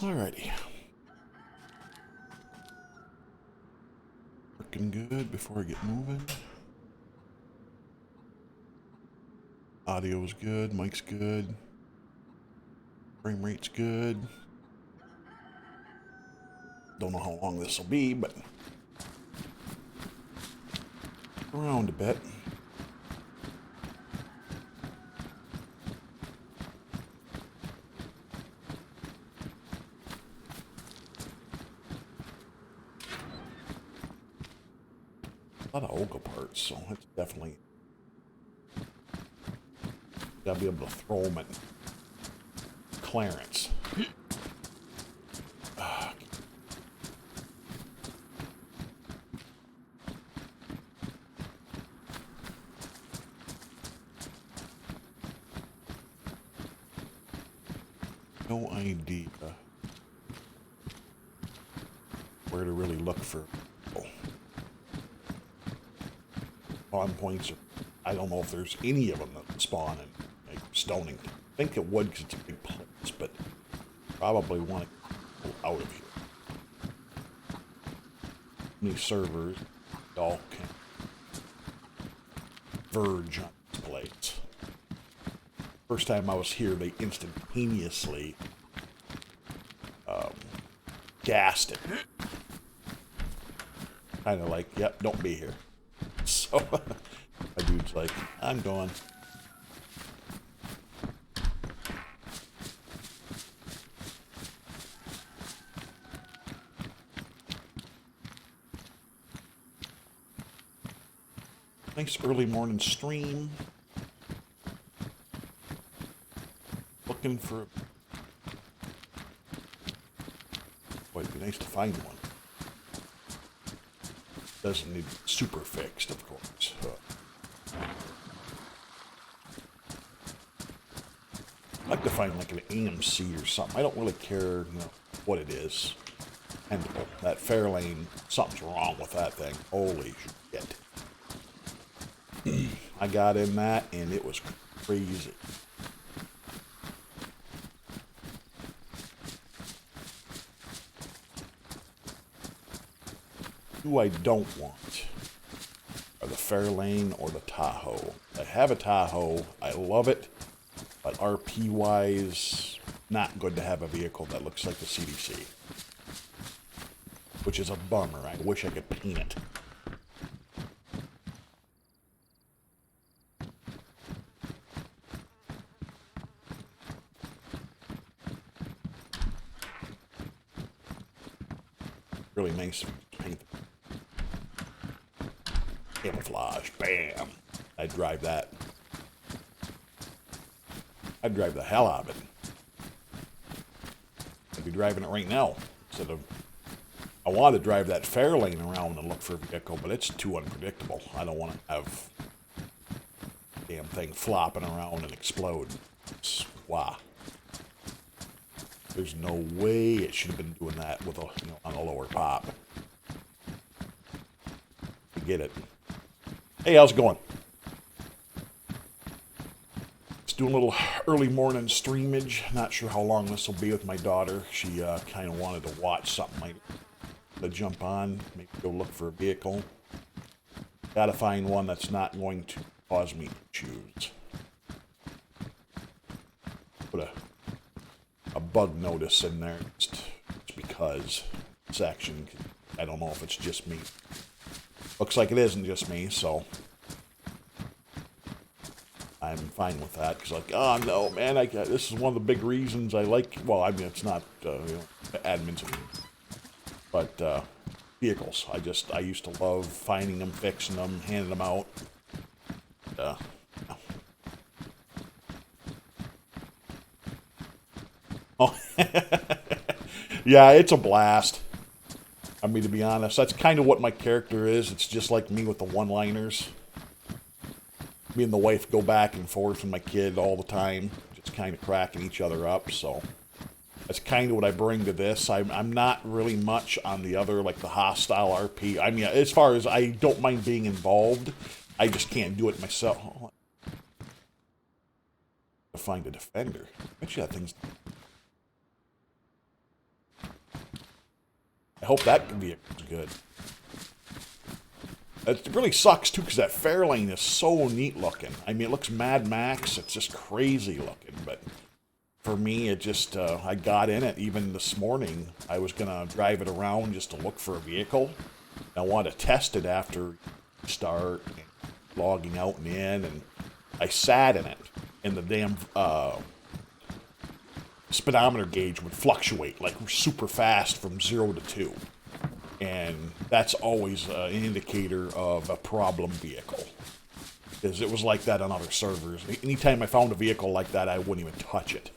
Alrighty. Working good before I get moving. Audio's good, mic's good. Frame rate's good. Don't know how long this will be, but around a bit. A lot of Olga parts, so it's definitely gotta be able to throw them at clearance. No idea where to really look for spawn points. I don't know if there's any of them that spawn in like Stoning. I think it would because it's a big place, but probably want to go out of here. Many servers all can verge on this place. First time I was here, they instantaneously gassed it. Kind of like, yep, don't be here. So, my dude's like, I'm going. Nice early morning stream. Looking for... Boy, it'd be nice to find one. Doesn't need super fixed, of course. I'd like to find like an AMC or something. I don't really care, what it is. Dependable. That Fairlane, something's wrong with that thing. Holy shit. I got in that and it was crazy. Who I don't want are the Fairlane or the Tahoe. I have a Tahoe. I love it. But RP-wise, not good to have a vehicle that looks like the CDC. Which is a bummer. I wish I could paint it. Really nice paint. Camouflage. Bam. I'd drive that. I'd drive the hell out of it. I'd be driving it right now. Instead of... I want to drive that Fairlane around and look for a vehicle, but it's too unpredictable. I don't want to have the damn thing flopping around and explode. Wow. There's no way it should have been doing that with a, on a lower pop. Get it. Hey, how's it going? Let's do a little early morning streamage. Not sure how long this will be with my daughter. She kind of wanted to watch something like to jump on, maybe go look for a vehicle. Gotta find one that's not going to cause me issues. Put a bug notice in there just because section. I don't know if it's just me. Looks like it isn't just me, so I'm fine with that. Because like, oh no, man, this is one of the big reasons I like. Well, I mean, it's not admins, but vehicles. I used to love finding them, fixing them, handing them out. Oh, yeah, it's a blast. I mean, to be honest, that's kind of what my character is. It's just like me with the one-liners. Me and the wife go back and forth and my kid all the time. Just kind of cracking each other up, so... That's kind of what I bring to this. I'm not really much on the other, like the hostile RP. I mean, as far as I don't mind being involved, I just can't do it myself. To find a defender. I bet you that thing's... I hope that vehicle's good. It really sucks, too, because that Fairlane is so neat looking. I mean, it looks Mad Max. It's just crazy looking. But for me, it just, I got in it even this morning. I was going to drive it around just to look for a vehicle. I wanted to test it after start, and logging out and in, and I sat in it, and the damn speedometer gauge would fluctuate like super fast from 0 to 2. And that's always an indicator of a problem vehicle. Because it was like that on other servers. Anytime I found a vehicle like that, I wouldn't even touch it.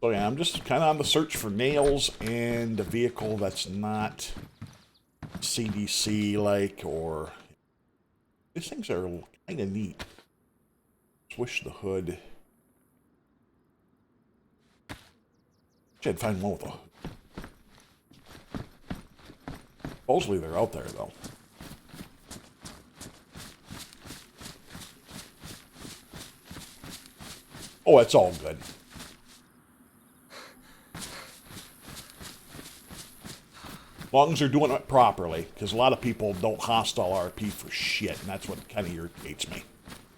So yeah, I'm just kind of on the search for nails and a vehicle that's not CDC-like, or... These things are kind of neat. Swish the hood. I'd find one with a... Supposedly they're out there, though. Oh, it's all good. As long as they're doing it properly, because a lot of people don't hostile RP for shit, and that's what kind of irritates me.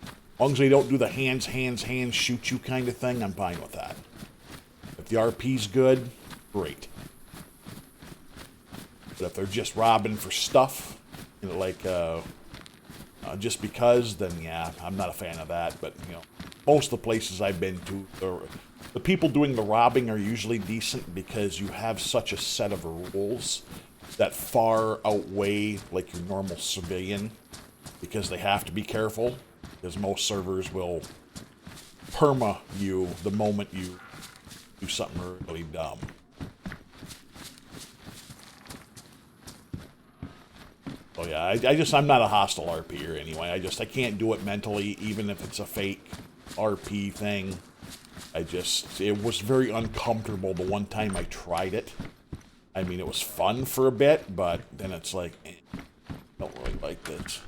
As long as they don't do the hands, shoot you kind of thing, I'm fine with that. If the RP's good, great. But if they're just robbing for stuff, you know, like just because, then yeah, I'm not a fan of that. But you know, most of the places I've been to, the people doing the robbing are usually decent because you have such a set of rules that far outweigh like your normal civilian, because they have to be careful, because most servers will perma you the moment you do something really dumb. So yeah, I'm not a hostile RPer anyway. I can't do it mentally, even if it's a fake RP thing. It was very uncomfortable the one time I tried it. I mean, it was fun for a bit, but then it's like, I don't really like this.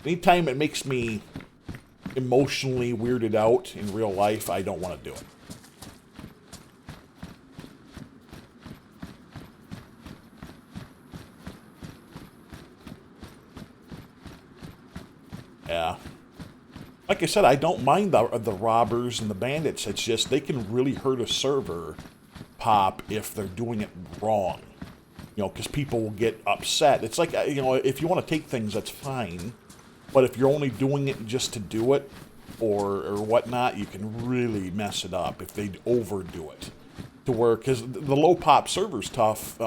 Anytime it makes me emotionally weirded out in real life, I don't want to do it. Yeah. Like I said, I don't mind the robbers and the bandits. It's just they can really hurt a server pop if they're doing it wrong. You know, because people will get upset. It's like, you know, if you want to take things, that's fine. But if you're only doing it just to do it or whatnot, you can really mess it up if they overdo it. To where, because the low pop server's tough.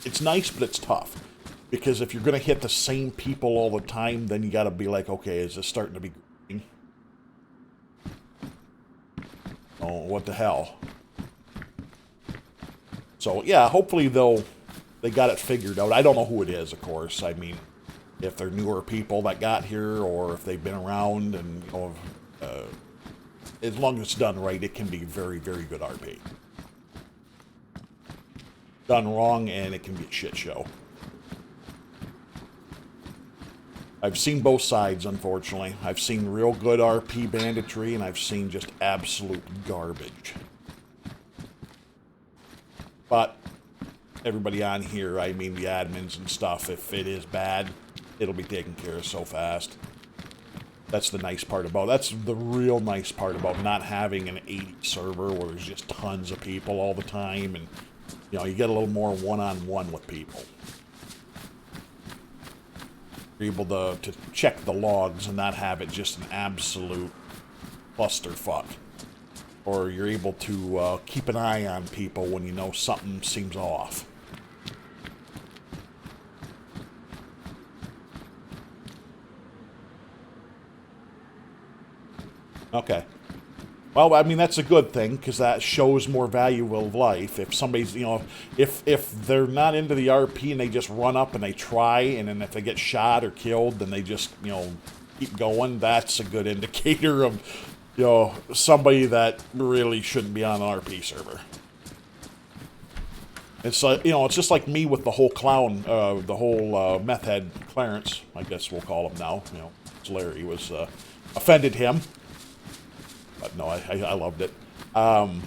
It's nice, but it's tough. Because if you're going to hit the same people all the time, then you got to be like, okay, is this starting to be green? Oh, what the hell? So, yeah, hopefully they got it figured out. I don't know who it is, of course. I mean, if they're newer people that got here, or if they've been around, and, you know, as long as it's done right, it can be very, very good RP. Done wrong, and it can be a shit show. I've seen both sides, unfortunately. I've seen real good RP banditry, and I've seen just absolute garbage. But everybody on here, I mean the admins and stuff, if it is bad, it'll be taken care of so fast. That's the nice part about, that's the real nice part about not having an 80 server where there's just tons of people all the time, and you know, you get a little more one-on-one with people. You're able to check the logs and not have it just an absolute clusterfuck. Or you're able to keep an eye on people when you know something seems off. Okay. Well, I mean, that's a good thing, because that shows more value of life. If somebody's, you know, if they're not into the RP and they just run up and they try, and then if they get shot or killed, then they just, you know, keep going, that's a good indicator of, you know, somebody that really shouldn't be on an RP server. It's like, you know, it's just like me with the whole clown, the whole meth head Clarence, I guess we'll call him now. You know, Larry was, offended him. But no, I loved it. You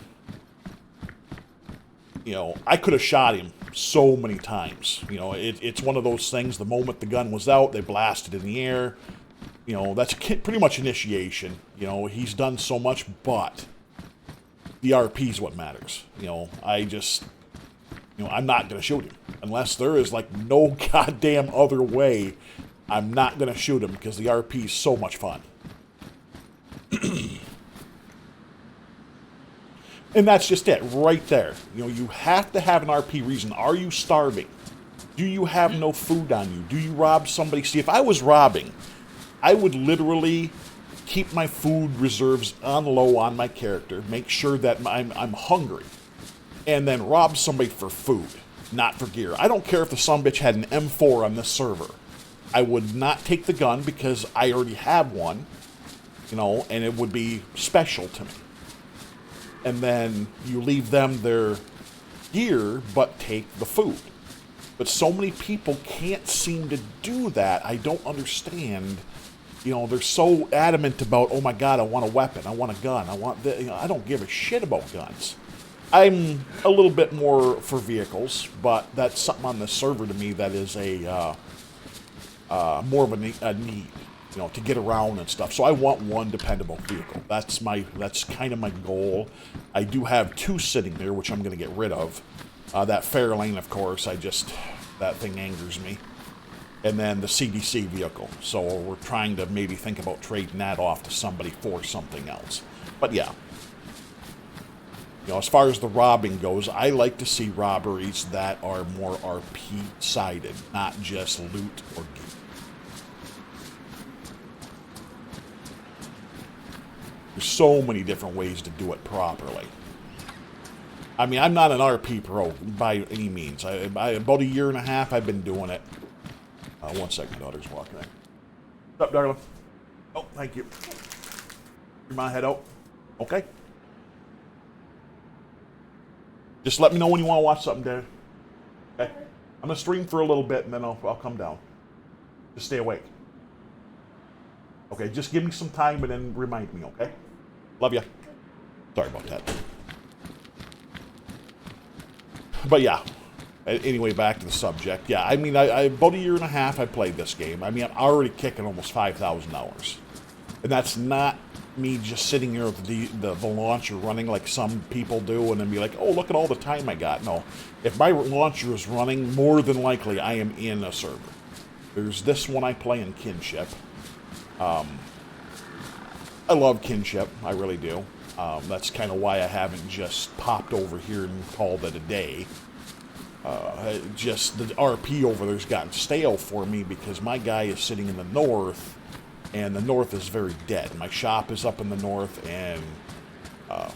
know, I could have shot him so many times. You know, it's one of those things, the moment the gun was out, they blasted in the air. You know, that's pretty much initiation. You know, he's done so much, but the RP is what matters. You know, I'm not going to shoot him. Unless there is, like, no goddamn other way, I'm not going to shoot him because the RP is so much fun. And that's just it, right there. You know, you have to have an RP reason. Are you starving? Do you have no food on you? Do you rob somebody? See, if I was robbing, I would literally keep my food reserves on low on my character, make sure that I'm hungry, and then rob somebody for food, not for gear. I don't care if the sumbitch had an M4 on this server. I would not take the gun because I already have one, you know, and it would be special to me. And then you leave them their gear, but take the food. But so many people can't seem to do that. I don't understand. You know, they're so adamant about, oh my God, I want a weapon, I want a gun, I want this. You know, I don't give a shit about guns. I'm a little bit more for vehicles, but that's something on this server to me that is a more of a need. You know, to get around and stuff. So I want one dependable vehicle. That's kind of my goal. I do have 2 sitting there, which I'm going to get rid of. That Fairlane, of course, that thing angers me. And then the CDC vehicle. So we're trying to maybe think about trading that off to somebody for something else. But yeah. You know, as far as the robbing goes, I like to see robberies that are more RP-sided, not just loot or gear. There's so many different ways to do it properly. I mean, I'm not an RP pro by any means. About 1.5 years I've been doing it. 1 second, daughter's walking in. What's up, darling? Oh, thank you. You mind head out? Okay. Just let me know when you want to watch something, Dad. Okay? I'm going to stream for a little bit, and then I'll come down. Just stay awake. Okay, just give me some time and then remind me, okay? Love ya. Sorry about that. But yeah. Anyway, back to the subject. Yeah, I mean, about 1.5 years I played this game. I mean, I'm already kicking almost 5,000 hours. And that's not me just sitting here with the launcher running like some people do and then be like, oh, look at all the time I got. No. If my launcher is running, more than likely I am in a server. There's this one I play in Kinship. I love Kinship, I really do. That's kind of why I haven't just popped over here and called it a day. Just the RP over there's gotten stale for me because my guy is sitting in the north, and the north is very dead. My shop is up in the north, and yeah,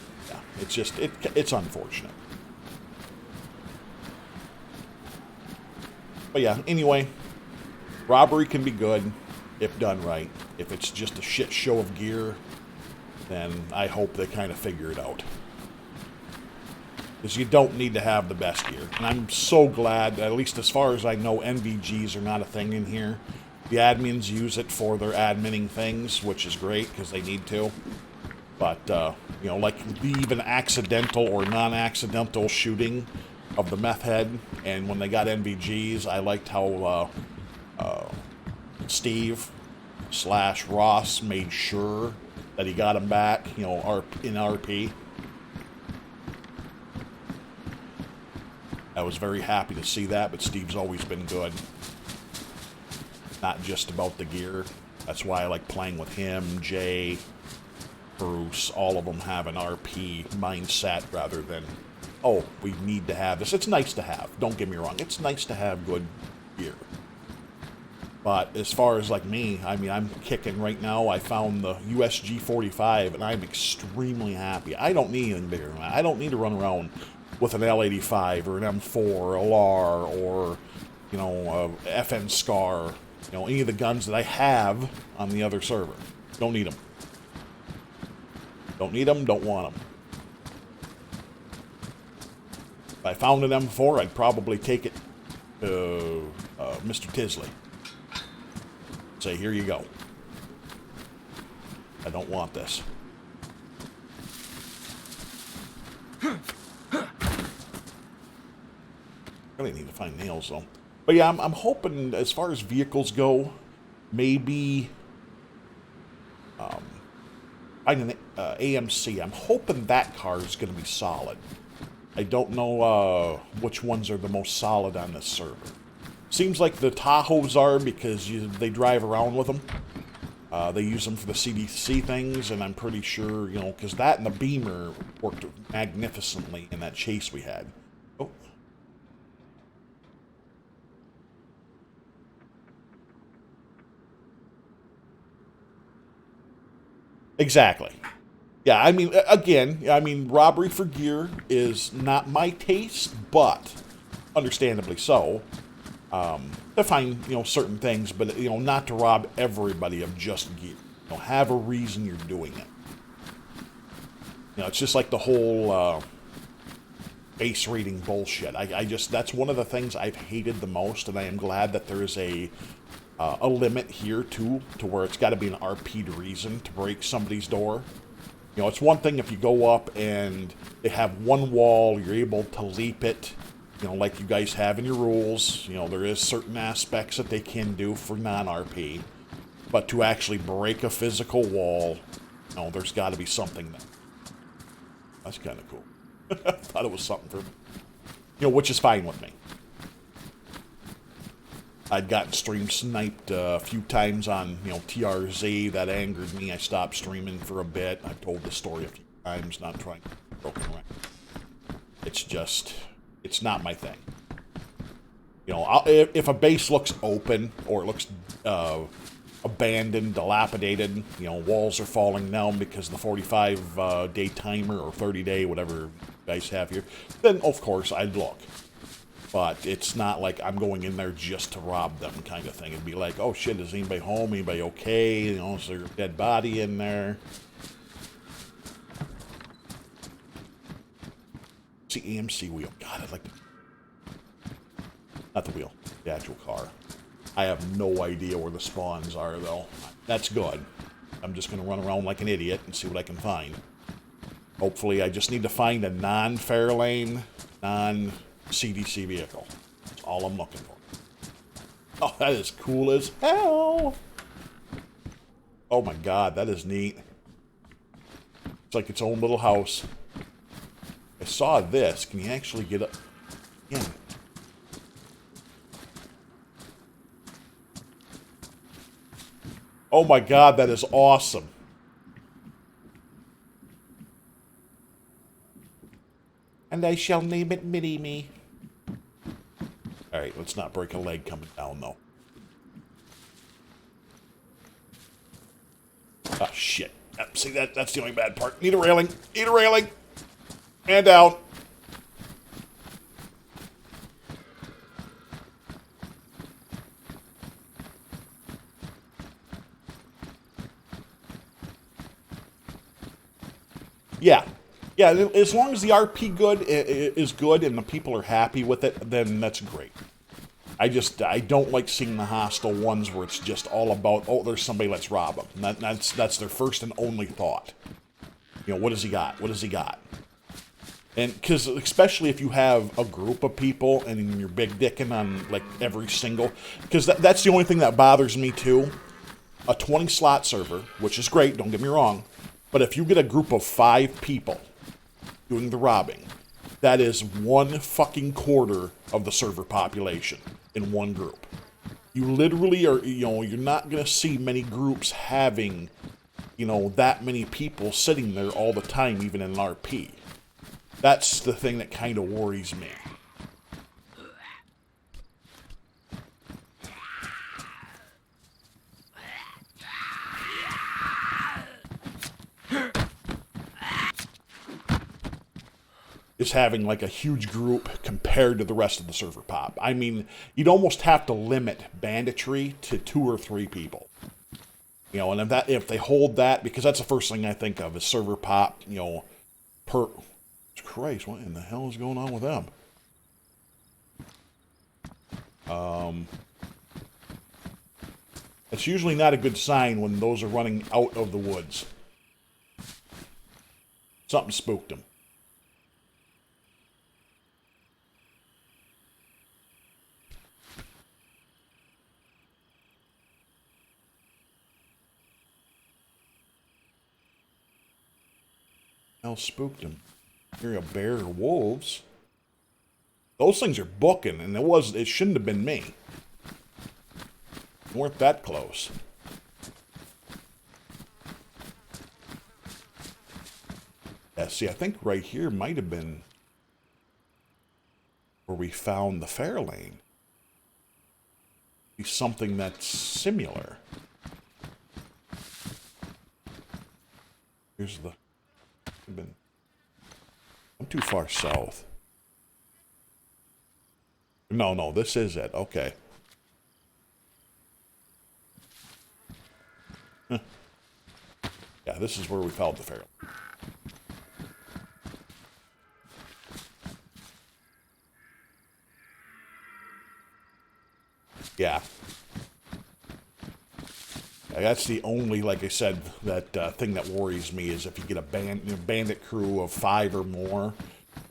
it's unfortunate. But yeah, anyway, robbery can be good if done right. If it's just a shit show of gear, then I hope they kind of figure it out. Because you don't need to have the best gear. And I'm so glad, at least as far as I know, NVGs are not a thing in here. The admins use it for their adminning things, which is great, because they need to. But, you know, like the even accidental or non-accidental shooting of the meth head, and when they got NVGs, I liked how Steve / Ross made sure that he got him back, you know, in RP. I was very happy to see that, but Steve's always been good. Not just about the gear. That's why I like playing with him, Jay, Bruce. All of them have an RP mindset rather than, oh, we need to have this. It's nice to have. Don't get me wrong. It's nice to have good gear. But as far as like me, I mean, I'm kicking right now. I found the USG 45, and I'm extremely happy. I don't need anything bigger than that. I don't need to run around with an L85 or an M4 or a LAR or, you know, a FN Scar. You know, any of the guns that I have on the other server. Don't need them. Don't need them, don't want them. If I found an M4, I'd probably take it to Mr. Tisley. Say, here you go. I don't want this. Really need to find nails, though. But yeah, I'm hoping, as far as vehicles go, maybe find an AMC. I'm hoping that car is going to be solid. I don't know which ones are the most solid on this server. Seems like the Tahoes are, because they drive around with them. They use them for the CDC things, and I'm pretty sure, you know, because that and the Beamer worked magnificently in that chase we had. Oh. Exactly. Yeah, I mean, again, I mean, robbery for gear is not my taste, but understandably so. To find, you know, certain things, but, you know, not to rob everybody of just gear. You know, have a reason you're doing it. You know, it's just like the whole base rating bullshit. I just, that's one of the things I've hated the most, and I am glad that there is a limit here, too, to where it's got to be an RP'd reason to break somebody's door. You know, it's one thing if you go up and they have one wall, you're able to leap it, you know, like you guys have in your rules. You know, there is certain aspects that they can do for non-RP. But to actually break a physical wall, you know, there's got to be something there. That's kind of cool. I thought it was something for me. You know, which is fine with me. I'd gotten stream sniped a few times on, you know, TRZ. That angered me. I stopped streaming for a bit. I've told the story a few times, not trying to be broken around. It's just, it's not my thing. You know, if a base looks open, or it looks abandoned, dilapidated, you know, walls are falling down because of the 45-day timer, or 30-day, whatever you guys have here, then, of course, I'd look. But it's not like I'm going in there just to rob them kind of thing. It'd be like, oh shit, is anybody home? Anybody okay? You know, is there a dead body in there? It's the AMC wheel. God, I'd like to... Not the wheel. The actual car. I have no idea where the spawns are, though. That's good. I'm just going to run around like an idiot and see what I can find. Hopefully, I just need to find a non-Fairlane, non-CDC vehicle. That's all I'm looking for. Oh, that is cool as hell! Oh my god, that is neat. It's like its own little house. I saw this. Can you actually get up? In? Oh my god, that is awesome. And I shall name it Mini-Me. Alright, let's not break a leg coming down, though. Ah, shit. See, that's the only bad part. Need a railing. Need a railing. And down. Yeah. Yeah, as long as the RP is good and the people are happy with it, then that's great. I don't like seeing the hostile ones where it's just all about, oh, there's somebody, let's rob them. And that's their first and only thought. You know, what has he got? What has he got? And because especially if you have a group of people and you're big dicking on like every single, because that's the only thing that bothers me too. A 20 slot server, which is great, don't get me wrong, but if you get a group of 5 people doing the robbing, that is 1/4 of the server population in one group. You literally are, you know, you're not going to see many groups having, you know, that many people sitting there all the time, even in an RP. That's the thing that kind of worries me. Is having like a huge group compared to the rest of the server pop. I mean, you'd almost have to limit banditry to 2 or 3 people. You know, and if they hold that, because that's the first thing I think of is server pop, you know, Christ, what in the hell is going on with them? It's usually not a good sign when those are running out of the woods. Something spooked them. Hell spooked him. Hearing a bear or wolves. Those things are booking, and it shouldn't have been me. They weren't that close. Yeah, see, I think right here might have been where we found the fair lane. Be something that's similar. Here's the... I'm too far south. No, this is it. Okay. Huh. Yeah, this is where we found the fair lane. Yeah. That's the only, like I said, that thing that worries me is if you get a bandit crew of 5 or more.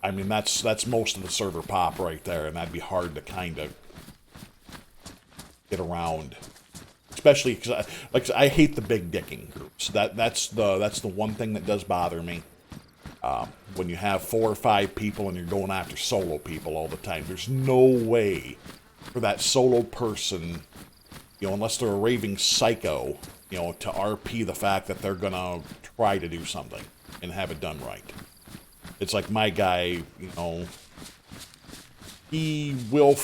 I mean, that's most of the server pop right there, and that'd be hard to kind of get around. Especially because, I hate the big dicking groups. That's the one thing that does bother me. When you have 4 or 5 people and you're going after solo people all the time, there's no way for that solo person, unless they're a raving psycho, to RP the fact that they're gonna try to do something and have it done right. It's like my guy, he will,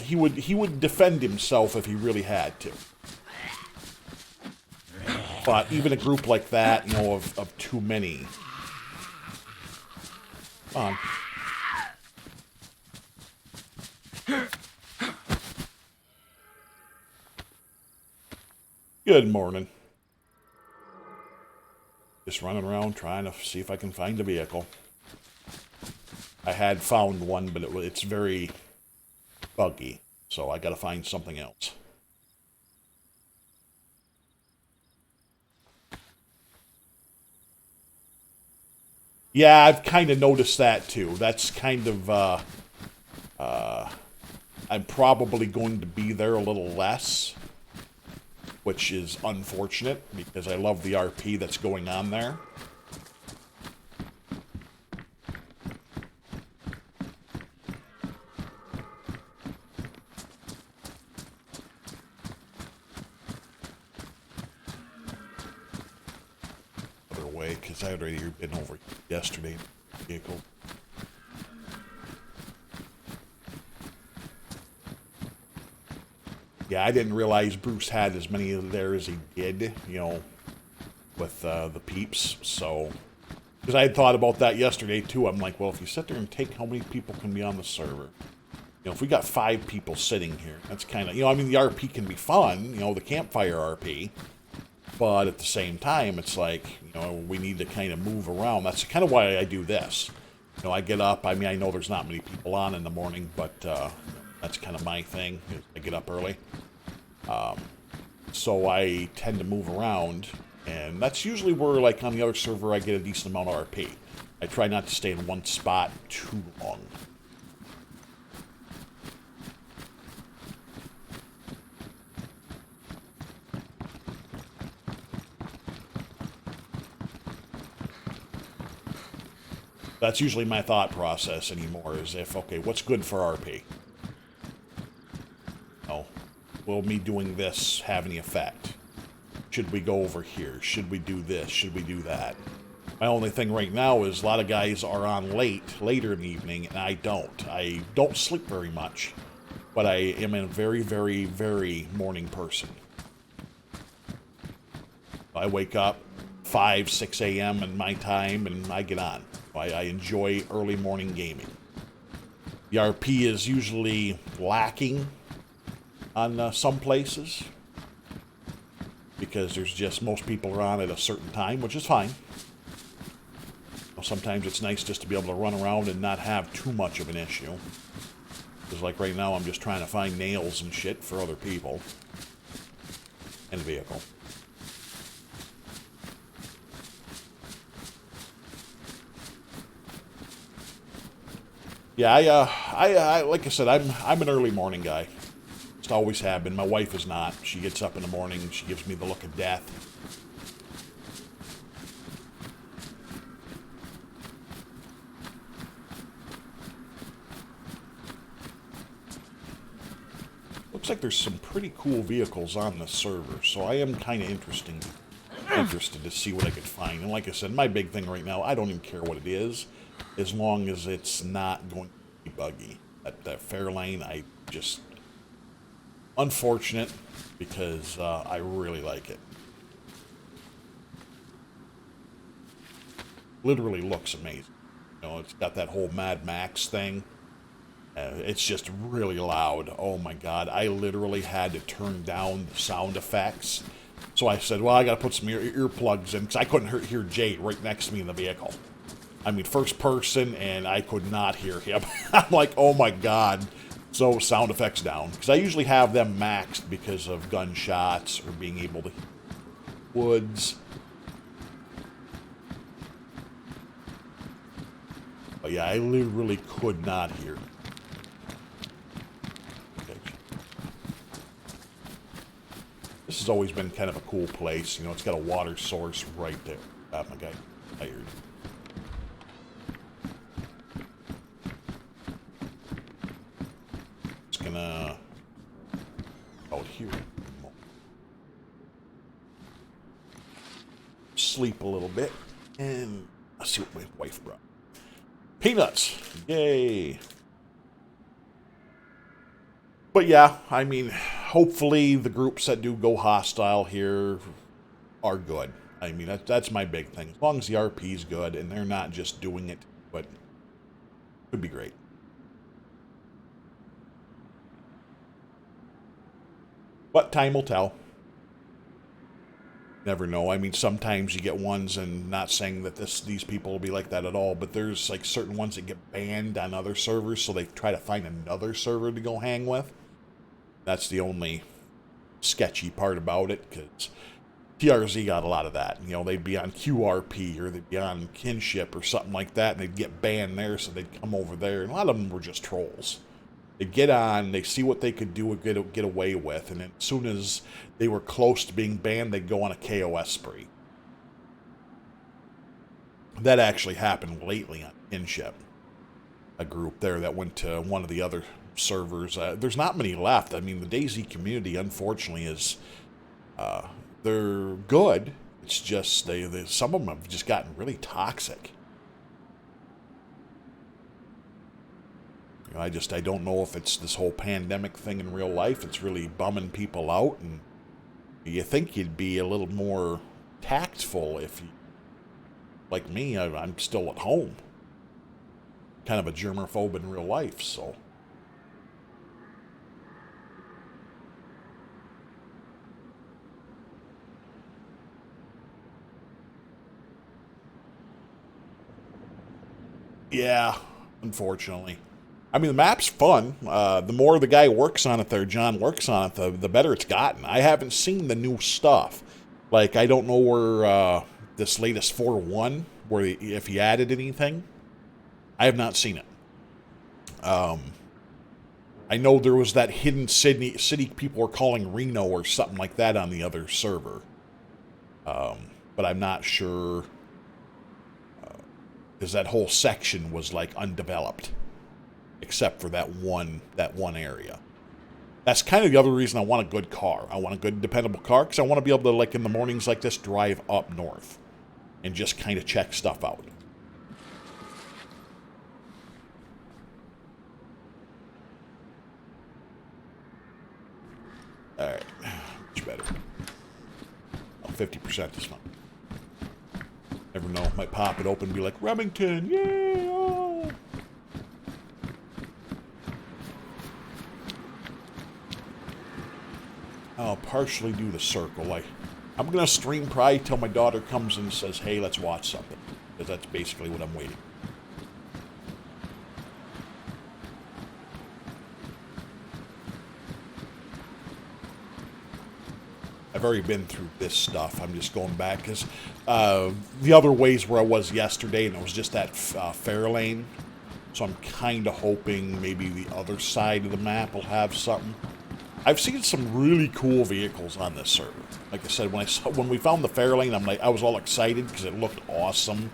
he would defend himself if he really had to. But even a group like that, of too many. Good morning. Just running around trying to see if I can find a vehicle. I had found one, but it's very buggy, so I gotta find something else. Yeah, I've kind of noticed that too. That's kind of, I'm probably going to be there a little less, which is unfortunate because I love the RP that's going on there. Other way, because I had already been over yesterday. Vehicle. Yeah, I didn't realize Bruce had as many there as he did, with the peeps, so... Because I had thought about that yesterday, too. I'm like, well, if you sit there and take how many people can be on the server, if we got 5 people sitting here, that's kind of... the RP can be fun, the campfire RP, but at the same time, it's like, we need to kind of move around. That's kind of why I do this. I get up, I know there's not many people on in the morning, but... that's kind of my thing. I get up early. So I tend to move around. And that's usually where, like, on the other server, I get a decent amount of RP. I try not to stay in one spot too long. That's usually my thought process anymore, is okay, what's good for RP? Will me doing this have any effect? Should we go over here? Should we do this? Should we do that? My only thing right now is a lot of guys are on later in the evening, and I don't. I don't sleep very much, but I am a very, very, very morning person. I wake up 5, 6 a.m. in my time, and I get on. I enjoy early morning gaming. The RP is usually lacking on some places because there's just most people are on at a certain time, which is fine. Sometimes it's nice just to be able to run around and not have too much of an issue. Because like right now I'm just trying to find nails and shit for other people and a vehicle. Yeah, I like I said, I'm an early morning guy. Always have been. My wife is not. She gets up in the morning and she gives me the look of death. looks like there's some pretty cool vehicles on this server, so I am kind of interested to see what I could find. And like I said, my big thing right now, I don't even care what it is, as long as it's not going to be buggy. That Fairlane, I just... Unfortunate, because I really like it. Literally looks amazing. You know, it's got that whole Mad Max thing. It's just really loud. Oh my god, I literally had to turn down the sound effects. So I said, well, I gotta put some earplugs in, because I couldn't hear Jay right next to me in the vehicle. I mean, first person, and I could not hear him. I'm like, oh my god. So sound effects down, because I usually have them maxed because of gunshots or being able to hear woods. But yeah, I literally could not hear. Okay. This has always been kind of a cool place. You know, it's got a water source right there. Got my guy tired. Out here, sleep a little bit, and I'll see what my wife brought. Peanuts, yay! But yeah, I mean, hopefully the groups that do go hostile here are good. I mean, that's my big thing. As long as the RP is good and they're not just doing it, but it would be great. But time will tell. Never know. I mean, sometimes you get ones, and not saying that these people will be like that at all, but there's like certain ones that get banned on other servers, so they try to find another server to go hang with. That's the only sketchy part about it, because TRZ got a lot of that. You know, they'd be on QRP, or they'd be on Kinship, or something like that, and they'd get banned there, so they'd come over there, and a lot of them were just trolls. They get on, they see what they could do and get away with, and then as soon as they were close to being banned, they'd go on a KOS spree. That actually happened lately on Kinship. A group there that went to one of the other servers. There's not many left. I mean, the DayZ community, unfortunately, is... they're good. It's just, some of them have just gotten really toxic. I don't know if it's this whole pandemic thing in real life. It's really bumming people out, and you think you'd be a little more tactful if you, like me, I'm still at home. Kind of a germaphobe in real life, so. Yeah, unfortunately. I mean, the map's fun. The more the guy works on it there, John works on it, the better it's gotten. I haven't seen the new stuff. Like, I don't know where this latest 4.1, where if he added anything. I have not seen it. I know there was that hidden city people were calling Reno or something like that on the other server. But I'm not sure, because that whole section was like undeveloped. Except for that one area. That's kind of the other reason I want a good car. I want a good, dependable car, because I want to be able to, like in the mornings like this, drive up north and just kind of check stuff out. Alright, much better. Oh, 50% is fine. Never know, might pop it open and be like, Remington, yay! Oh. I'll partially do the circle. I'm going to stream probably till my daughter comes and says, hey, let's watch something. Because that's basically what I'm waiting. I've already been through this stuff. I'm just going back. Because the other ways where I was yesterday, and it was just that Fairlane. So I'm kind of hoping maybe the other side of the map will have something. I've seen some really cool vehicles on this server. Like I said, when we found the Fairlane, I was all excited because it looked awesome.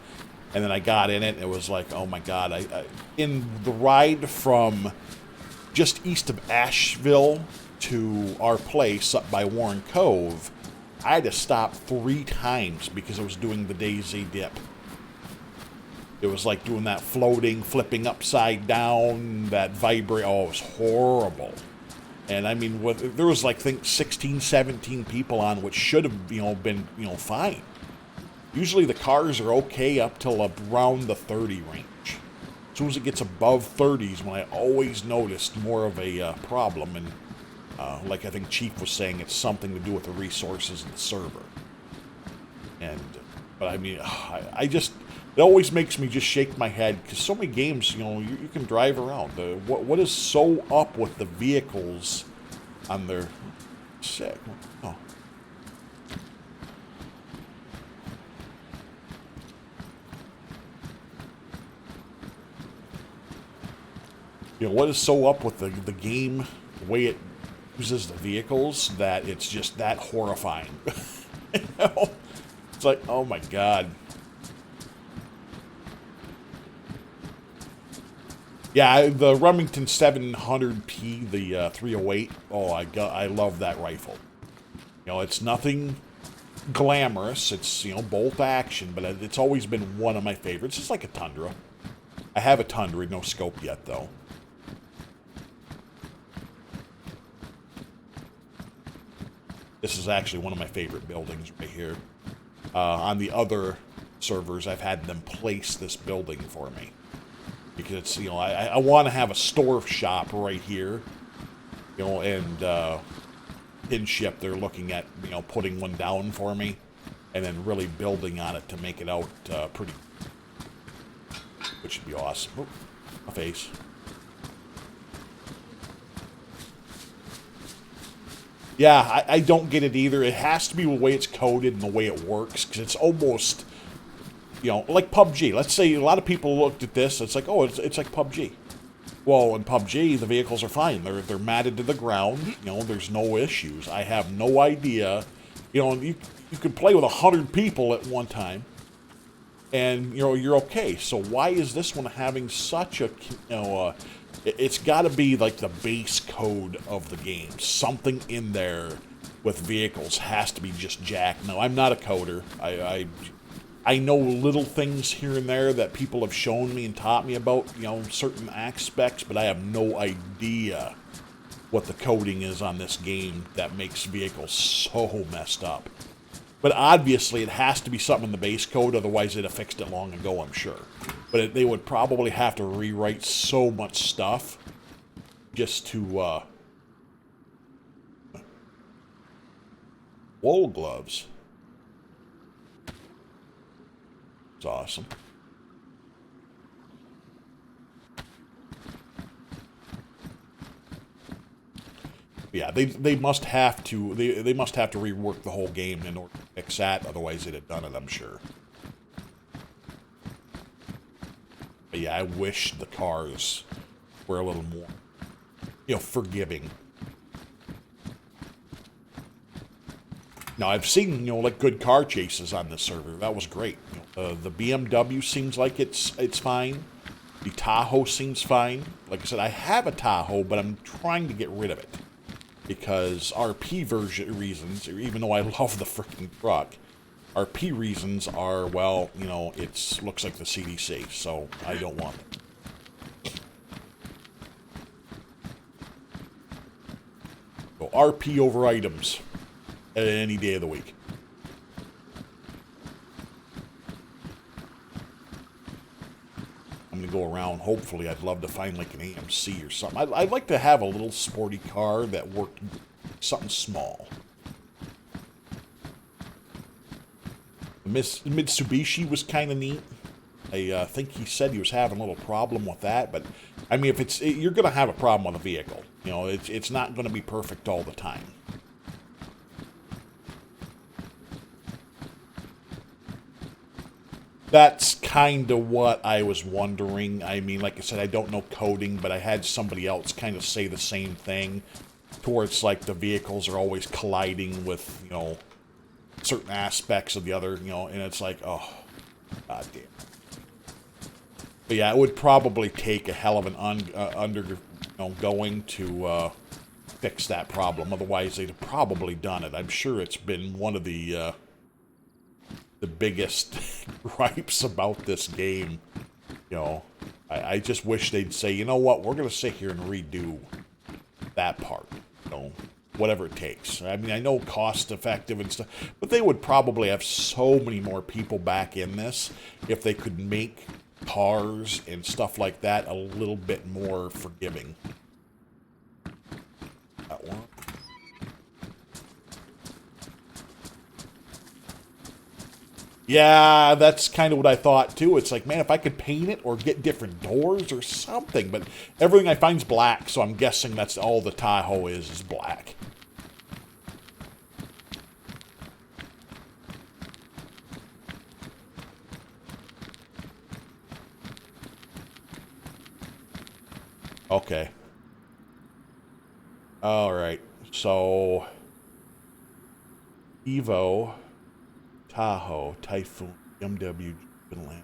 And then I got in it, and it was like, oh my god. In the ride from just east of Asheville to our place up by Warren Cove, I had to stop 3 times because I was doing the DayZ dip. It was like doing that floating, flipping upside down, that vibrate. Oh, it was horrible. And I mean, there was like, I think 16, 17 people on, which should have, been, fine. Usually the cars are okay up till around the 30 range. As soon as it gets above 30s, when I always noticed more of a problem, and like I think Chief was saying, it's something to do with the resources of the server. But I mean, it always makes me just shake my head, because so many games, you can drive around. What is so up with the vehicles on their... Sick. Oh. What is so up with the game, the way it uses the vehicles, that it's just that horrifying. It's like, oh my god. Yeah, the Remington 700P, the 308, I love that rifle. It's nothing glamorous, it's, bolt action, but it's always been one of my favorites. It's like a Tundra. I have a Tundra, no scope yet, though. This is actually one of my favorite buildings right here. On the other servers, I've had them place this building for me. Because it's, I want to have a store shop right here. And Kinship, they're looking at, putting one down for me. And then really building on it to make it out pretty. Which would be awesome. Oh, my face. Yeah, I don't get it either. It has to be the way it's coded and the way it works, because it's almost, like PUBG. Let's say a lot of people looked at this, it's like, oh, it's like PUBG. Well, in PUBG, the vehicles are fine. They're matted to the ground. There's no issues. I have no idea. You could play with 100 people at one time, and, you're okay. So why is this one having such a, it's got to be like the base code of the game. Something in there with vehicles has to be just jacked. No, I'm not a coder. I know little things here and there that people have shown me and taught me about, certain aspects, but I have no idea what the coding is on this game that makes vehicles so messed up. But obviously it has to be something in the base code, otherwise they'd have fixed it long ago, I'm sure. But they would probably have to rewrite so much stuff just to, wool gloves. It's awesome. Yeah, they must have to they must have to rework the whole game in order to fix that, otherwise they'd have done it, I'm sure. But yeah, I wish the cars were a little more, forgiving. Now, I've seen, like good car chases on this server. That was great. The BMW seems like it's fine. The Tahoe seems fine. Like I said, I have a Tahoe, but I'm trying to get rid of it. Because RP version reasons, even though I love the freaking truck, RP reasons are, well, it looks like the CDC, so I don't want it. So RP over items any day of the week. I'm going to go around. Hopefully, I'd love to find like an AMC or something. I'd like to have a little sporty car that worked something small. Mitsubishi was kind of neat. I think he said he was having a little problem with that, but I mean, if you're going to have a problem with a vehicle. It's not going to be perfect all the time. That's kind of what I was wondering. I mean, like I said, I don't know coding, but I had somebody else kind of say the same thing, towards like the vehicles are always colliding with, certain aspects of the other, and it's like, oh, god damn. But yeah, it would probably take a hell of an undergoing to fix that problem. Otherwise, they'd have probably done it. I'm sure it's been one of the biggest gripes about this game. You know, I just wish they'd say, you know what, we're going to sit here and redo that part. You know, whatever it takes. I mean, I know cost effective and stuff, but they would probably have so many more people back in this if they could make cars and stuff like that a little bit more forgiving. That one. Yeah, that's kind of what I thought too. It's like, man, if I could paint it or get different doors or something, but everything I find is black, so I'm guessing that's all the Tahoe is black. Okay. Alright, so Evo, Tahoe, Typhoon, BMW, Finland.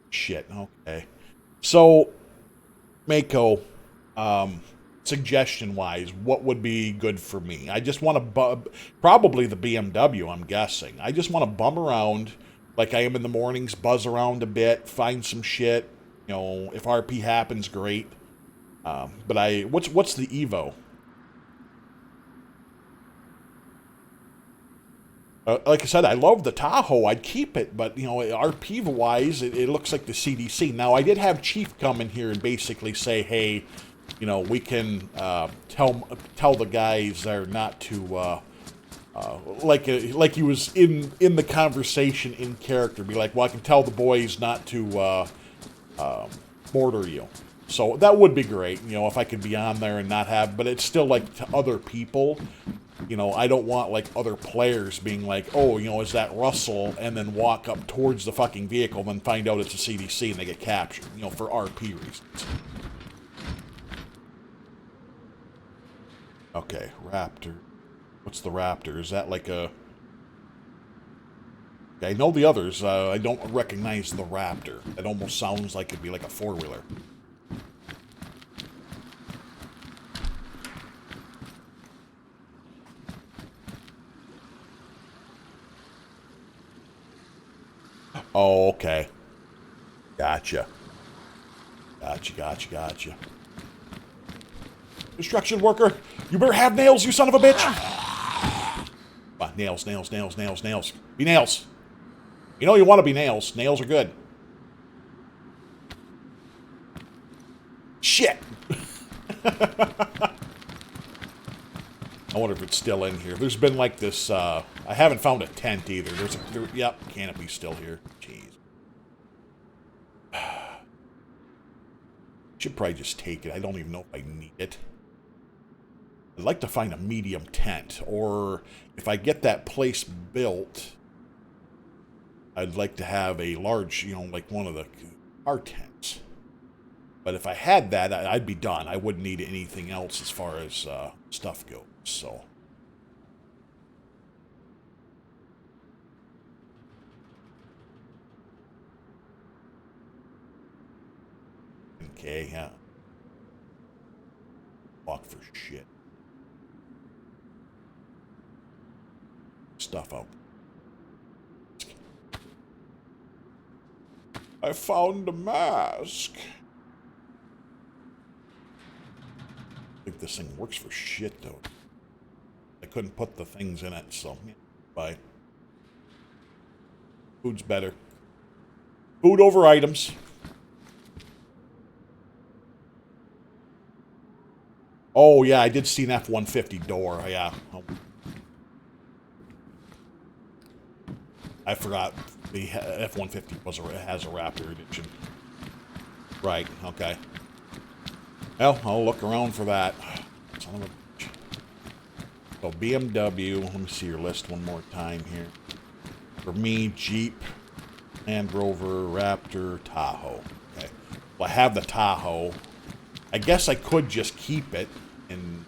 Shit, okay. So, Mako, suggestion-wise, what would be good for me? I just want to probably the BMW, I'm guessing. I just want to bum around like I am in the mornings, buzz around a bit, find some shit. You know, if RP happens, great. But what's the Evo? Like I said, I love the Tahoe. I'd keep it, but, you know, RP-wise, it looks like the CDC. Now, I did have Chief come in here and basically say, hey, you know, we can tell the guys there not to, like he was in the conversation in character, be like, well, I can tell the boys not to mortar you. So that would be great, you know, if I could be on there and not have, but it's still like to other people. You know, I don't want, like, other players being like, oh, you know, is that Russell? And then walk up towards the fucking vehicle, then find out it's a CDC and they get captured, you know, for RP reasons. Okay, Raptor. What's the Raptor? Is that like a... I know the others. I don't recognize the Raptor. It almost sounds like it'd be like a four-wheeler. Oh, okay. Gotcha. Gotcha. Construction worker, you better have nails, you son of a bitch! Nails. Be nails. You know you want to be nails. Nails are good. Shit! I wonder if it's still in here. There's been like this, I haven't found a tent either. Yep, canopy's still here. Jeez. Should probably just take it. I don't even know if I need it. I'd like to find a medium tent, or if I get that place built, I'd like to have a large, you know, like one of the car tents. But if I had that, I'd be done. I wouldn't need anything else as far as stuff goes, so. Okay, yeah. Walk for shit. Stuff out. I found a mask. I think this thing works for shit, though. I couldn't put the things in it, so yeah, bye. Food's better. Food over items. Oh, yeah, I did see an F-150 door. Yeah. I forgot the F-150 has a Raptor edition. Right, okay. Well, I'll look around for that. Son of a bitch. So, BMW. Let me see your list one more time here. For me, Jeep, Land Rover, Raptor, Tahoe. Okay. Well, I have the Tahoe. I guess I could just keep it and,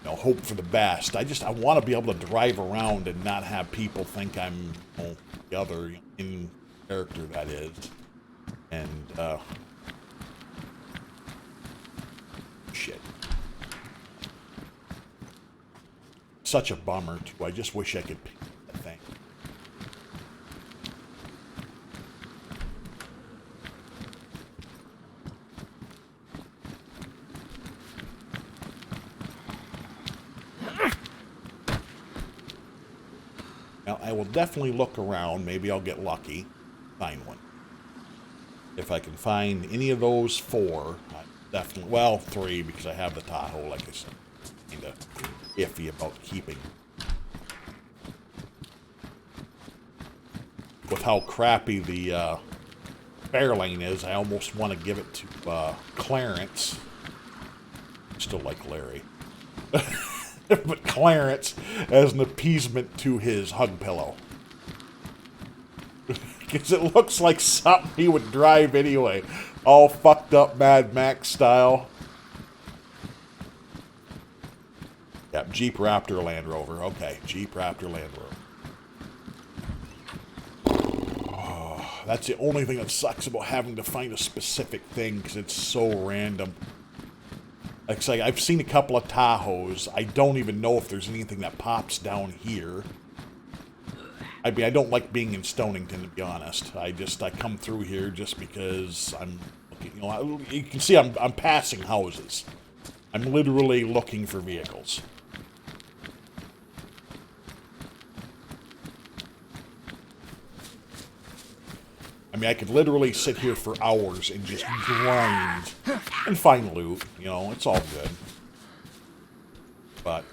you know, hope for the best. I want to be able to drive around and not have people think I'm, you know, the other in character that is. And, shit. Such a bummer, too. I just wish I could pick that thing. Now, I will definitely look around. Maybe I'll get lucky. Find one. If I can find any of those 4, I definitely... Well, 3, because I have the Tahoe, like I said. Kind of iffy about keeping. With how crappy the Fairlane is, I almost want to give it to Clarence. Still like Larry. But Clarence as an appeasement to his hug pillow. Because it looks like something he would drive anyway. All fucked up Mad Max style. Yep, Jeep Raptor Land Rover. Okay, Jeep Raptor Land Rover. Oh, that's the only thing that sucks about having to find a specific thing, because it's so random. Like, I've seen a couple of Tahoes. I don't even know if there's anything that pops down here. I mean, I don't like being in Stonington, to be honest. I come through here just because I'm looking, you know, you can see I'm passing houses. I'm literally looking for vehicles. I mean, I could literally sit here for hours and just grind and find loot. You know, it's all good. But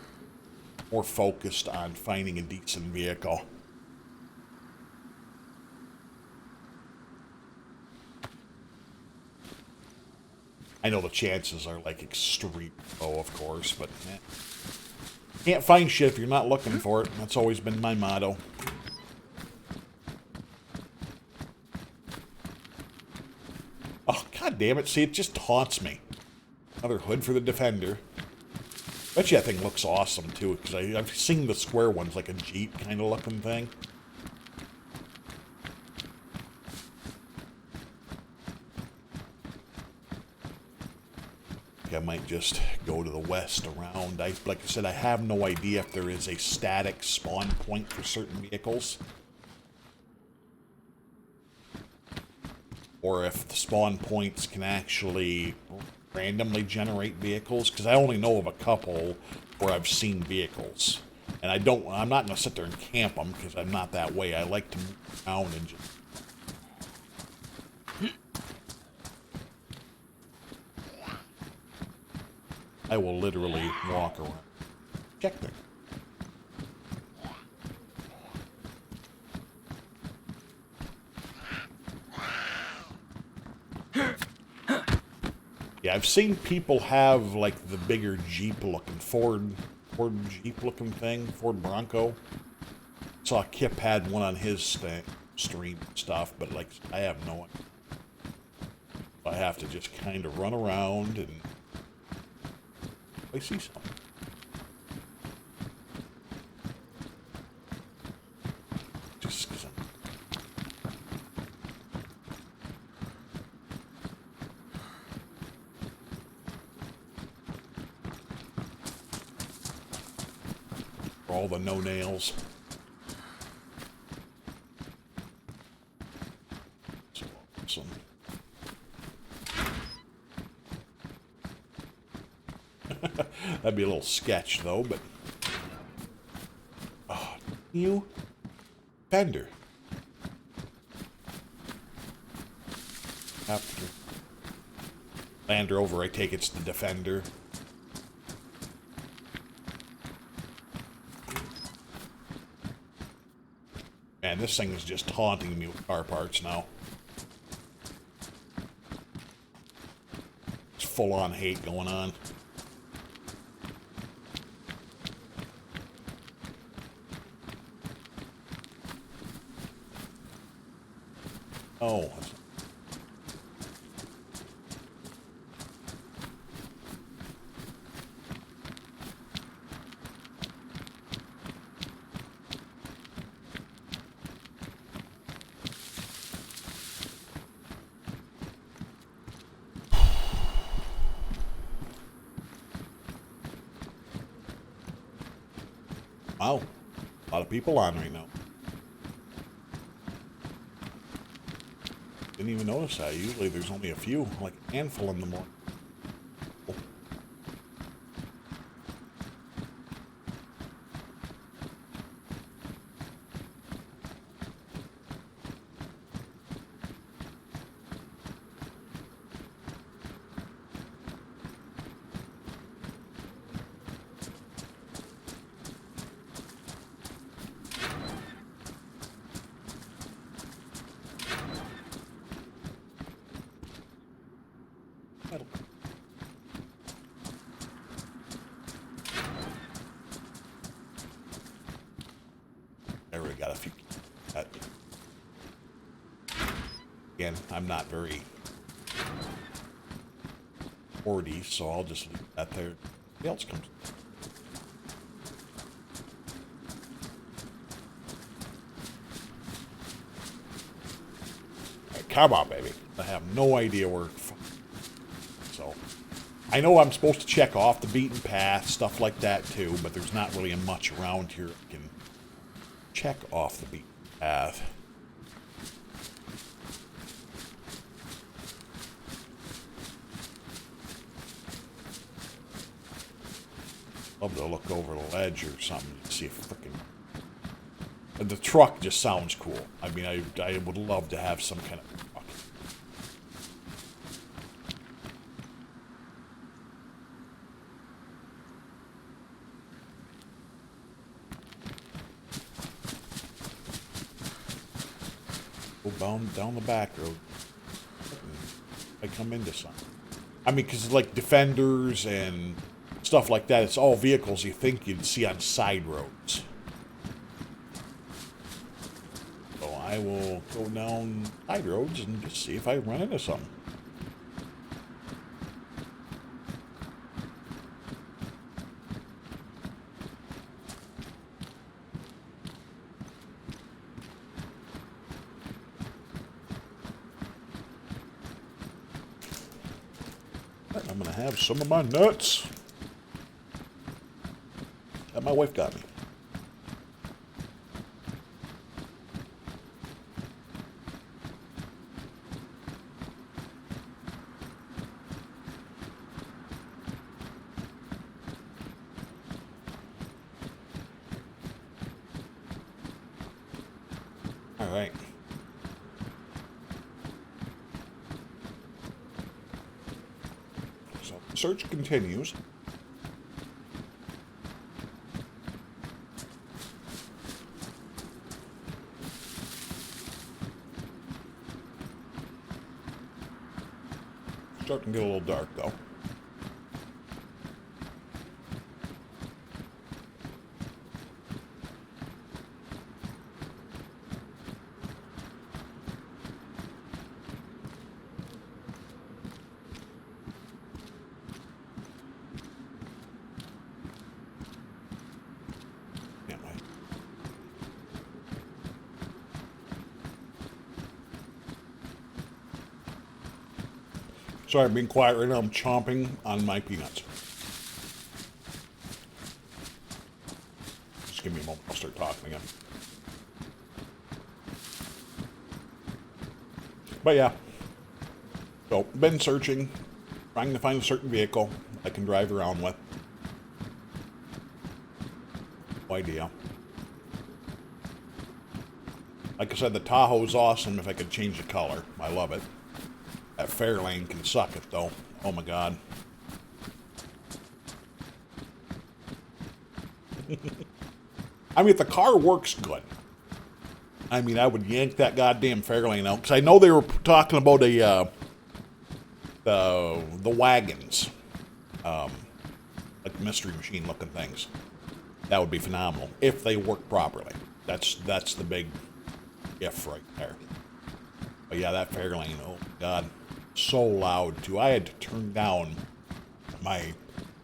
more focused on finding a decent vehicle. I know the chances are, like, extreme low, of course, but can't find shit if you're not looking for it. That's always been my motto. Oh, god damn it. See, it just taunts me. Another hood for the Defender. Bet you that thing looks awesome, too, because I've seen the square ones, like a Jeep kind of looking thing. I might just go to the west around. Like I said, I have no idea if there is a static spawn point for certain vehicles. Or if the spawn points can actually randomly generate vehicles. Because I only know of a couple where I've seen vehicles. And I'm not going to sit there and camp them because I'm not that way. I like to move around and just... I will literally walk around. Check there. Yeah, I've seen people have, like, the bigger Jeep-looking, Ford Jeep-looking thing, Ford Bronco. Saw Kip had one on his stream and stuff, but, like, I have no idea. I have to just kind of run around and... I see something. Just because for all the no-nails. So awesome. That'd be a little sketch, though, but... Oh, new Defender. After Land Rover, I take it's the Defender. Man, this thing is just taunting me with car parts now. It's full-on hate going on. Oh. Wow. A lot of people on right now. Didn't even notice that. Usually there's only a few, like a handful in the morning. I already got a few. Again, I'm not very sporty, so I'll just leave that there. Somebody else comes. Right, come on, baby. I have no idea where. So, I know I'm supposed to check off the beaten path, stuff like that too, but there's not really much around here that can check off the beaten path. Love to look over the ledge or something and see if freaking. The truck just sounds cool. I mean, I would love to have some kind of truck. Go down the back road. I come into something. I mean, because like Defenders and stuff like that, it's all vehicles you think you'd see on side roads. So I will go down side roads and just see if I run into something. I'm gonna have some of my nuts that my wife got me. All right. So search continues. Starting to get a little dark though. Sorry, I'm being quiet right now. I'm chomping on my peanuts. Just give me a moment. I'll start talking again. But yeah. So, been searching, trying to find a certain vehicle I can drive around with. No idea. Like I said, the Tahoe's awesome if I could change the color. I love it. That Fairlane can suck it, though. Oh, my God. I mean, if the car works good, I mean, I would yank that goddamn Fairlane out. Because I know they were talking about the wagons. Like mystery machine looking things. That would be phenomenal. If they work properly. That's the big if right there. But yeah, that Fairlane, oh, God. So loud too. I had to turn down my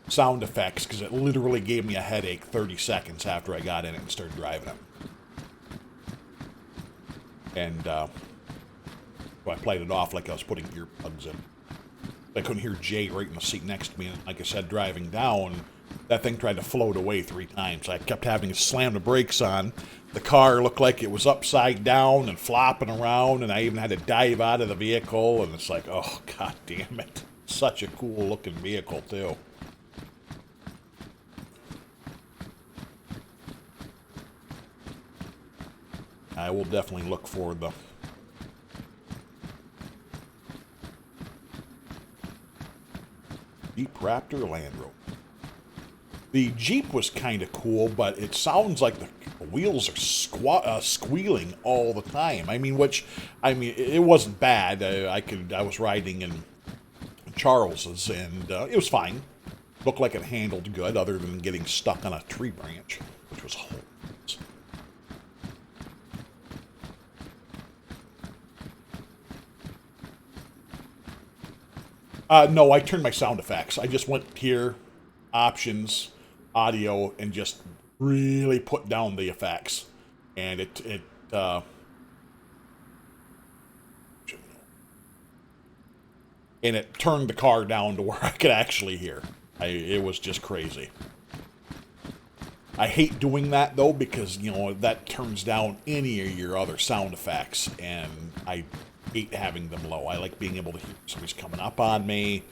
sound effects because it literally gave me a headache 30 seconds after I got in it and started driving it. And so I played it off like I was putting earplugs in. I couldn't hear Jay right in the seat next to me. And like I said, driving down, That thing tried to float away 3 times. I kept having to slam the brakes on. The car looked like it was upside down and flopping around, and I even had to dive out of the vehicle, and it's like, oh, god damn it. Such a cool looking vehicle, too. I will definitely look for the... Jeep Raptor Land Rover. The Jeep was kind of cool, but it sounds like the wheels are squealing all the time. I mean, it wasn't bad. I was riding in Charles's, and it was fine. Looked like it handled good, other than getting stuck on a tree branch, which was horrible. No, I turned my sound effects. I just went here, options, audio, and just really put down the effects. And it turned the car down to where I could actually hear. It was just crazy. I hate doing that, though, because, that turns down any of your other sound effects, and I hate having them low. I like being able to hear somebody's coming up on me,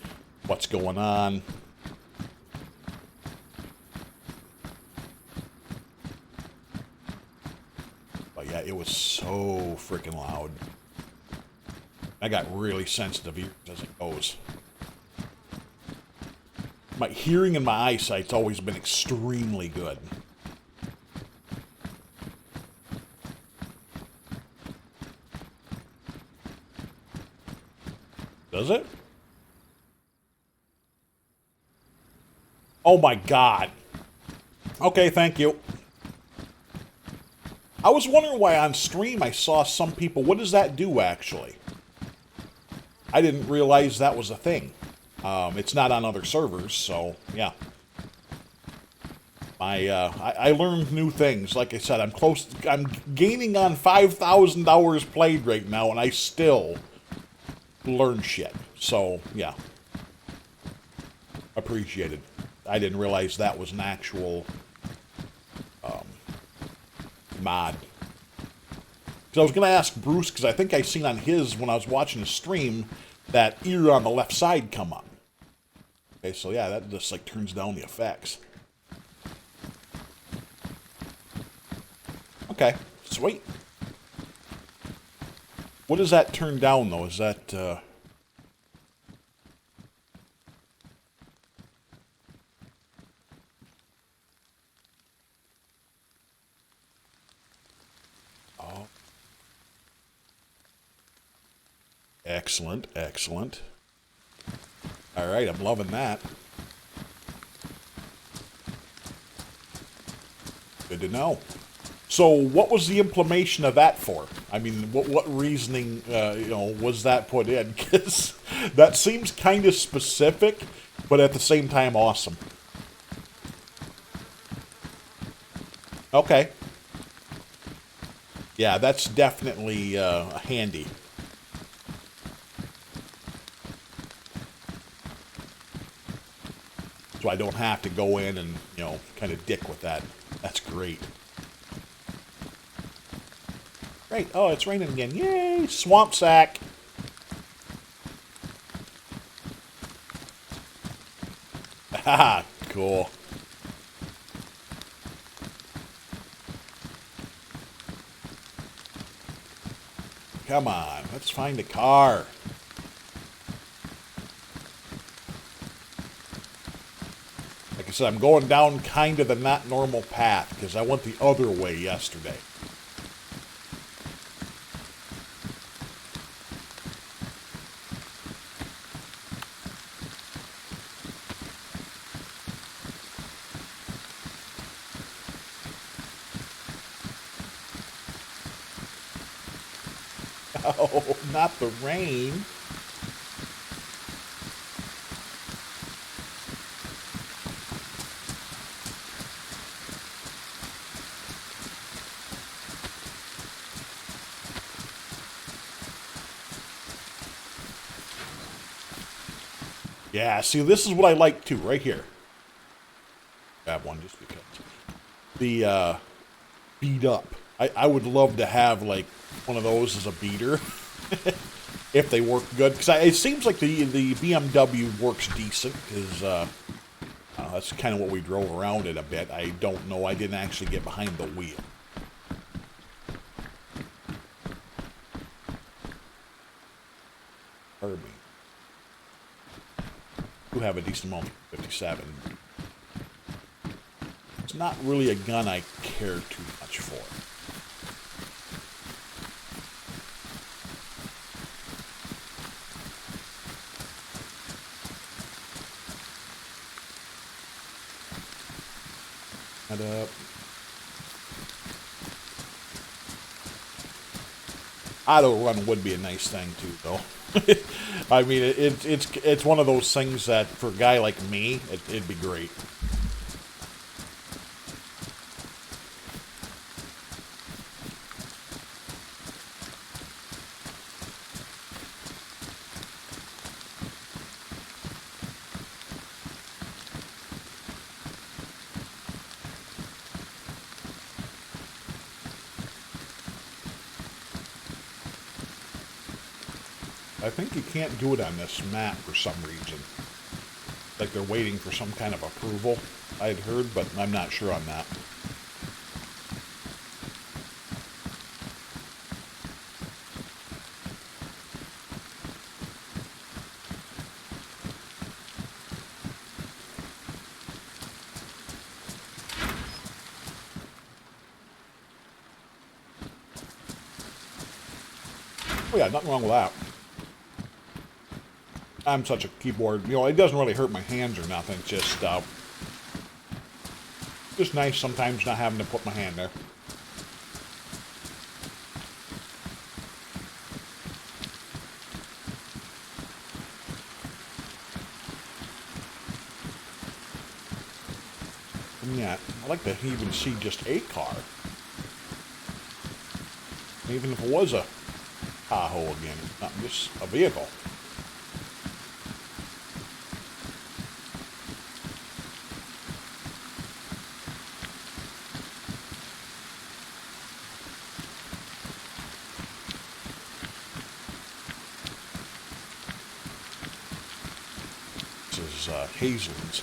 what's going on. But yeah, it was so freaking loud. I got really sensitive ears as it goes. My hearing and my eyesight's always been extremely good. Does it? Oh my god. Okay, thank you. I was wondering why on stream I saw some people... What does that do, actually? I didn't realize that was a thing. It's not on other servers, so, yeah. I learned new things. Like I said, I'm gaining on 5,000 hours played right now, and I still learn shit. So, yeah. Appreciated. I didn't realize that was an actual mod. Because I was going to ask Bruce, because I think I seen on his, when I was watching the stream, that ear on the left side come up. Okay, so yeah, that just like turns down the effects. Okay, sweet. What does that turn down, though? Is that... Oh. Excellent, excellent. Alright, I'm loving that. Good to know. So, what was the implementation of that for? I mean, what reasoning, was that put in? Because that seems kind of specific, but at the same time awesome. Okay. Yeah, that's definitely handy. So I don't have to go in and, kind of dick with that. That's great. Great. Oh, it's raining again. Yay! Swamp sack. Haha, cool. Come on, let's find a car. Like I said, I'm going down kind of the not normal path because I went the other way yesterday. Oh, not the rain. Yeah, see, this is what I like too, right here. Grab one just because. The beat up. I would love to have like one of those as a beater if they work good. Because it seems like the BMW works decent. Because that's kind of what we drove around it a bit. I don't know. I didn't actually get behind the wheel. Herbie. Do have a decent amount of 57. It's not really a gun I care too much for. Up. Auto run would be a nice thing too, though. I mean, it's one of those things that for a guy like me, it'd be great. I think you can't do it on this map for some reason. Like they're waiting for some kind of approval, I had heard, but I'm not sure on that. Oh yeah, nothing wrong with that. I'm such a keyboard, you know, it doesn't really hurt my hands or nothing, it's just nice sometimes not having to put my hand there. And yeah, I like to even see just a car. Even if it was a Tahoe again, not just a vehicle. Hazel's.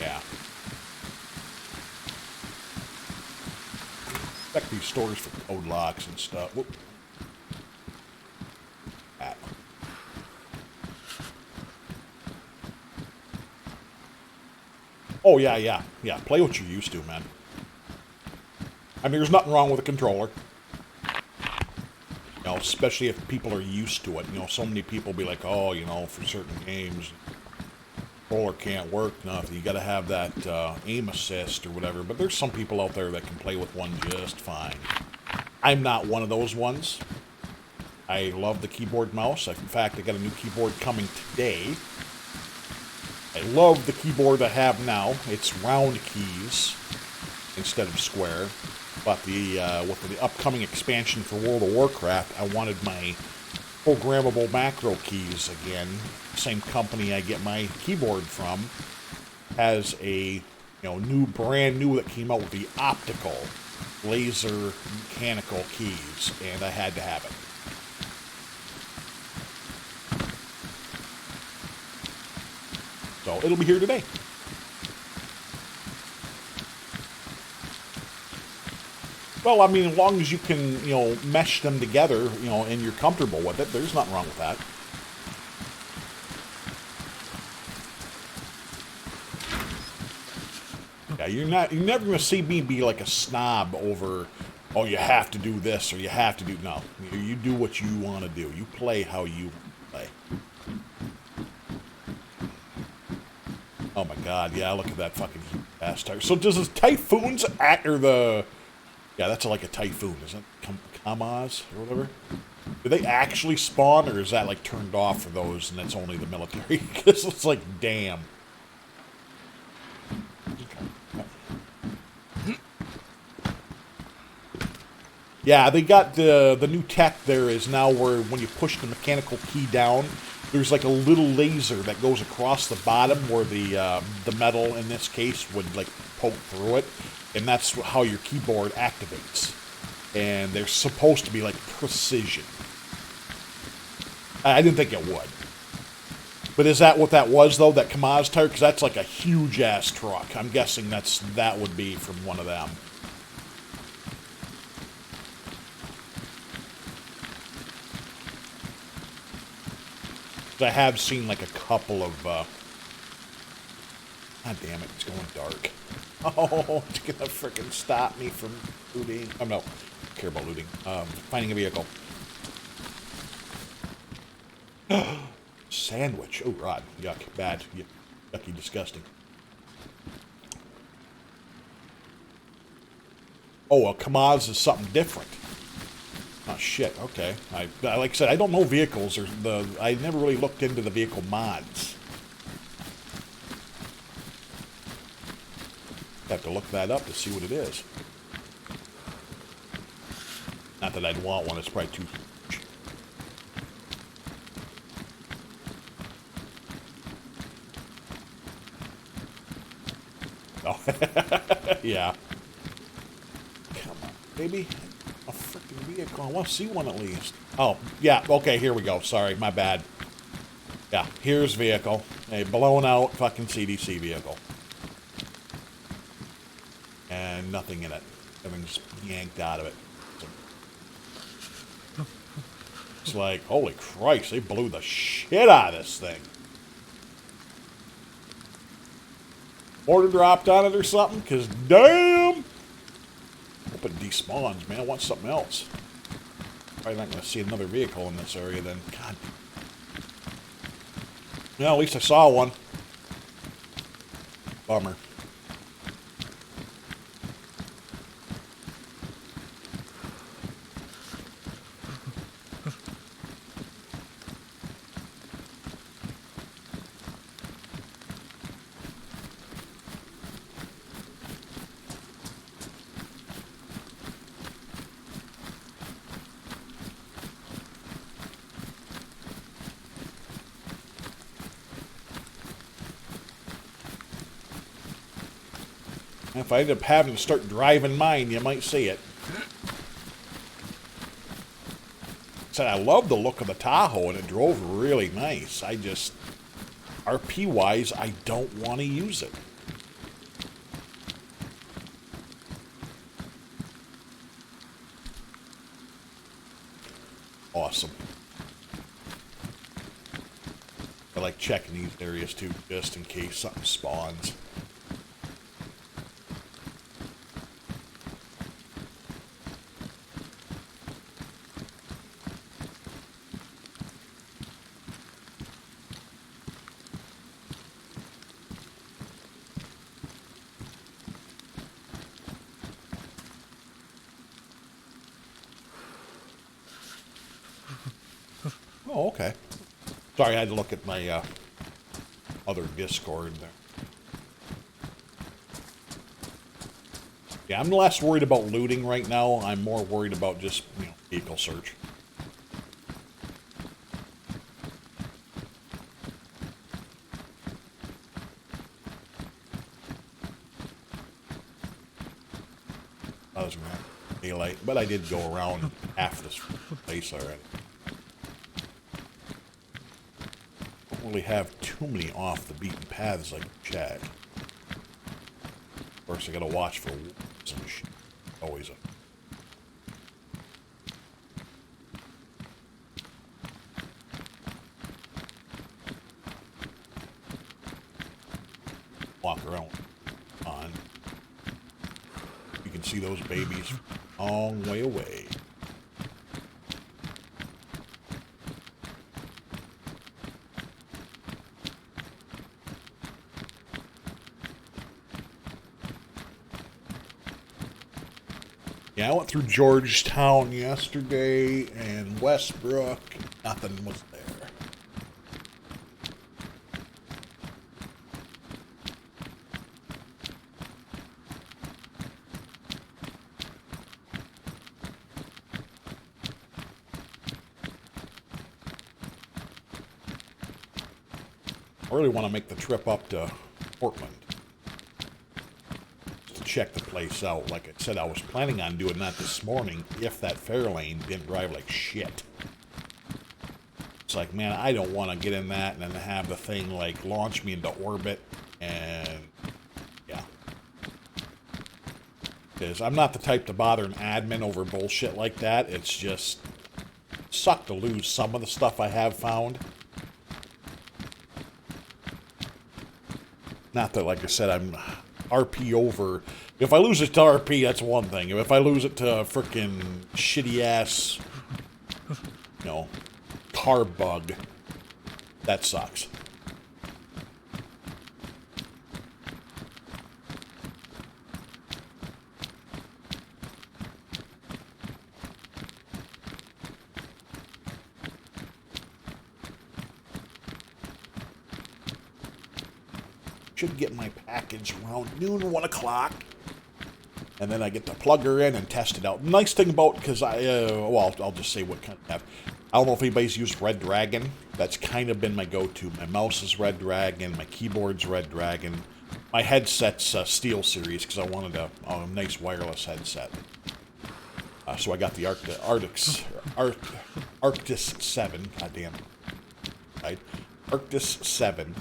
Yeah. Check these stores for code locks and stuff. Whoop. Ah. Oh, yeah. Play what you're used to, man. I mean, there's nothing wrong with a controller. You know, especially if people are used to it. You know, so many people be like, oh, you know, for certain games, controller can't work enough. You got to have that aim assist or whatever. But there's some people out there that can play with one just fine. I'm not one of those ones. I love the keyboard mouse. In fact, I got a new keyboard coming today. I love the keyboard I have now. It's round keys instead of square. But with the upcoming expansion for World of Warcraft, I wanted my programmable macro keys again. Same company I get my keyboard from has a brand new that came out with the optical laser mechanical keys, and I had to have it. So it'll be here today. Well, I mean, as long as you can, mesh them together, and you're comfortable with it, there's nothing wrong with that. Yeah, you're never going to see me be like a snob over, oh, you have to do this or you have to do, no. You do what you want to do. You play how you play. Oh my god, yeah, look at that fucking bastard. So does the Typhoons act, or the... Yeah, that's like a Typhoon, isn't it? Kamaz or whatever? Do they actually spawn, or is that like turned off for those and that's only the military? Because it's like, damn. Yeah, they got the new tech there is now where when you push the mechanical key down, there's like a little laser that goes across the bottom where the metal in this case would like poke through it, and that's how your keyboard activates. And they're supposed to be like precision. I didn't think it would. But is that what that was, though, that Kamaz tire? Because that's like a huge-ass truck. I'm guessing that would be from one of them. I have seen like a couple of... God damn it, it's going dark. Oh, it's going to frickin' stop me from looting. Oh, no. I don't care about looting. Finding a vehicle. Sandwich. Oh, God. Yuck. Bad. Yucky. Disgusting. Oh, well, Kamaz is something different. Oh, shit. Okay. Like I said, I don't know vehicles. I never really looked into the vehicle mods. Have to look that up to see what it is. Not that I'd want one. It's probably too... Oh. Yeah. Come on, baby. A freaking vehicle. I want to see one at least. Oh, yeah. Okay, here we go. Sorry, my bad. Yeah, here's vehicle. A blown out fucking CDC vehicle. And nothing in it. Everything's yanked out of it. It's like, holy Christ, they blew the shit out of this thing. Mortar dropped on it or something? Because damn! Hope it despawns, man. I want something else. Probably not going to see another vehicle in this area then. God. Well, at least I saw one. Bummer. If I end up having to start driving mine, you might see it. Said I love the look of the Tahoe, and it drove really nice. I just, RP-wise, I don't want to use it. Awesome. I like checking these areas too, just in case something spawns. Oh, okay. Sorry, I had to look at my other Discord there. Yeah, I'm less worried about looting right now. I'm more worried about just, vehicle search. I was around daylight, but I did go around half this place already. Don't really have too many off the beaten paths I can check. Of course, I gotta watch for some shit. Always a... walk around on. You can see those babies a long way away. Yeah, I went through Georgetown yesterday and Westbrook. Nothing was there. really want to make the trip up to Portland to check the place out. Like I said, I was planning on doing that this morning if that Fairlane didn't drive like shit. It's like, man, I don't want to get in that and then have the thing, like, launch me into orbit, and, yeah. Because I'm not the type to bother an admin over bullshit like that. It's just, suck to lose some of the stuff I have found. Not that, like I said, I'm RP over. If I lose it to RP, that's one thing. If I lose it to frickin' shitty-ass, you know, car bug, that sucks. Should get my package around noon, 1 o'clock. And then I get to plug her in and test it out. Nice thing about, because well, I'll just say what kind of have. I don't know if anybody's used Red Dragon. That's kind of been my go-to. My mouse is Red Dragon. My keyboard's Red Dragon. My headset's Steel Series because I wanted a nice wireless headset. So I got the Arctis 7. Goddamn. Right? Arctis 7.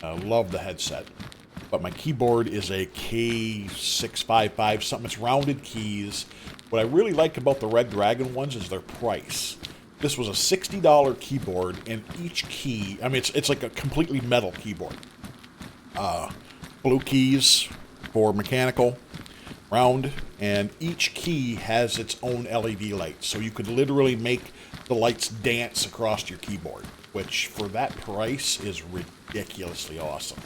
Love the headset. But my keyboard is a K655 something. It's rounded keys. What I really like about the Red Dragon ones is their price. This was a $60 keyboard, and each key, I mean, it's like a completely metal keyboard. Blue keys for mechanical, round, and each key has its own LED light. So you could literally make the lights dance across your keyboard, which for that price is ridiculously awesome.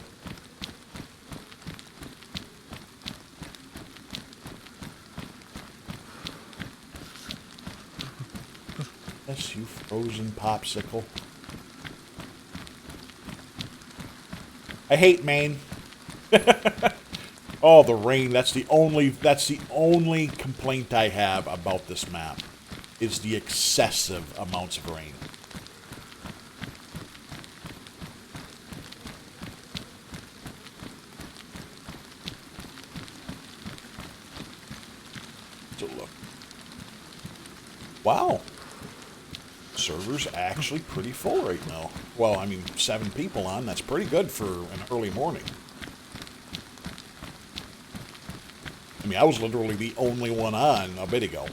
Yes, you frozen popsicle. I hate Maine. Oh, the rain. That's the only complaint I have about this map, is the excessive amounts of rain. So look. Wow. Server's actually pretty full right now. Well, I mean, 7 people on. That's pretty good for an early morning. I mean, I was literally the only one on a bit ago.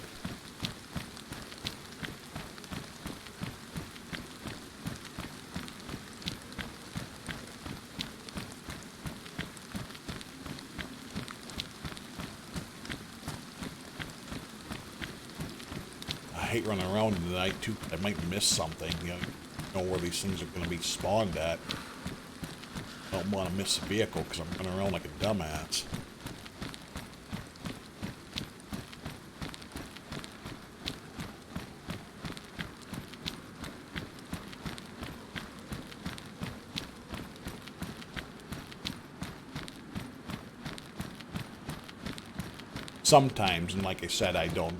I hate running around in the night too. I might miss something. You know where these things are going to be spawned at. I don't want to miss a vehicle because I'm running around like a dumbass. Sometimes, and like I said, I don't,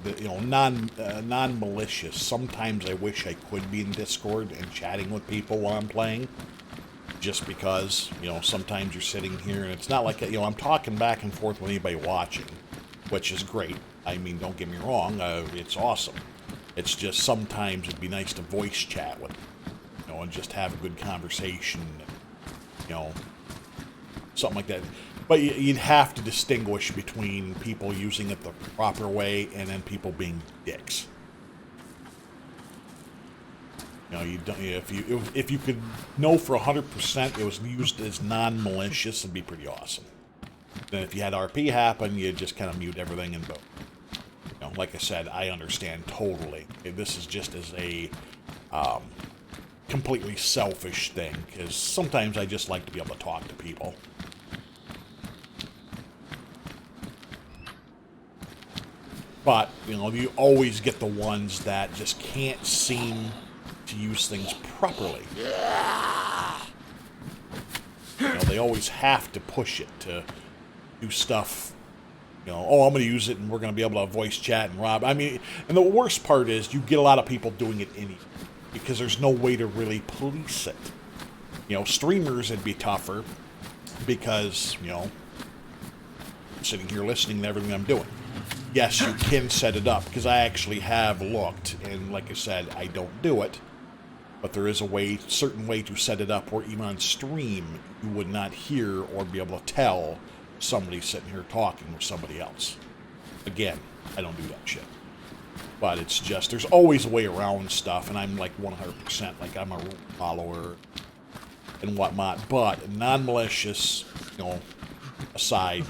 non-malicious. Sometimes I wish I could be in Discord and chatting with people while I'm playing. Just because, sometimes you're sitting here and it's not like, I'm talking back and forth with anybody watching, which is great. I mean, don't get me wrong, it's awesome. It's just sometimes it'd be nice to voice chat with, and just have a good conversation, something like that. But you'd have to distinguish between people using it the proper way and then people being dicks. You don't. If you could know for 100% it was used as non-malicious, it'd be pretty awesome. Then if you had RP happen, you'd just kind of mute everything and vote. Like I said, I understand totally. This is just as a completely selfish thing, because sometimes I just like to be able to talk to people. But, you always get the ones that just can't seem to use things properly. They always have to push it to do stuff. Oh, I'm going to use it and we're going to be able to voice chat and rob. I mean, and the worst part is you get a lot of people doing it anyway, because there's no way to really police it. You know, streamers, it'd be tougher because, you know, I'm sitting here listening to everything I'm doing. Yes, you can set it up, because I actually have looked, and like I said, I don't do it. But there is a certain way to set it up where even on stream, you would not hear or be able to tell somebody sitting here talking with somebody else. Again, I don't do that shit. But it's just, there's always a way around stuff, and I'm like 100%, like I'm a rule follower and whatnot. But non-malicious, you know, aside,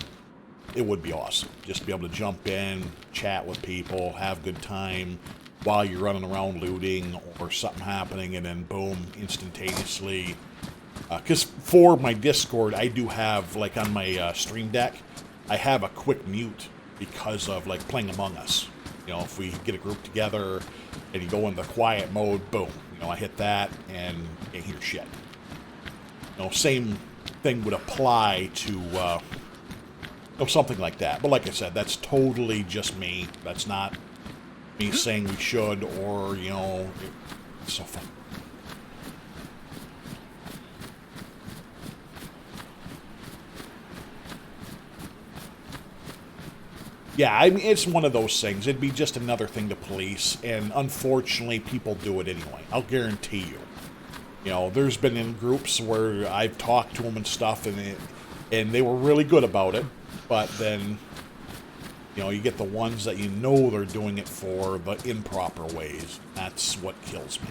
it would be awesome. Just be able to jump in, chat with people, have a good time while you're running around looting or something happening, and then boom, instantaneously. Because for my Discord, I do have, like on my stream deck, I have a quick mute because of like playing Among Us. You know, if we get a group together and you go into quiet mode, boom, you know, I hit that and you can't hear shit. You know, same thing would apply to you know, something like that. But like I said, that's totally just me. That's not me saying we should, or, you know, it's so fun. Yeah, I mean, it's one of those things. It'd be just another thing to police, and unfortunately, people do it anyway. I'll guarantee you. You know, there's been in groups where I've talked to them and stuff, and they were really good about it, but then, you know, you get the ones that you know they're doing it for the improper ways. That's what kills me.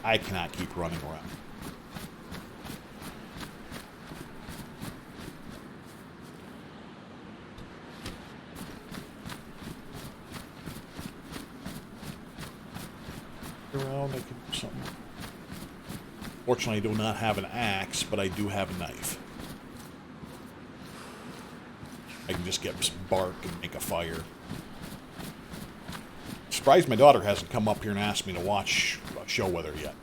I cannot keep running around. Around, I can do something. Fortunately, I do not have an axe, but I do have a knife. I can just get some bark and make a fire. Surprised my daughter hasn't come up here and asked me to watch a show with her yet.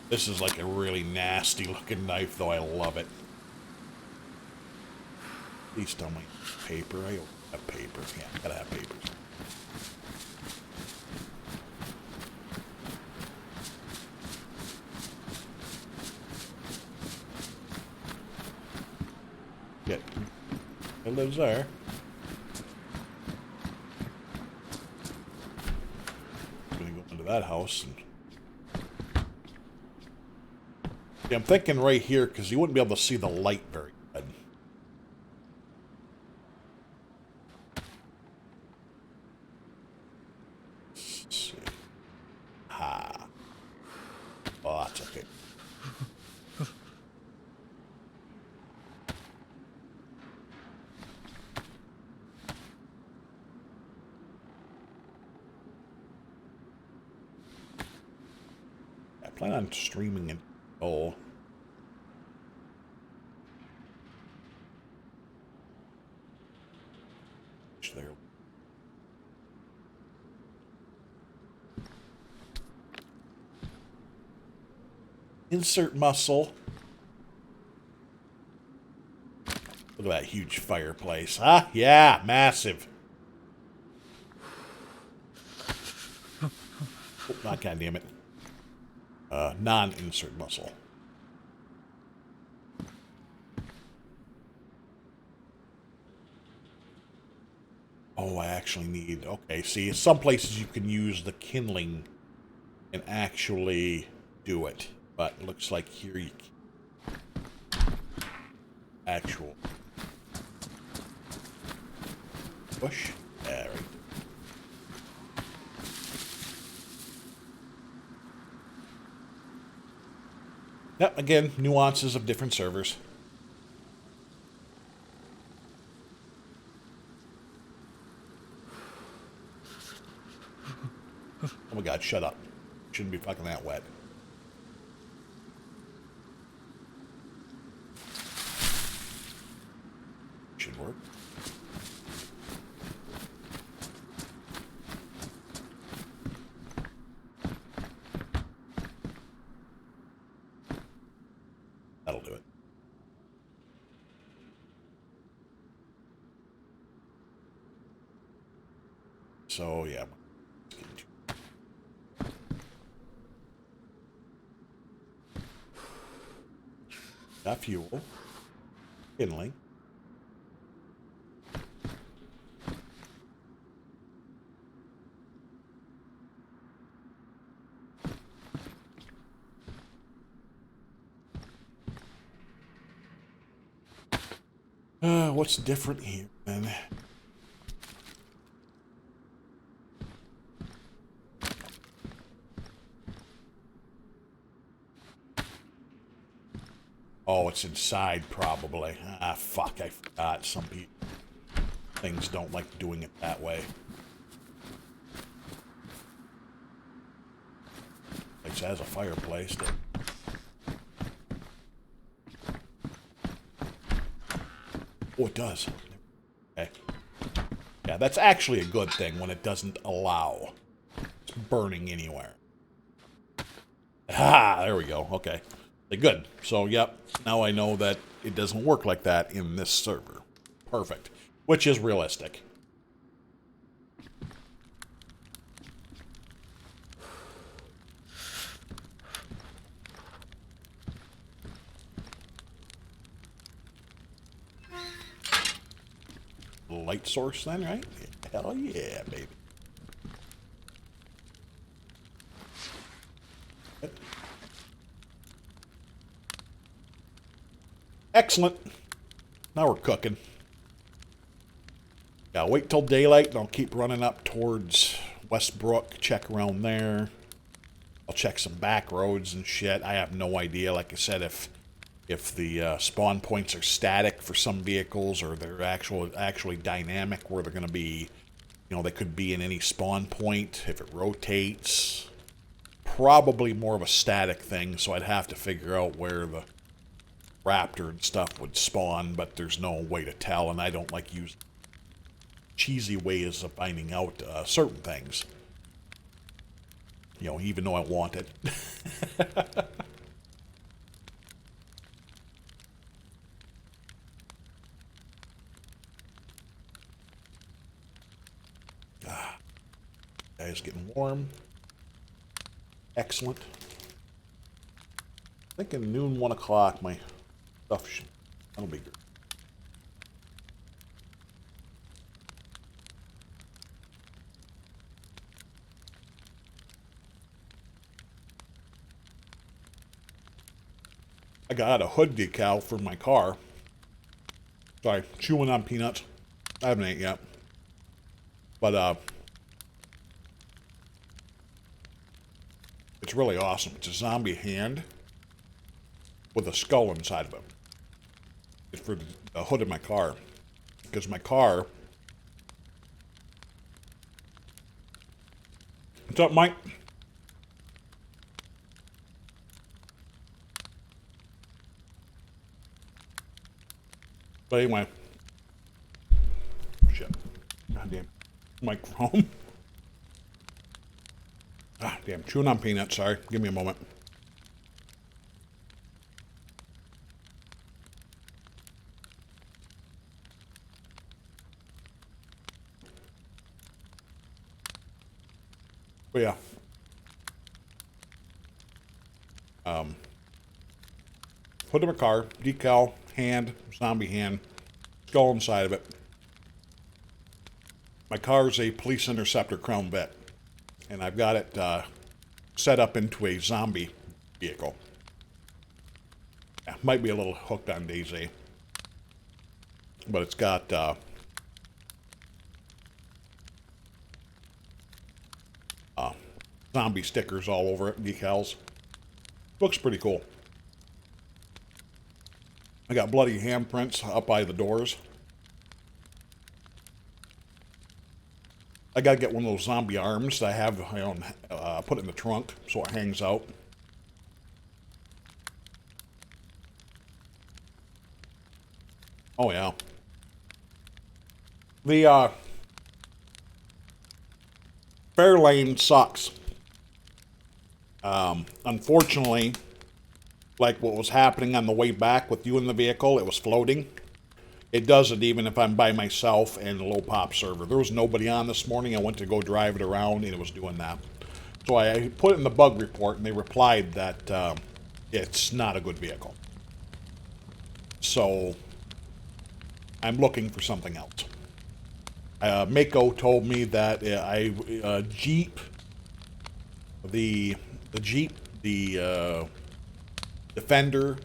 This is like a really nasty looking knife, though I love it. Please tell me paper. I don't have paper. Yeah, I gotta have papers. Yeah, it lives there. I'm gonna go into that house and. Yeah, I'm thinking right here, because you wouldn't be able to see the light very good. Let's see. Ha. Oh, that's okay. I plan on streaming it. Oh. There. Insert muscle. Look at that huge fireplace. Ah, yeah, massive. Oh, not goddamn it. Non-insert muscle. Oh, I actually need... Okay, see, some places you can use the kindling and actually do it. But it looks like here you can... Actual... Push. There we go. Yep, again, nuances of different servers. Oh my god, shut up. Shouldn't be fucking that wet. Should work. so yeah. Got fuel. Kindling. What's different here, then? Oh, it's inside, probably. Ah, fuck, I forgot. Some things don't like doing it that way. It has a fireplace. Oh, it does. Okay. Yeah, that's actually a good thing when it doesn't allow burning anywhere. Ah, there we go. Okay. Good. So, yep. Now I know that it doesn't work like that in this server. Perfect. Which is realistic. Light source then, right? Hell yeah, baby. Excellent. Now we're cooking. Yeah, wait till daylight and I'll keep running up towards Westbrook, check around there. I'll check some back roads and shit. I have no idea, like I said, if the spawn points are static for some vehicles or they're actually dynamic where they're going to be, you know, they could be in any spawn point if it rotates. Probably more of a static thing, so I'd have to figure out where the raptor and stuff would spawn, but there's no way to tell, and I don't like use cheesy ways of finding out certain things. You know, even though I want it. It's getting warm. Excellent. I think at noon, 1 o'clock, my stuff should... That'll be good. I got a hood decal for my car. Sorry, chewing on peanuts. I haven't ate yet. But, it's really awesome. It's a zombie hand with a skull inside of it. It's for the hood of my car. Because my car... What's up, Mike? But anyway. Shit. Goddamn. Microphone. Ah, damn. Chewing on peanuts. Sorry. Give me a moment. But yeah. Hood of a car, decal, hand, zombie hand, skull inside of it. My car is a police interceptor Crown Vic, and I've got it set up into a zombie vehicle. Yeah, might be a little hooked on DayZ, but it's got zombie stickers all over it, decals. Looks pretty cool. I got bloody handprints up by the doors. I gotta get one of those zombie arms that I have put in the trunk so it hangs out. Oh yeah. The Fairlane sucks. Unfortunately, like what was happening on the way back with you in the vehicle, it was floating. It doesn't even if I'm by myself and a low pop server. There was nobody on this morning. I went to go drive it around and it was doing that. So I put it in the bug report and they replied that it's not a good vehicle. So I'm looking for something else. Mako told me that Jeep, the Jeep, the Defender,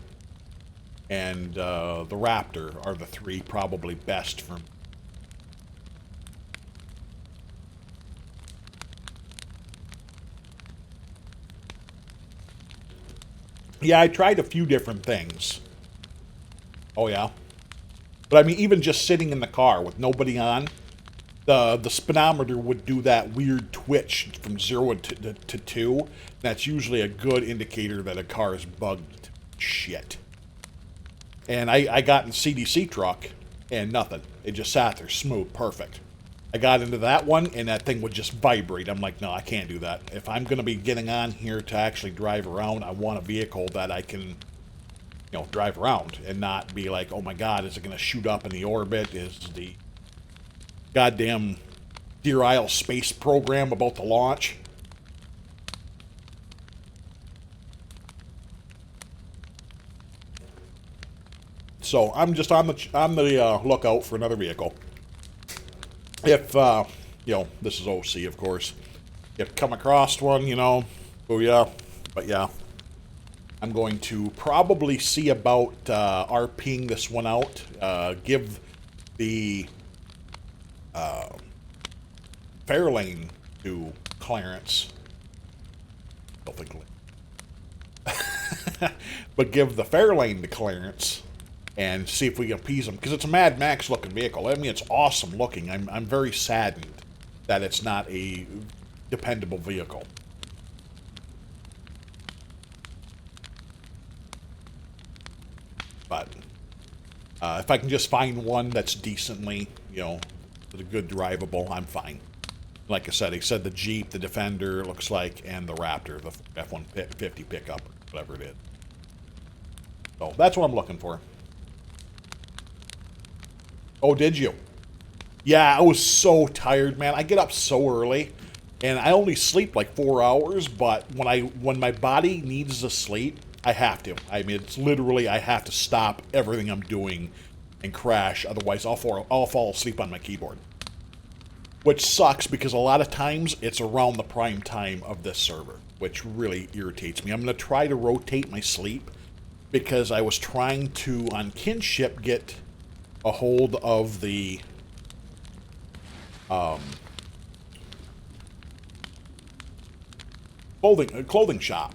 and the Raptor are the three probably best for me. Yeah, I tried a few different things. Oh yeah. But I mean, even just sitting in the car with nobody on, the speedometer would do that weird twitch from 0 to 2. That's usually a good indicator that a car is bugged shit. And I got in the CDC truck, and nothing. It just sat there, smooth, perfect. I got into that one, and that thing would just vibrate. I'm like, no, I can't do that. If I'm going to be getting on here to actually drive around, I want a vehicle that I can, drive around and not be like, oh my god, is it going to shoot up in the orbit? Is the goddamn DeerIsle space program about to launch? So I'm just on the lookout for another vehicle. If this is OC, of course. If come across one, oh yeah, but yeah, I'm going to probably see about RPing this one out. Give the Fairlane to Clarence. Don't think, but give the Fairlane to Clarence. And see if we can appease them, because it's a Mad Max looking vehicle. I mean, it's awesome looking. I'm very saddened that it's not a dependable vehicle. But if I can just find one that's decently, a good drivable, I'm fine. Like I said, he said the Jeep, the Defender, looks like, and the Raptor, the F-150 pickup, whatever it is. So that's what I'm looking for. Oh, did you? Yeah, I was so tired, man. I get up so early, and I only sleep like 4 hours, but when my body needs to sleep, I have to. I mean, it's literally, I have to stop everything I'm doing and crash, otherwise I'll fall asleep on my keyboard. Which sucks, because a lot of times it's around the prime time of this server, which really irritates me. I'm going to try to rotate my sleep, because I was trying to, on Kinship, get a hold of the clothing shop,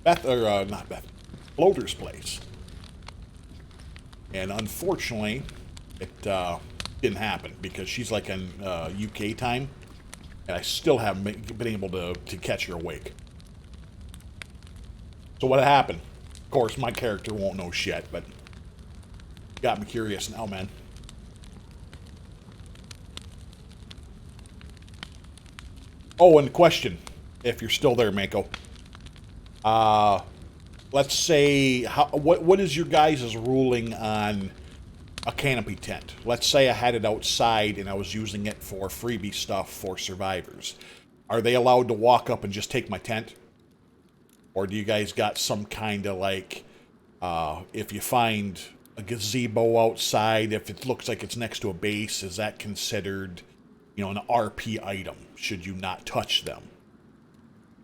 not Beth, Floater's place, and unfortunately, it didn't happen because she's like in UK time, and I still haven't been able to catch her awake. So what happened? Of course, my character won't know shit, but got me curious now, man. Oh, and question, if you're still there, Mako. Let's say, what is your guys' ruling on a canopy tent? Let's say I had it outside and I was using it for freebie stuff for survivors. Are they allowed to walk up and just take my tent? Or do you guys got some kind of like, if you find a gazebo outside, if it looks like it's next to a base, is that considered, an RP item? Should you not touch them?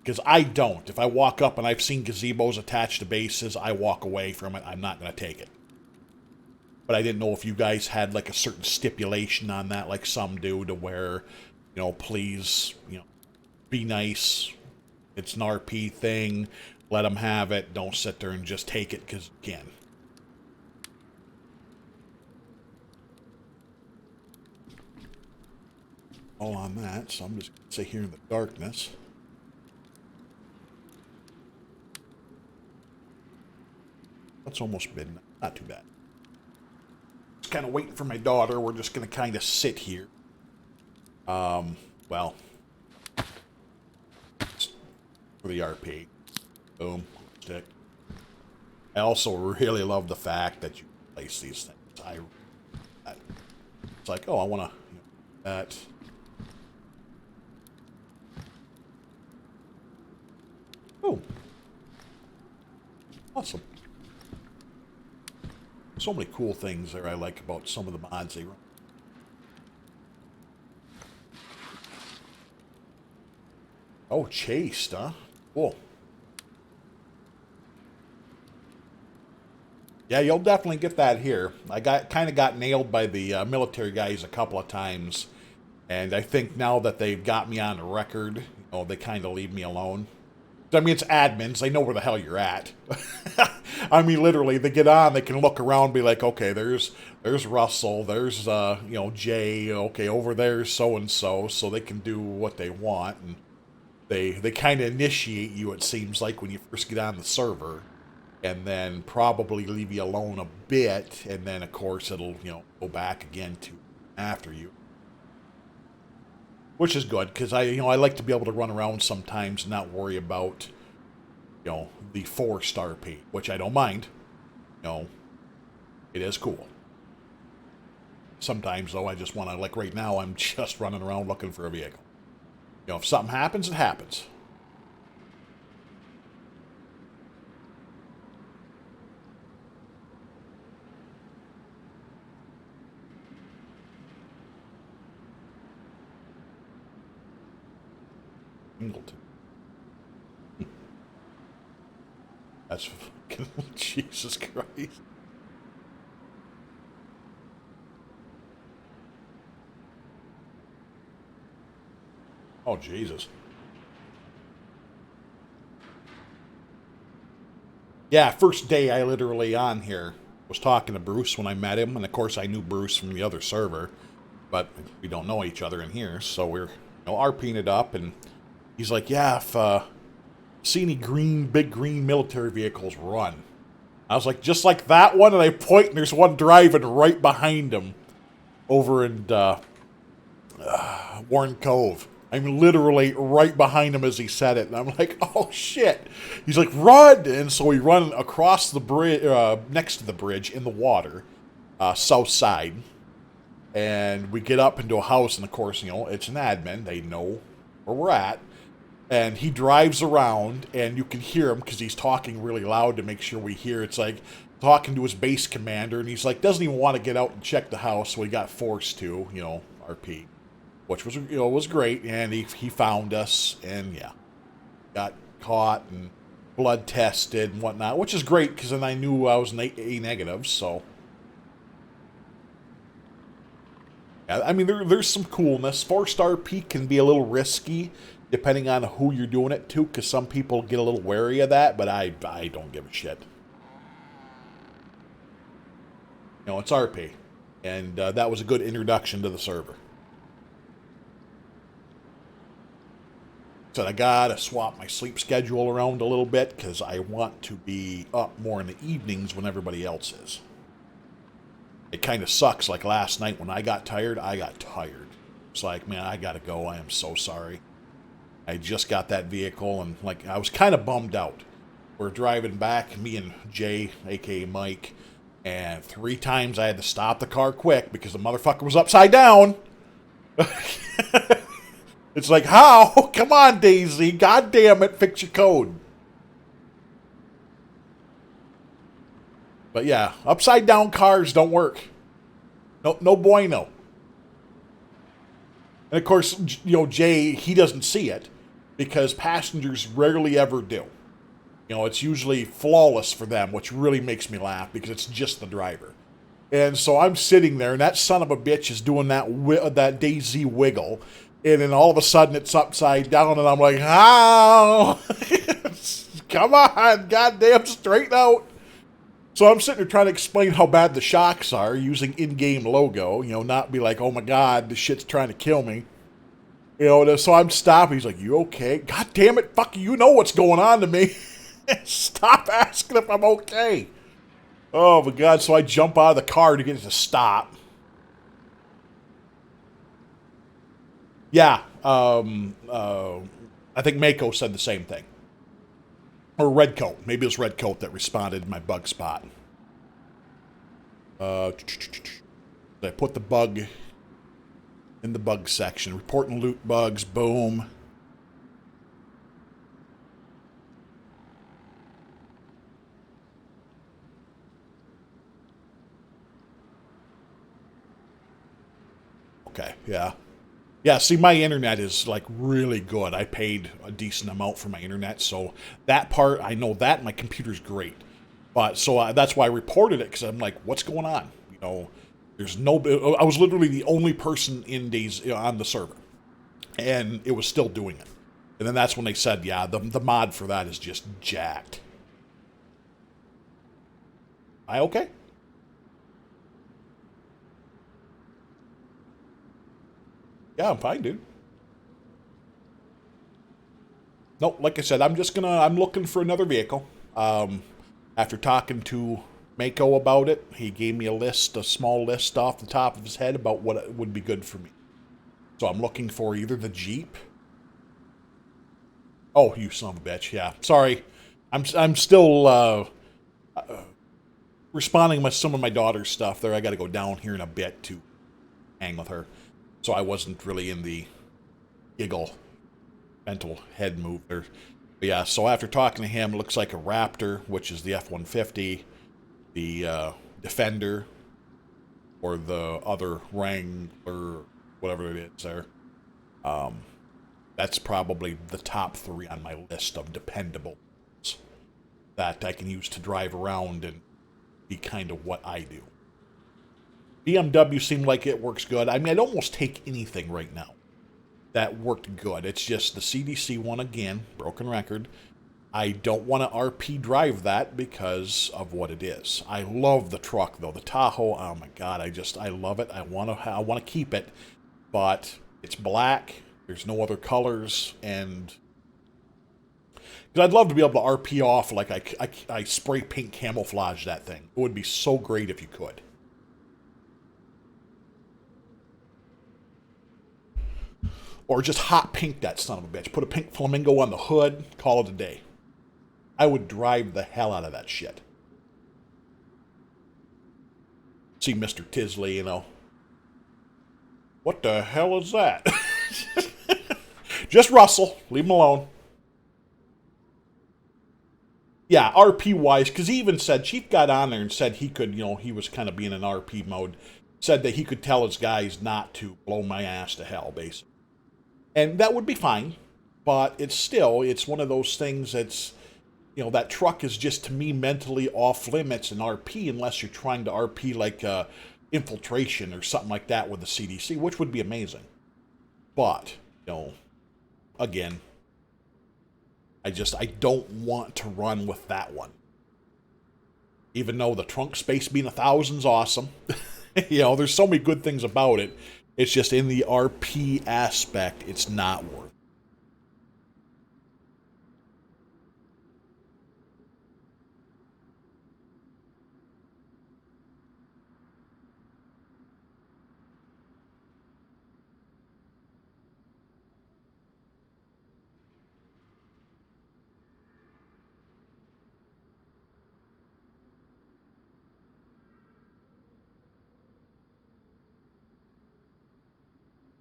Because I don't. If I walk up and I've seen gazebos attached to bases, I walk away from it. I'm not going to take it. But I didn't know if you guys had like a certain stipulation on that, like some do, to where, please, be nice. It's an RP thing. Let them have it. Don't sit there and just take it because you can. All on that, so I'm just going to sit here in the darkness. It's almost midnight. Not too bad. Just kind of waiting for my daughter. We're just going to kind of sit here. Well, for the RP. Boom. Stick. I also really love the fact that you place these things. that. It's like, oh, I want to that. Oh, awesome. So many cool things there I like about some of the mods they run. Oh, chased, huh? Cool. Yeah, you'll definitely get that here. I kind of got nailed by the military guys a couple of times, and I think now that they've got me on the record, they kind of leave me alone. I mean, it's admins. They know where the hell you're at. I mean, literally, they get on, they can look around, be like, okay, there's Russell, there's Jay, okay, over there's so and so they can do what they want, and they kind of initiate you. It seems like when you first get on the server, and then probably leave you alone a bit, and then of course it'll go back again to after you. Which is good, because I like to be able to run around sometimes and not worry about, the forced RP, which I don't mind. It is cool. Sometimes, though, I just want to, like right now, I'm just running around looking for a vehicle. If something happens, it happens. Ingleton. That's fucking Jesus Christ. Oh, Jesus. Yeah, first day I literally on here was talking to Bruce when I met him, and of course I knew Bruce from the other server, but we don't know each other in here, so we're RPing it up, and he's like, yeah, if see any big green military vehicles, run. I was like, just like that one, and I point, and there's one driving right behind him over in Warren Cove. I'm literally right behind him as he said it, and I'm like, oh shit. He's like, run! And so we run across the bridge, next to the bridge in the water, south side, and we get up into a house, and of course, it's an admin. They know where we're at. And he drives around, and you can hear him because he's talking really loud to make sure we hear. It's like talking to his base commander, and he's like, doesn't even want to get out and check the house, so he got forced to, RP, which was, was great. And he found us, and yeah, got caught and blood tested and whatnot, which is great because then I knew I was A negative. So yeah, I mean, there's some coolness. Forced RP can be a little risky, depending on who you're doing it to, because some people get a little wary of that, but I don't give a shit. It's RP, and that was a good introduction to the server. So I gotta swap my sleep schedule around a little bit, because I want to be up more in the evenings when everybody else is. It kind of sucks, like last night when I got tired. It's like, man, I gotta go, I am so sorry. I just got that vehicle, and like I was kind of bummed out. We're driving back, me and Jay, a.k.a. Mike, and 3 times I had to stop the car quick because the motherfucker was upside down. It's like, how? Come on, Daisy. God damn it, fix your code. But yeah, upside down cars don't work. No bueno. And of course, Jay, he doesn't see it, because passengers rarely ever do. It's usually flawless for them, which really makes me laugh because it's just the driver. And so I'm sitting there, and that son of a bitch is doing that Daisy wiggle, and then all of a sudden it's upside down, and I'm like, how? Come on, goddamn, straighten out. So I'm sitting there trying to explain how bad the shocks are using in-game logo, not be like, oh my god, this shit's trying to kill me. So I'm stopping. He's like, you okay? God damn it, fuck you know what's going on to me. Stop asking if I'm okay. Oh my god, so I jump out of the car to get it to stop. Yeah, I think Mako said the same thing. Or Redcoat. Maybe it was Redcoat that responded to my bug spot. I put the bug in the bug section. Report and loot bugs. Boom. Okay, yeah. Yeah, see, my internet is, like, really good. I paid a decent amount for my internet, so that part, I know that my computer's great. But, so that's why I reported it, because I'm like, what's going on? You know, there's no... I was literally the only person in on the server, and it was still doing it. And then that's when they said, yeah, the mod for that is just jacked. I okay? Yeah, I'm fine, dude. No, like I said, I'm looking for another vehicle. After talking to Mako about it, he gave me a small list off the top of his head about what would be good for me. So I'm looking for either the Jeep. Oh, you son of a bitch! Yeah, sorry, I'm still responding with some of my daughter's stuff there. I got to go down here in a bit to hang with her, so I wasn't really in the giggle mental head move there. But yeah, so after talking to him, it looks like a Raptor, which is the F-150, the Defender, or the other Wrangler, whatever it is there. That's probably the top 3 on my list of dependable that I can use to drive around and be kind of what I do. BMW seemed like it works good. I mean, I'd almost take anything right now that worked good. It's just the CDC one again, broken record. I don't want to RP drive that because of what it is. I love the truck though, the Tahoe. Oh my god, I love it. I want to keep it, but it's black. There's no other colors, and because I'd love to be able to RP off like I spray paint camouflage that thing. It would be so great if you could. Or just hot pink that son of a bitch. Put a pink flamingo on the hood, call it a day. I would drive the hell out of that shit. See Mr. Tisley, you know. What the hell is that? Just Russell. Leave him alone. Yeah, RP-wise, because he even said, Chief got on there and said he could, you know, he was kind of being in RP mode. Said that he could tell his guys not to blow my ass to hell, basically. And that would be fine, but it's one of those things that's, you know, that truck is just, to me, mentally off limits in RP unless you're trying to RP like infiltration or something like that with the CDC, which would be amazing. But, you know, again, I don't want to run with that one. Even though the trunk space being 1,000 is awesome. You know, there's so many good things about it. It's just in the RP aspect, it's not worth it.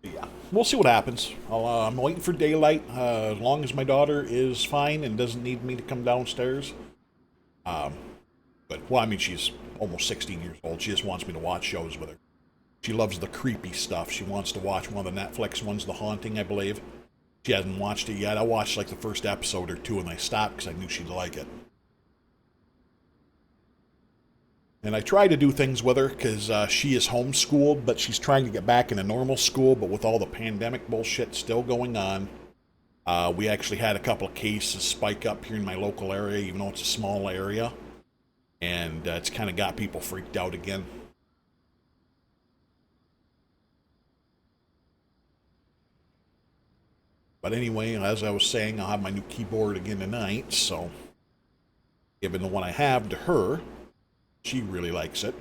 Yeah, we'll see what happens. I'm waiting for daylight. As long as my daughter is fine and doesn't need me to come downstairs. But, well, I mean, she's almost 16 years old. She just wants me to watch shows with her. She loves the creepy stuff. She wants to watch one of the Netflix ones, The Haunting, I believe. She hasn't watched it yet. I watched like the first episode or two and I stopped because I knew she'd like it. And I try to do things with her because she is homeschooled, but she's trying to get back into normal school. But with all the pandemic bullshit still going on, we actually had a couple of cases spike up here in my local area, even though it's a small area. And it's kind of got people freaked out again. But anyway, as I was saying, I'll have my new keyboard again tonight, so giving the one I have to her, she really likes it.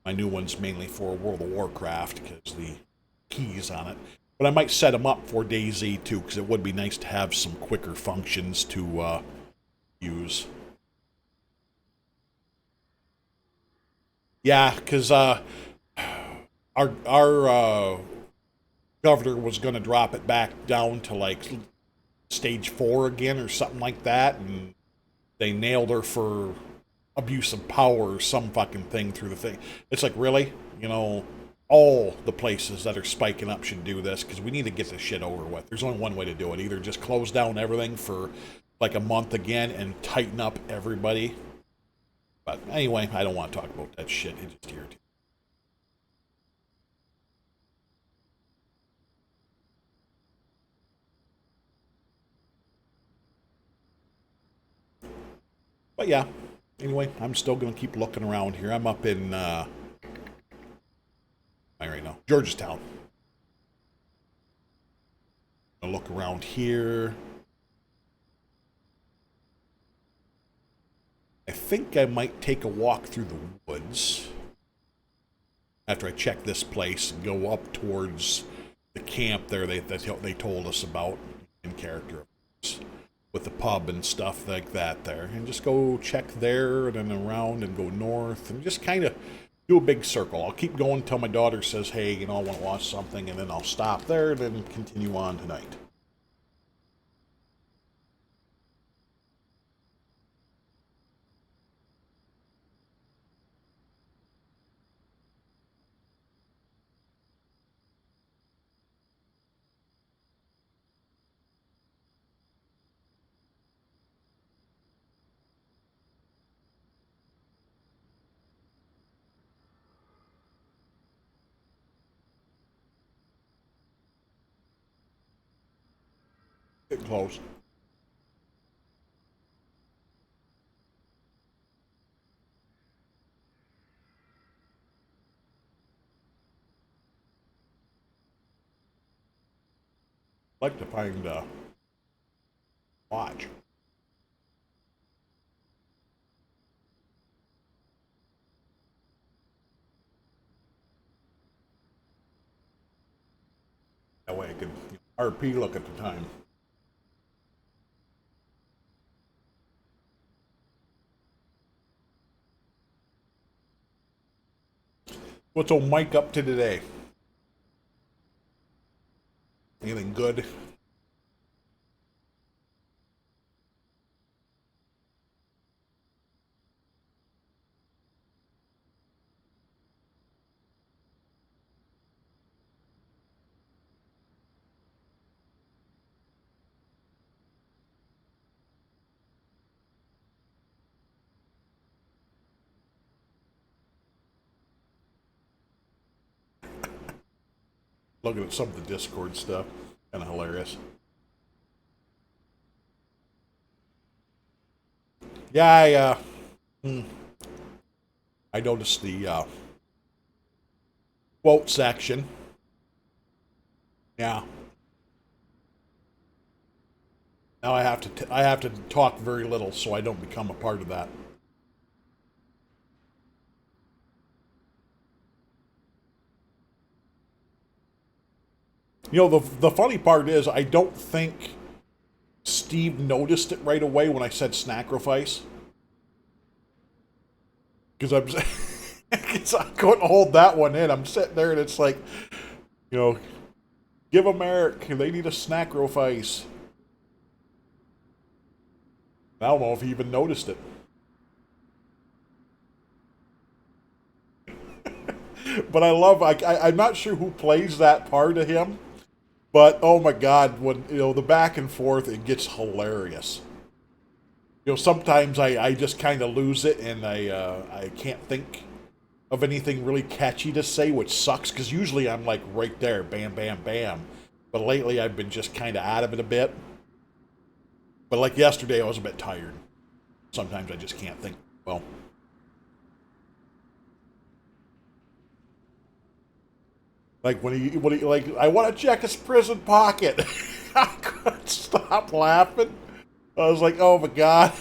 My new one's mainly for World of Warcraft because the keys on it. But I might set them up for DayZ too, because it would be nice to have some quicker functions to use. Yeah, because our governor was going to drop it back down to like stage 4 again or something like that, and they nailed her for abuse of power or some fucking thing through the thing. It's like, really? You know, all the places that are spiking up should do this because we need to get this shit over with. There's only one way to do it. Either just close down everything for like a month again and tighten up everybody. But anyway, I don't want to talk about that shit. It just irritates. But yeah, anyway, I'm still going to keep looking around here. I'm up in, right now, Georgetown. I'll look around here. I think I might take a walk through the woods after I check this place and go up towards the camp there they told us about in character with the pub and stuff like that there, and just go check there and then around and go north and just kind of do a big circle. I'll keep going until my daughter says, hey, you know, I want to watch something, and then I'll stop there and then continue on tonight. Get close. I'd like to find a lodge. That way I can RP look at the time. What's old Mike up to today? Anything good? Looking at some of the Discord stuff. Kind of hilarious. Yeah, I noticed the quote section. Yeah. Now I have to talk very little so I don't become a part of that. You know, the funny part is I don't think Steve noticed it right away when I said sacrifice. Because I couldn't hold that one in. I'm sitting there and it's like, you know, give them Eric. They need a sacrifice. I don't know if he even noticed it. But I love, I'm not sure who plays that part of him. But oh my God, when the back and forth, it gets hilarious. Sometimes I just kind of lose it and I can't think of anything really catchy to say, which sucks because usually I'm like right there, bam, bam, bam. But lately I've been just kind of out of it a bit. But like yesterday, I was a bit tired. Sometimes I just can't think. Well, like when he like, I want to check his prison pocket. I couldn't stop laughing. I was like, oh my God.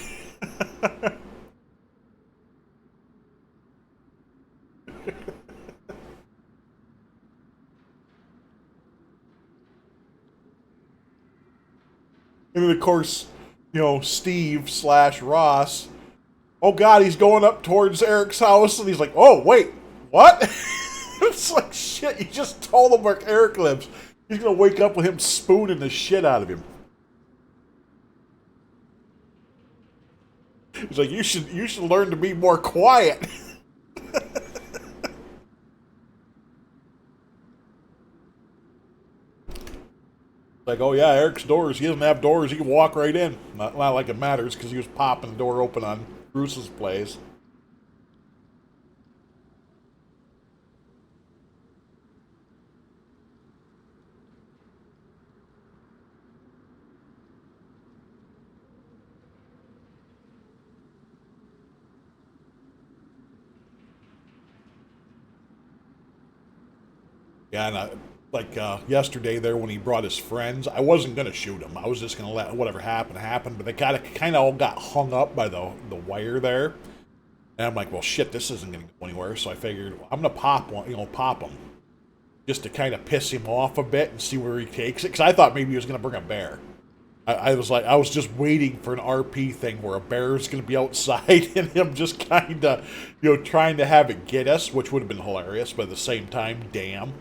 And then, of course, Steve slash Ross oh God, he's going up towards Eric's house, and he's like, oh, wait, what? It's like, shit, you just told him where Eric lives. He's going to wake up with him spooning the shit out of him. He's like, you should learn to be more quiet. Like, oh yeah, Eric's doors. He doesn't have doors. He can walk right in. Not like it matters because he was popping the door open on Bruce's place. Yeah, and like yesterday there when he brought his friends, I wasn't going to shoot him. I was just going to let whatever happen happen. But they kind of all got hung up by the wire there. And I'm like, well, shit, this isn't going to go anywhere. So I figured, well, I'm going to pop him. Just to kind of piss him off a bit and see where he takes it. Because I thought maybe he was going to bring a bear. I was just waiting for an RP thing where a bear is going to be outside and him just kind of, trying to have it get us, which would have been hilarious. But at the same time, damn.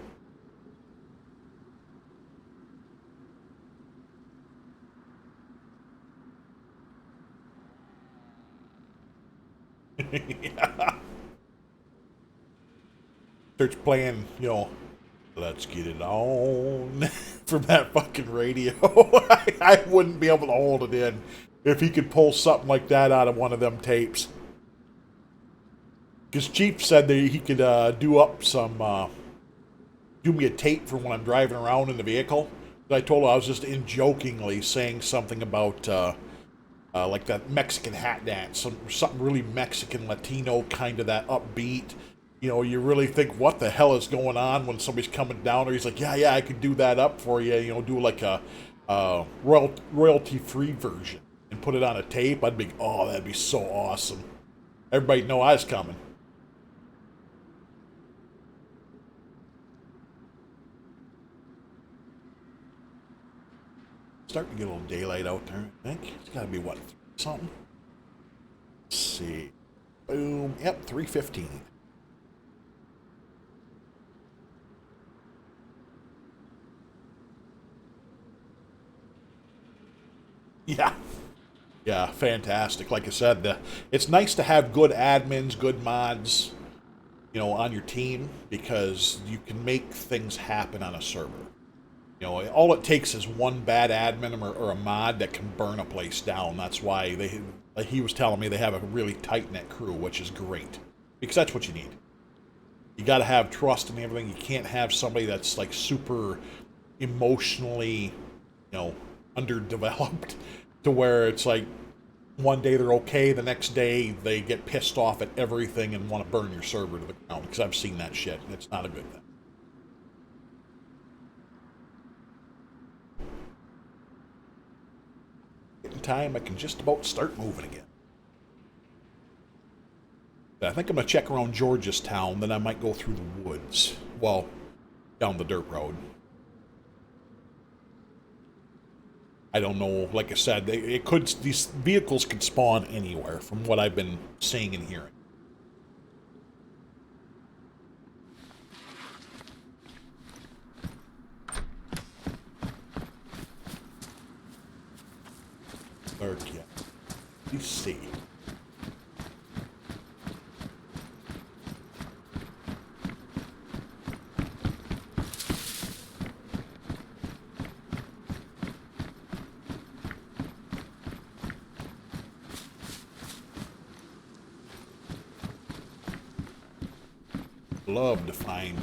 Yeah. Starts playing, let's get it on from that fucking radio. I wouldn't be able to hold it in if he could pull something like that out of one of them tapes. Because Chief said that he could do me a tape for when I'm driving around in the vehicle. I told him I was just jokingly saying something about like that Mexican hat dance, something really Mexican, Latino, kind of that upbeat. You really think, what the hell is going on when somebody's coming down? Or he's like, yeah, I could do that up for you. Do like a royalty-free version and put it on a tape. I'd be, oh, that'd be so awesome. Everybody know I was coming. Starting to get a little daylight out there, I think. It's got to be, what, something? Let's see. Boom. Yep, 3:15. Yeah. Yeah, fantastic. Like I said, it's nice to have good admins, good mods, on your team because you can make things happen on a server. All it takes is one bad admin or a mod that can burn a place down. That's why like he was telling me, they have a really tight-knit crew, which is great. Because that's what you need. You got to have trust and everything. You can't have somebody that's like super emotionally, underdeveloped to where it's like one day they're okay, the next day they get pissed off at everything and want to burn your server to the ground. Because I've seen that shit. It's not a good thing. Time I can just about start moving again. I think I'm going to check around Georgestown, then I might go through the woods. Well, down the dirt road. I don't know, like I said, these vehicles could spawn anywhere from what I've been seeing and hearing. Okay. Let's see. Love to find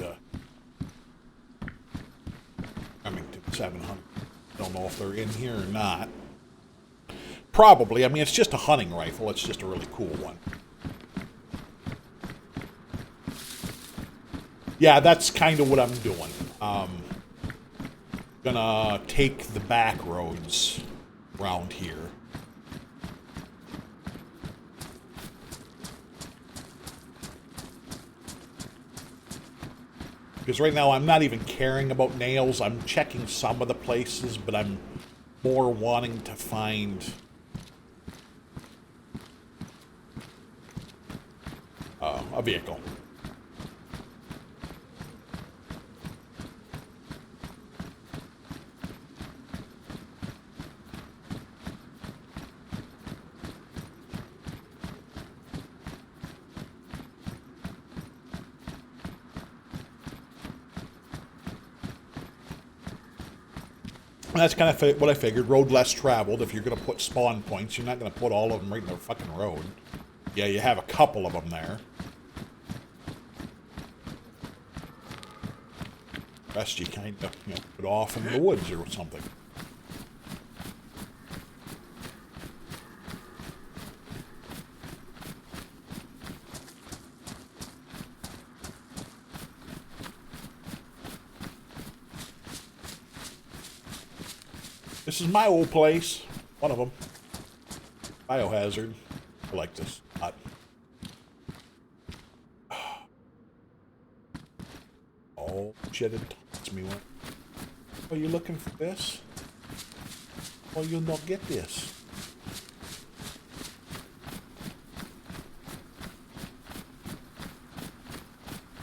Remington 700. Don't know if they're in here or not. Probably. I mean, it's just a hunting rifle. It's just a really cool one. Yeah, that's kind of what I'm doing. Gonna take the back roads around here. Because right now I'm not even caring about nails. I'm checking some of the places, but I'm more wanting to find a vehicle. That's kind of what I figured. Road less traveled. If you're going to put spawn points, you're not going to put all of them right in the fucking road. Yeah, you have a couple of them there. The rest you kind of, put off in the woods or something. This is my old place. One of them. Biohazard. I like this a lot. Oh, shit, it taunts me. Oh, you looking for this? Oh, you'll not get this.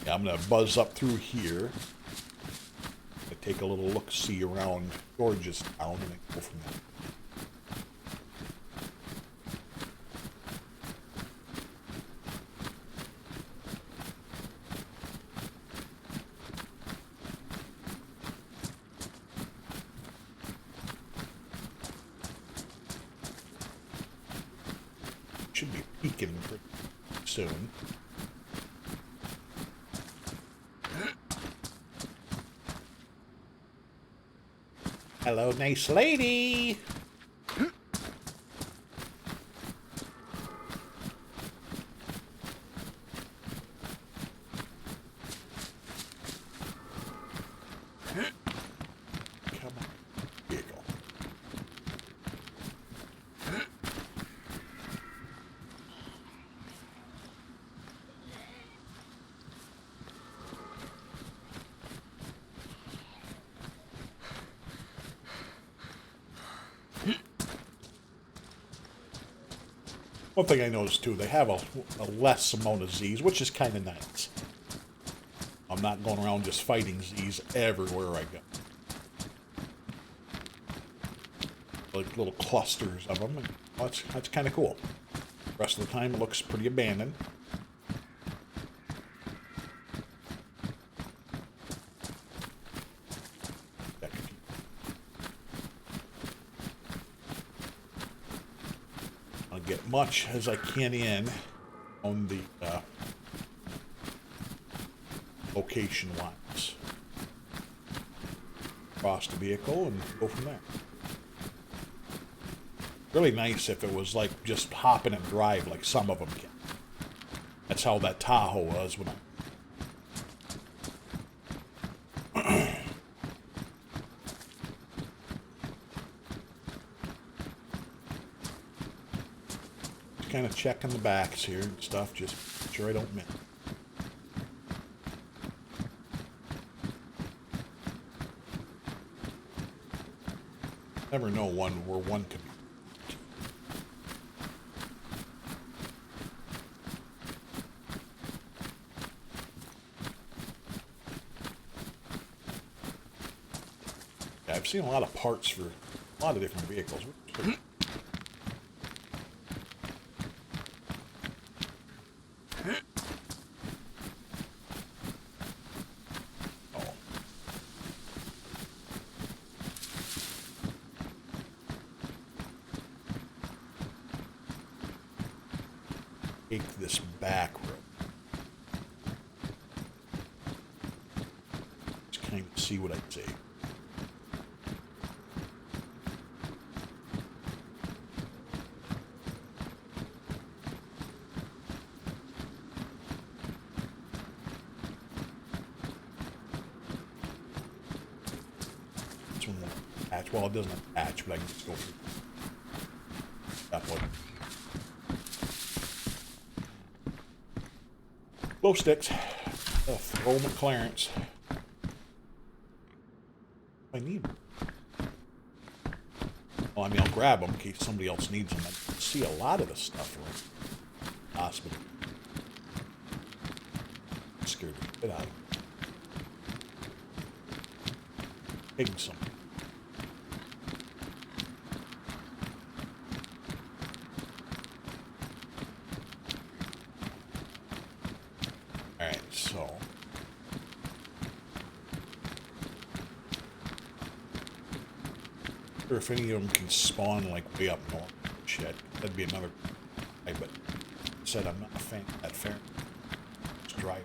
Yeah, I'm going to buzz up through here. Take a little look-see around George's town and then go from there. Should be peaking pretty soon. Hello, nice lady. Come on, vehicle. One thing I noticed too, they have a less amount of Z's, which is kind of nice. I'm not going around just fighting Z's everywhere I go. Like little clusters of them. And that's kind of cool. The rest of the time it looks pretty abandoned. Get much as I can in on the location lines. Cross the vehicle and go from there. Really nice if it was like just hop in and drive like some of them can. That's how that Tahoe was when I kind of checking the backs here and stuff, just make sure I don't miss. Never know where one could be. Yeah, I've seen a lot of parts for a lot of different vehicles. Take this back road. Just kind of see what I see. This one won't attach. Well, it doesn't attach, but I can just go through that one. Glow sticks. I'll throw them at clearance. I need them. Well, I mean, I'll grab them in case somebody else needs them. I see a lot of this stuff around the hospital. Scared the shit out of me. Hitting some. Alright, so. Or if any of them can spawn like way up north. Shit, that'd be another. But said I'm not a fan of that fair. Just drive.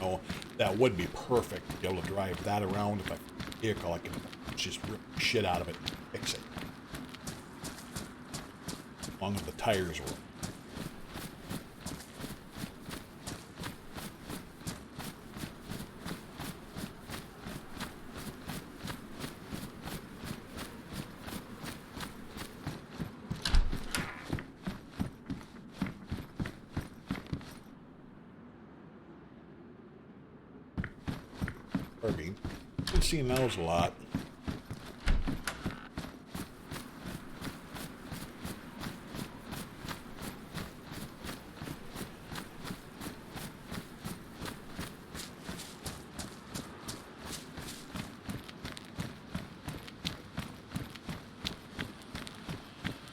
No, that would be perfect to be able to drive that around. If I vehicle, I can just rip the shit out of it and fix it. As long as the tires work. Been seeing those a lot.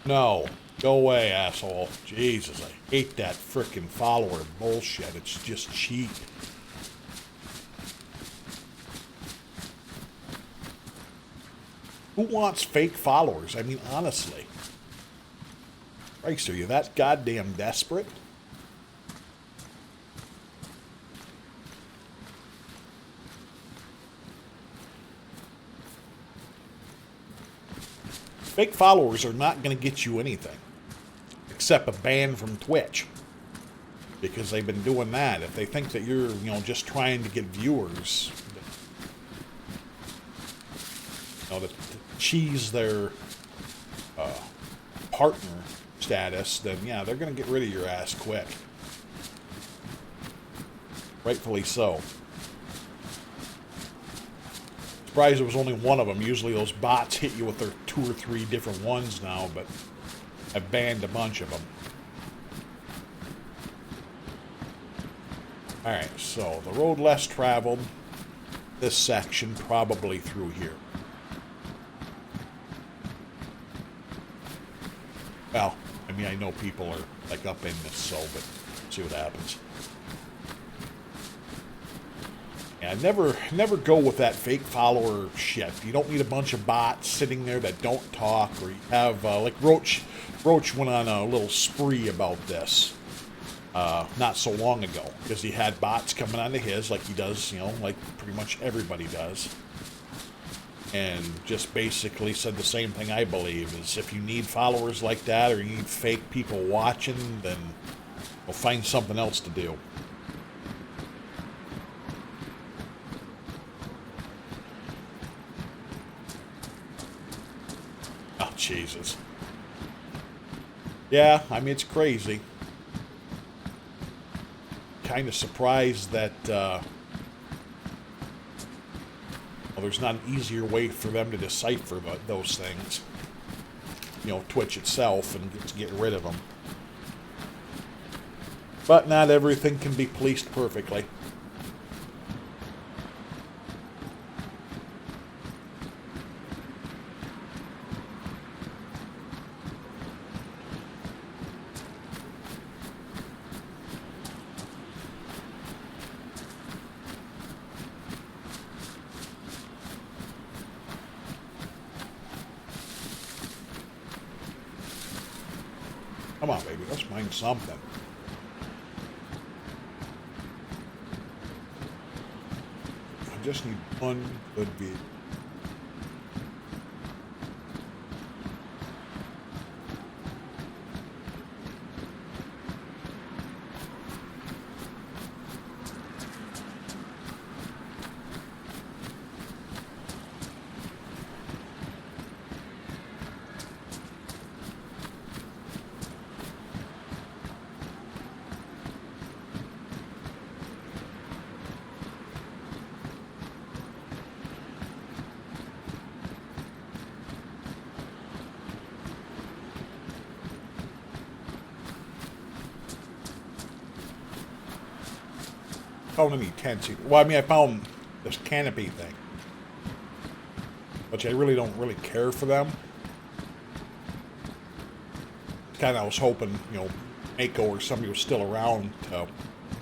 No. Go away, asshole. Jesus, I hate that frickin' follower bullshit. It's just cheap. Who wants fake followers? I mean, honestly. Christ, are you that goddamn desperate? Fake followers are not going to get you anything. Except a ban from Twitch. Because they've been doing that. If they think that you're, just trying to get viewers, to cheese their partner status, then yeah, they're going to get rid of your ass quick. Rightfully so. Surprised there was only one of them. Usually those bots hit you with their 2 or 3 different ones now, but I've banned a bunch of them. Alright, so the road less traveled, this section probably through here. Well, I mean, I know people are like up in this, so, but see what happens. Yeah, never go with that fake follower shit. You don't need a bunch of bots sitting there that don't talk, or you have, like Roach went on a little spree about this not so long ago, because he had bots coming onto his, like he does, like pretty much everybody does. And just basically said the same thing I believe, is if you need followers like that, or you need fake people watching, then we'll find something else to do. Oh, Jesus. Yeah, I mean, it's crazy. Kind of surprised that there's not an easier way for them to decipher those things. Twitch itself, and get rid of them. But not everything can be policed perfectly. Come on, baby, let's find something. I just need one good vehicle. found any tents either. Well, I mean, I found this canopy thing, which I really don't really care for them. Kind of, I was hoping, you know, Mako or somebody was still around to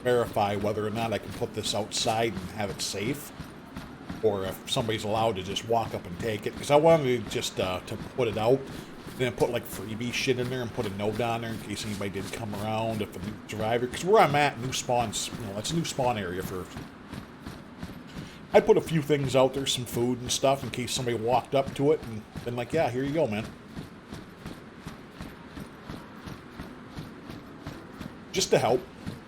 verify whether or not I can put this outside and have it safe, or if somebody's allowed to just walk up and take it. Because I wanted to just to put it out, and then put like freebie shit in there and put a note down there in case anybody did come around, if a new survivor. Because where I'm at, new spawns, you know, that's a new spawn area for. I put a few things out there, some food and stuff, in case somebody walked up to it and been like, yeah, here you go, man. Just to help,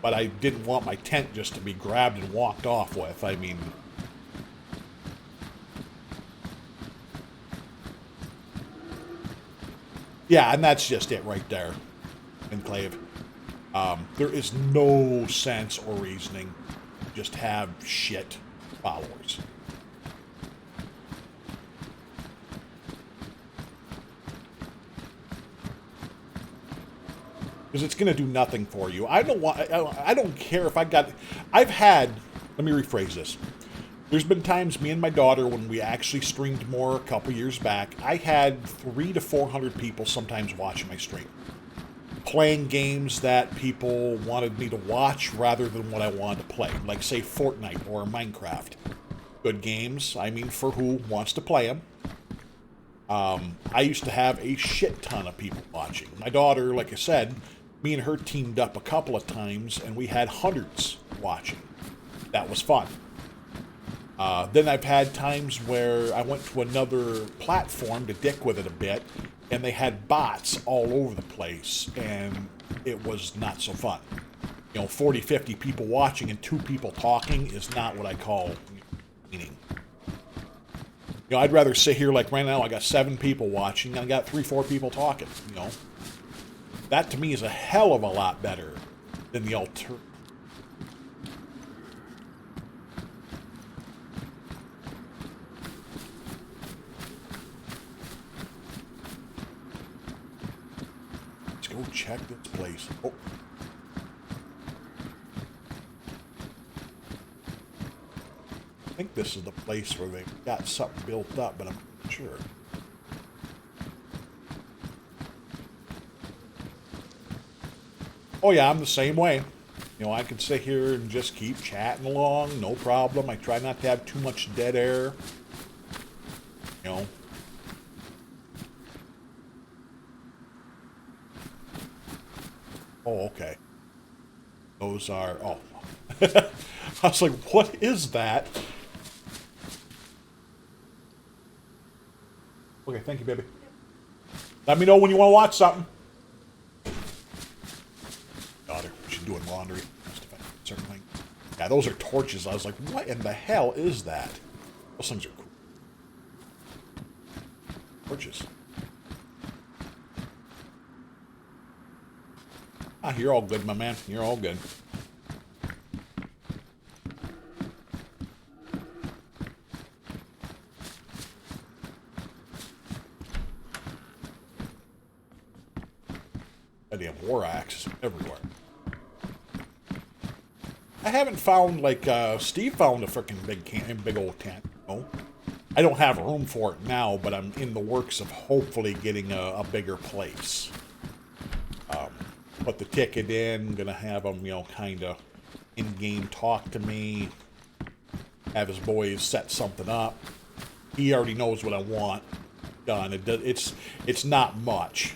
but I didn't want my tent just to be grabbed and walked off with. I mean, yeah, and that's just it right there, Enclave. There is no sense or reasoning to just have shit followers. Because it's going to do nothing for you. I don't care if I've had, let me rephrase this. There's been times me and my daughter, when we actually streamed more a couple years back, I had 300 to 400 people sometimes watching my stream. Playing games that people wanted me to watch rather than what I wanted to play. Like, say, Fortnite or Minecraft. Good games, I mean, for who wants to play them. I used to have a shit ton of people watching. My daughter, like I said, me and her teamed up a couple of times, and we had hundreds watching. That was fun. Then I've had times where I went to another platform to dick with it a bit, and they had bots all over the place, and it was not so fun. You know, 40, 50 people watching and 2 people talking is not what I call meaning. You know, I'd rather sit here like right now, I got 7 people watching, and I got 3, 4 people talking, you know. That to me is a hell of a lot better than the alternative. Let's go check this place. Oh. I think this is the place where they've got something built up, but I'm not sure. Oh yeah, I'm the same way. You know, I can sit here and just keep chatting along, no problem. I try not to have too much dead air. You know. Oh, okay. Those are, oh. I was like, what is that? Okay, thank you, baby. Let me know when you want to watch something. Daughter, she's doing laundry. Certainly. Yeah, those are torches. I was like, what in the hell is that? Those things are cool. Torches. Ah, you're all good, my man. You're all good. Goddamn war axe everywhere. I haven't found, like, Steve found a freaking big old tent. No, I don't have room for it now, but I'm in the works of hopefully getting a bigger place. Put the ticket in, gonna have him, you know, kind of in-game talk to me, have his boys set something up. He already knows what I want done. It's not much.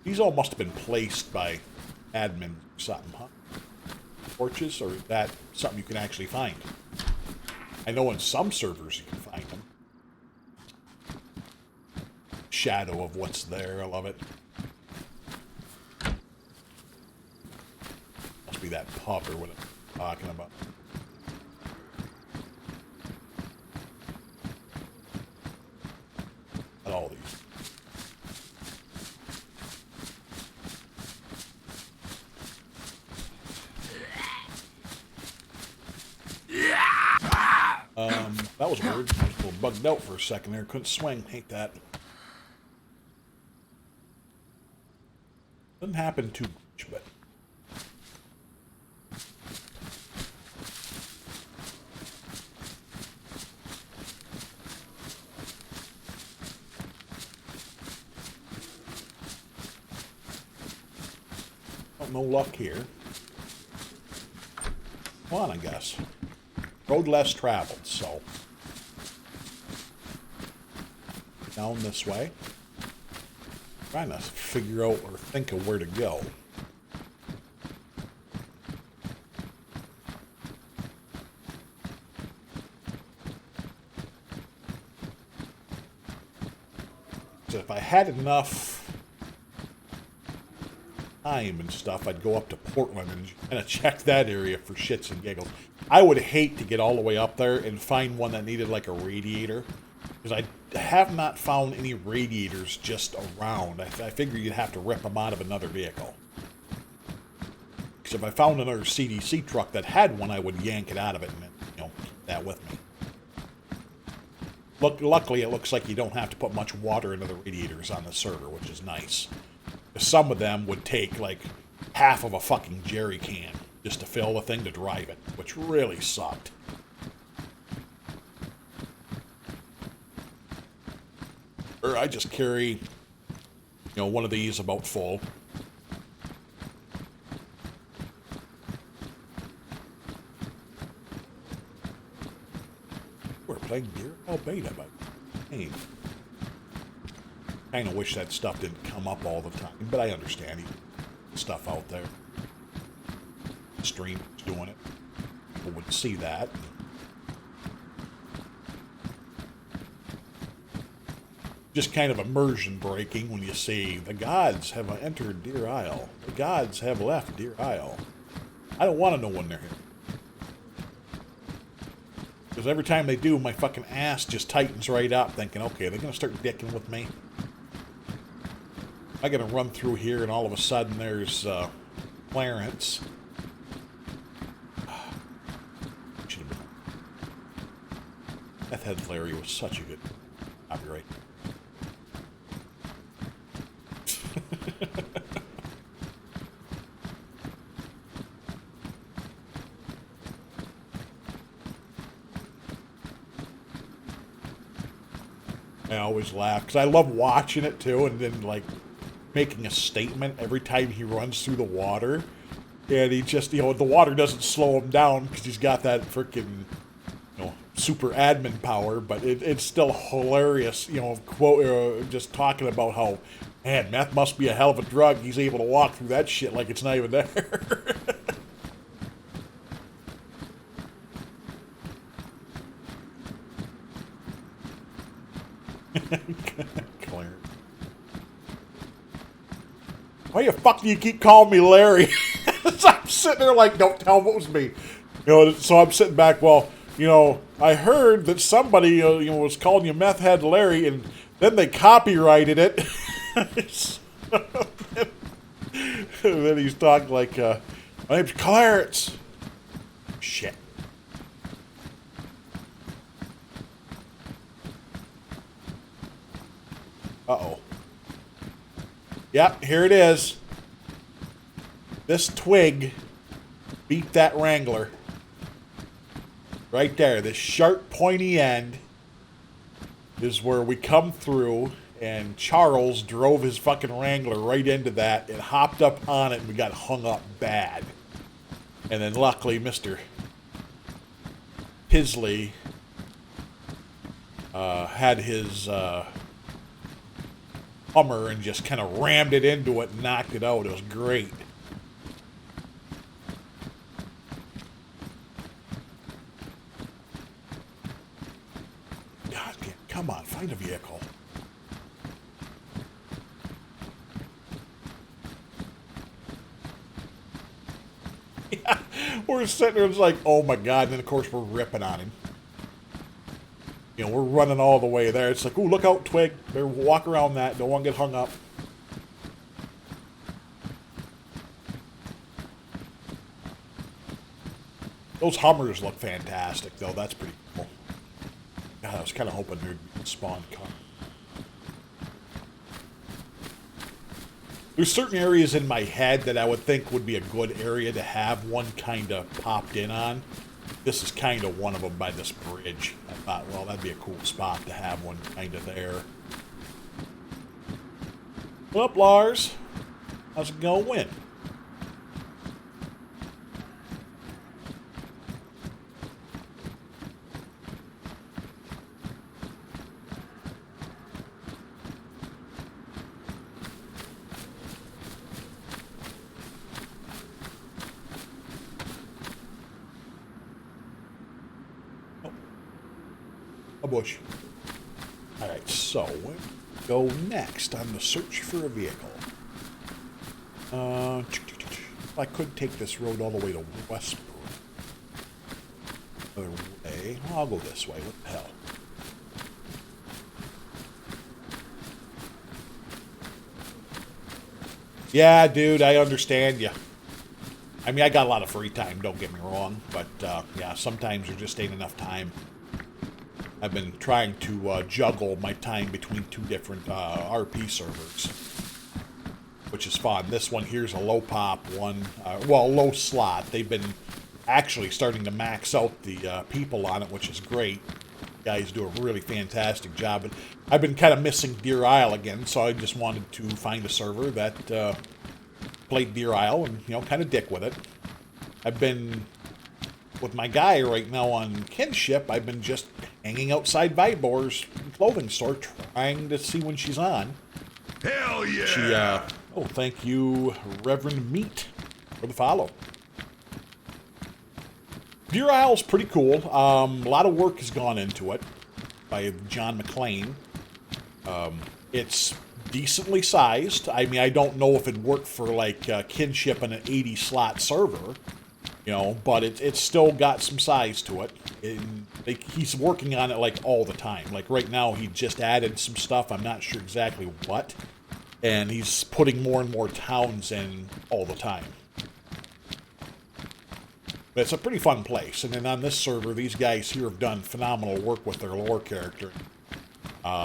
These all must have been placed by admin or something, huh? Torches, or is that something you can actually find? I know in some servers you can find them. Shadow of what's there, I love it. Must be that pup or what I'm talking about. Not all these. That was weird. I was a little bugged out for a second there. Couldn't swing. Hate that. Doesn't happen too much, but Well, no luck here. Come on, I guess. Road less traveled, so. Down this way. Trying to figure out or think of where to go. So if I had enough time and stuff, I'd go up to Portland and kind of check that area for shits and giggles. I would hate to get all the way up there and find one that needed like a radiator, because I have not found any radiators just around. I figure you'd have to rip them out of another vehicle. Because if I found another CDC truck that had one, I would yank it out of it and, you know, keep that with me. Luckily, it looks like you don't have to put much water into the radiators on the server, which is nice. Some of them would take like half of a fucking jerry can just to fill the thing to drive it, which really sucked. Or I just carry, you know, one of these about full. We're playing DeerIsle beta, but hey, kind of wish that stuff didn't come up all the time, but I understand stuff out there. Stream doing it. People would see that. Just kind of immersion breaking when you see the gods have entered DeerIsle. The gods have left DeerIsle. I don't want to know when they're here. Because every time they do, my fucking ass just tightens right up, thinking, okay, they're going to start dicking with me. I got to run through here, and all of a sudden there's Clarence. Should have been. Meth Head Larry was such a good copyright. I always laugh because I love watching it too, and then like making a statement every time he runs through the water, and he just, you know, the water doesn't slow him down because he's got that freaking, you know, super admin power, but it's still hilarious, you know, quote, just talking about how, man, meth must be a hell of a drug. He's able to walk through that shit like it's not even there. Clarence. Why the fuck do you keep calling me Larry? So I'm sitting there like, don't tell him it was me. You know, so I'm sitting back, well, you know, I heard that somebody, you know, was calling you Meth Head Larry, and then they copyrighted it. And then he's talking like, my name's Clarence. Shit. Uh-oh. Yep, here it is. This twig beat that Wrangler. Right there. This sharp, pointy end is where we come through, and Charles drove his fucking Wrangler right into that and hopped up on it, and we got hung up bad. And then luckily Mr. Pisley had his Hummer and just kind of rammed it into it and knocked it out. It was great. God damn, come on, find a vehicle. Yeah, we're sitting there, it's like, oh my God, and then of course we're ripping on him. You know, we're running all the way there. It's like, ooh, look out, twig. Better walk around that. Don't want to get hung up. Those Hummers look fantastic, though. That's pretty cool. God, I was kind of hoping there'd spawn come. There's certain areas in my head that I would think would be a good area to have one kind of popped in on. This is kind of one of them by this bridge. I thought, well, that'd be a cool spot to have one kind of there. What up, Lars? How's it going? A bush. Alright, so where go next on the search for a vehicle? I could take this road all the way to Westbrook. Other way. I'll go this way. What the hell? Yeah, dude, I understand you. I mean, I got a lot of free time, don't get me wrong. But, yeah, sometimes there just ain't enough time. I've been trying to juggle my time between two different RP servers, which is fun. This one here's a low pop one, well, low slot. They've been actually starting to max out the people on it, which is great. You guys do a really fantastic job. And I've been kind of missing DeerIsle again, so I just wanted to find a server that played DeerIsle and, you know, kind of dick with it. I've been with my guy right now on kinship. I've been just hanging outside Vibor's clothing store trying to see when she's on. Hell yeah! She, oh, thank you, Reverend Meat, for the follow. DeerIsle's pretty cool. A lot of work has gone into it by John McClane. It's decently sized. I mean, I don't know if it'd work for, like, kinship in an 80-slot server, you know, but it's still got some size to it. He's working on it, like, all the time. Like, right now, he just added some stuff. I'm not sure exactly what. And he's putting more and more towns in all the time. But it's a pretty fun place. And then on this server, these guys here have done phenomenal work with their lore character.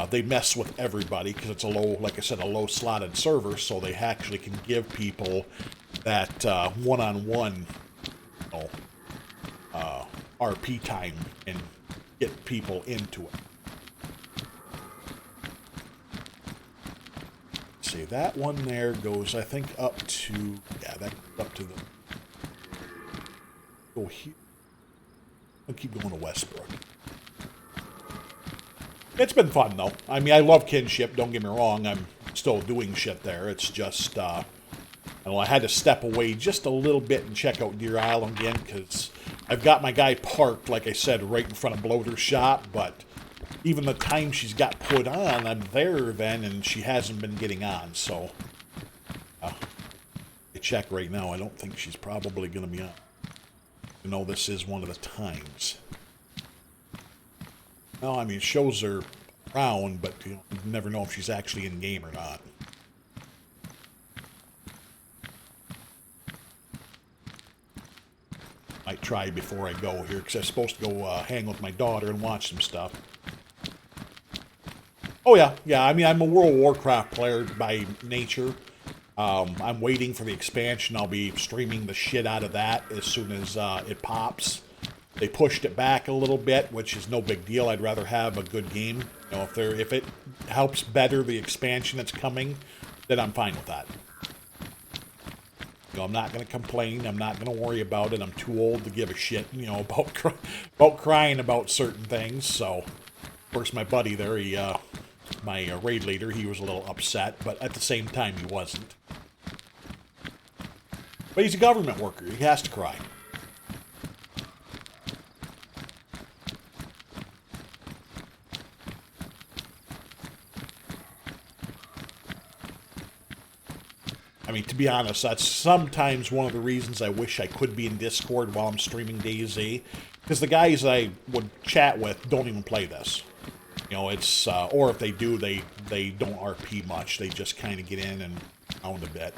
They mess with everybody because it's a low, like I said, a low-slotted server, so they actually can give people that one-on-one, you know, RP time and get people into it. Let's see, that one there goes, I think, up to, yeah, that goes up to the, go here. I'll keep going to Westbrook. It's been fun, though. I mean, I love kinship, don't get me wrong. I'm still doing shit there. It's just, I don't know, I had to step away just a little bit and check out DeerIsle again, because I've got my guy parked, like I said, right in front of Bloater's shop, but even the time she's got put on, I'm there then, and she hasn't been getting on, so I check right now. I don't think she's probably going to be on. You know, this is one of the times. No, I mean, it shows her around, but you never know if she's actually in game or not. Might try before I go here, because I'm supposed to go hang with my daughter and watch some stuff. Oh, yeah. Yeah, I mean, I'm a World of Warcraft player by nature. I'm waiting for the expansion. I'll be streaming the shit out of that as soon as it pops. They pushed it back a little bit, which is no big deal. I'd rather have a good game. You know, if it helps better the expansion that's coming, then I'm fine with that. You know, I'm not going to complain. I'm not going to worry about it. I'm too old to give a shit, you know, about crying about certain things. So, of course, my buddy there, my raid leader, he was a little upset, but at the same time, he wasn't. But he's a government worker. He has to cry. I mean, to be honest, that's sometimes one of the reasons I wish I could be in Discord while I'm streaming DayZ, because the guys I would chat with don't even play this. You know, it's, or if they do, they don't RP much. They just kind of get in and pound a bit.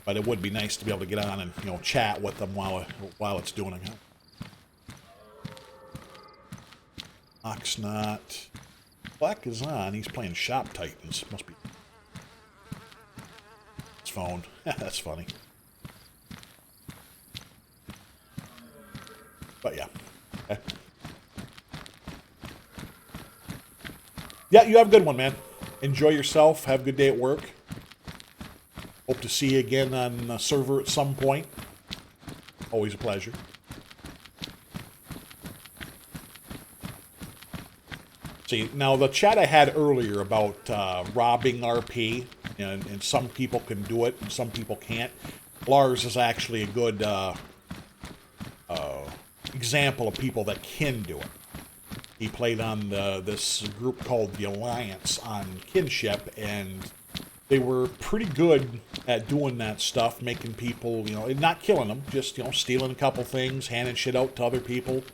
But it would be nice to be able to get on and, you know, chat with them while it's doing it. Oxnot. Black is on. He's playing Shop Titans. Must be his phone. That's funny. But yeah. Okay. Yeah, you have a good one, man. Enjoy yourself. Have a good day at work. Hope to see you again on the server at some point. Always a pleasure. See, now the chat I had earlier about robbing RP, and some people can do it and some people can't. Lars is actually a good example of people that can do it. He played on this group called the Alliance on Kinship, and they were pretty good at doing that stuff, making people, not killing them, just, stealing a couple things, handing shit out to other people.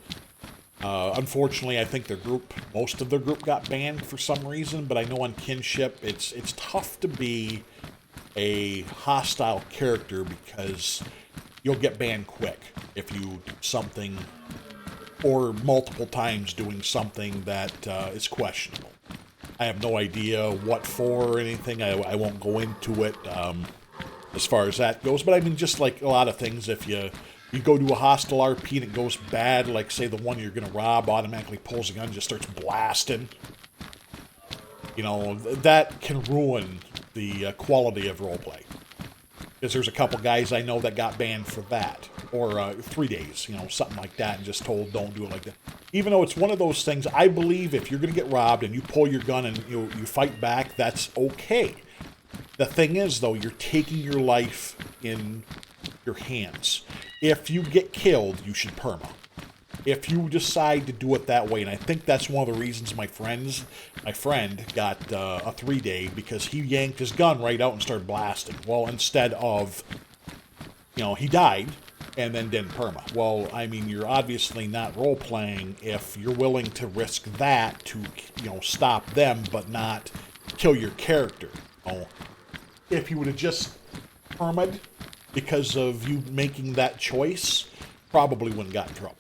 Unfortunately, I think most of their group got banned for some reason, but I know on Kinship it's tough to be a hostile character because you'll get banned quick if you do something, or multiple times doing something that is questionable. I have no idea what for or anything. I won't go into it as far as that goes. But I mean, just like a lot of things, if you go to a hostile RP and it goes bad, like say the one you're going to rob automatically pulls a gun and just starts blasting, that can ruin the quality of roleplay. Because there's a couple guys I know that got banned for that. Or 3 days, something like that, and just told don't do it like that. Even though it's one of those things, I believe if you're going to get robbed and you pull your gun and you fight back, that's okay. The thing is, though, you're taking your life in your hands. If you get killed, you should perma. If you decide to do it that way, and I think that's one of the reasons my friend got a 3-day, because he yanked his gun right out and started blasting. Well, instead of, he died and then didn't perma. Well, I mean, you're obviously not role-playing if you're willing to risk that to, stop them, but not kill your character. If you would have just perma'd because of you making that choice, probably wouldn't got in trouble.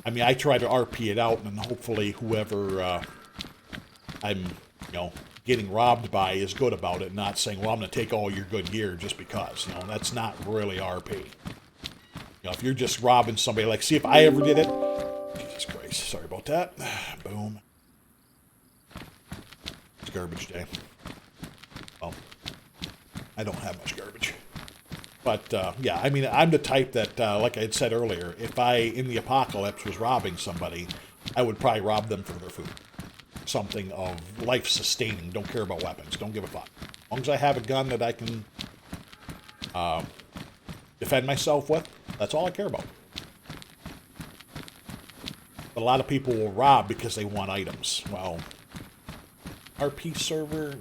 I mean, I try to RP it out, and hopefully whoever I'm, getting robbed by is good about it, not saying, well, I'm going to take all your good gear just because. That's not really RP. If you're just robbing somebody, like, see if I ever did it. Jesus Christ, sorry about that. Boom. It's garbage day. Well, I don't have much garbage. But, yeah, I mean, I'm the type that, like I had said earlier, if I, in the apocalypse, was robbing somebody, I would probably rob them for their food. Something of life-sustaining. Don't care about weapons. Don't give a fuck. As long as I have a gun that I can defend myself with, that's all I care about. But a lot of people will rob because they want items. Well, RP server,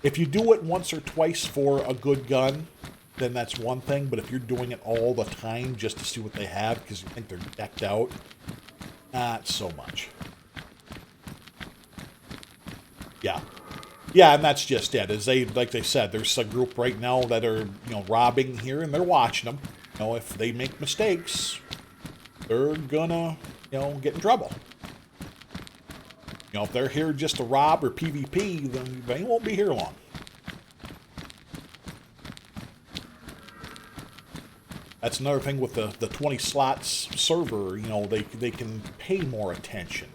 if you do it once or twice for a good gun, then that's one thing. But if you're doing it all the time just to see what they have because you think they're decked out, not so much. Yeah, and that's just it. As like they said, there's a group right now that are, robbing here, and they're watching them. If they make mistakes, they're gonna, get in trouble. If they're here just to rob or PvP, then they won't be here long. That's another thing with the 20 slots server, they can pay more attention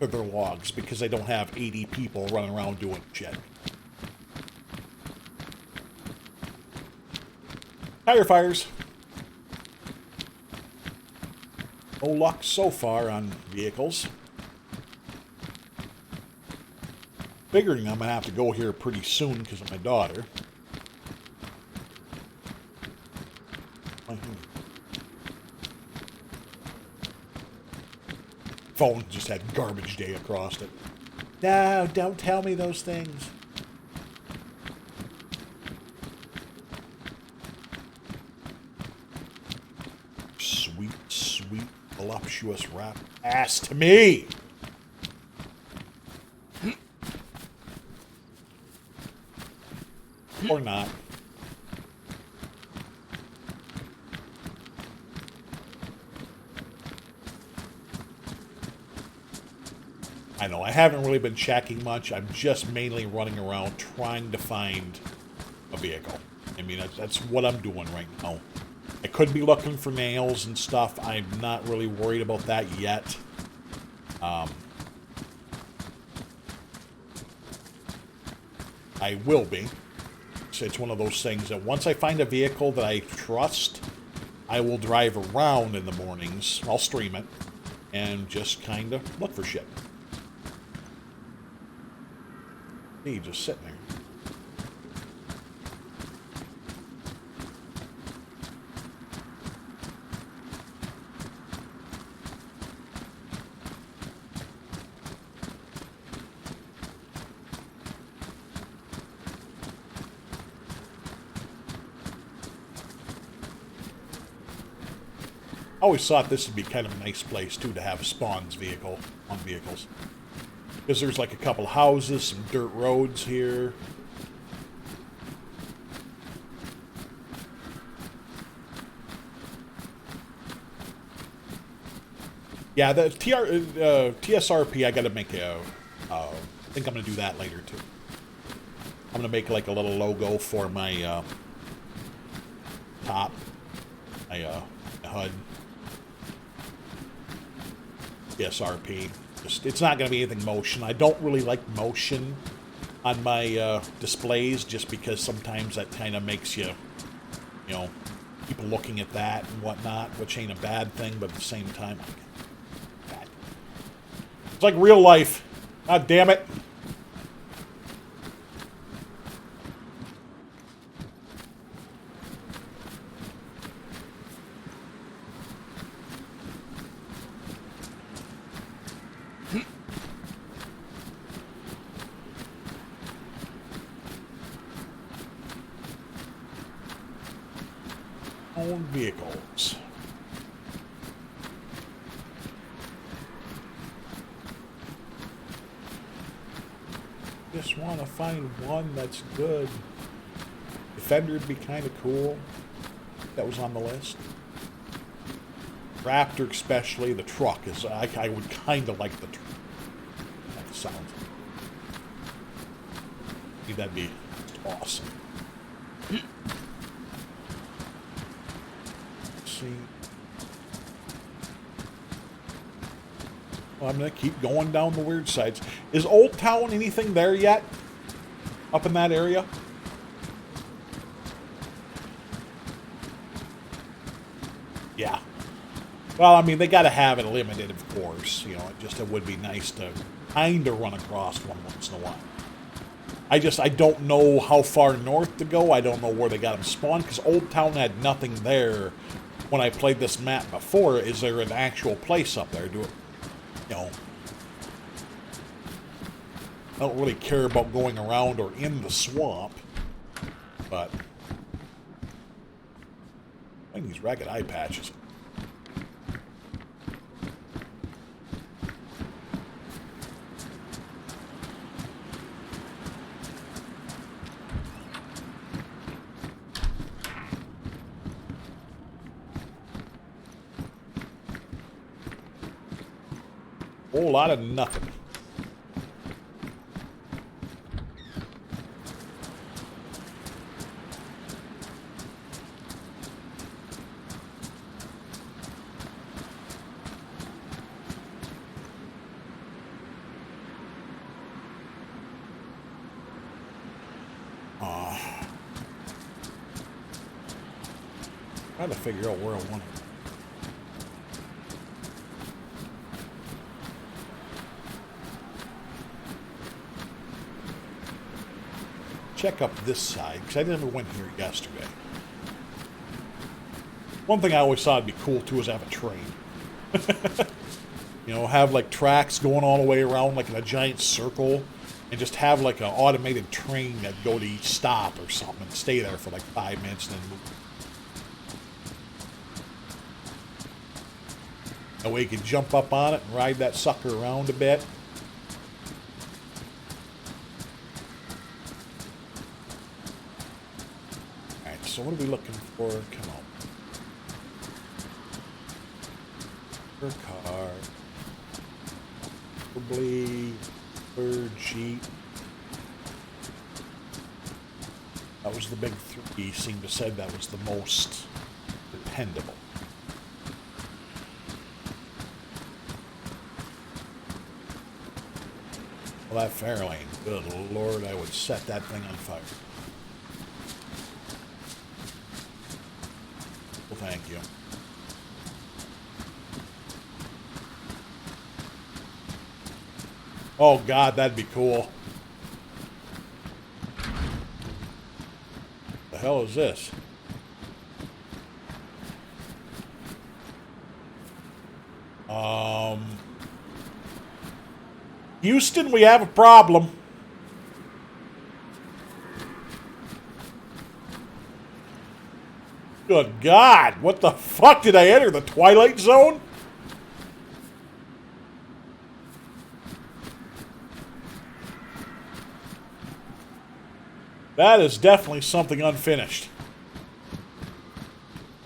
to their logs because they don't have 80 people running around doing shit. Tire fires. No luck so far on vehicles. Figuring I'm going to have to go here pretty soon because of my daughter. Phone just had garbage day across it. No, don't tell me those things. Sweet, sweet, voluptuous rap ass to me. Or not. I know, I haven't really been checking much. I'm just mainly running around trying to find a vehicle. I mean, that's what I'm doing right now. I could be looking for nails and stuff. I'm not really worried about that yet. I will be. It's one of those things that once I find a vehicle that I trust, I will drive around in the mornings. I'll stream it and just kind of look for shit. Me just sitting there. I always thought this would be kind of a nice place, too, to have spawns on vehicles. Because there's like a couple houses, some dirt roads here. Yeah, the TSRP, I gotta make I think I'm gonna do that later, too. I'm gonna make like a little logo for my top, my HUD. TSRP. It's not gonna be anything motion. I don't really like motion on my displays, just because sometimes that kind of makes you know, people looking at that and whatnot, which ain't a bad thing, but at the same time, it's like real life. God damn it. Own vehicles. Just want to find one that's good. Defender would be kind of cool. That was on the list. Raptor, especially. The truck is. I would kind of like the truck. That sounds. I think that'd be awesome. Let's see. Well, I'm going to keep going down the weird sides. Is Old Town anything there yet? Up in that area? Yeah. Well, I mean, they got to have it limited, of course. You know, it would be nice to kind of run across one once in a while. I don't know how far north to go. I don't know where they got them spawned, because Old Town had nothing there when I played this map before. Is there an actual place up there? You know, I don't really care about going around or in the swamp, but I think these ragged eye patches. Whole lot of nothing. Trying to figure out where I want it. Check up this side, because I never went here yesterday. One thing I always thought would be cool, too, is have a train. You know, have, like, tracks going all the way around, like, in a giant circle, and just have, like, an automated train that go to each stop or something and stay there for, like, 5 minutes and then move. That way you can jump up on it and ride that sucker around a bit. So what are we looking for? Come on. Per car. Probably third Jeep. That was the big three. Seemed to say that was the most dependable. Well, that Fairlane. Good Lord, I would set that thing on fire. Thank you. Oh God, that'd be cool. The hell is this? Houston, we have a problem. Good God, what the fuck did I enter? The Twilight Zone? That is definitely something unfinished.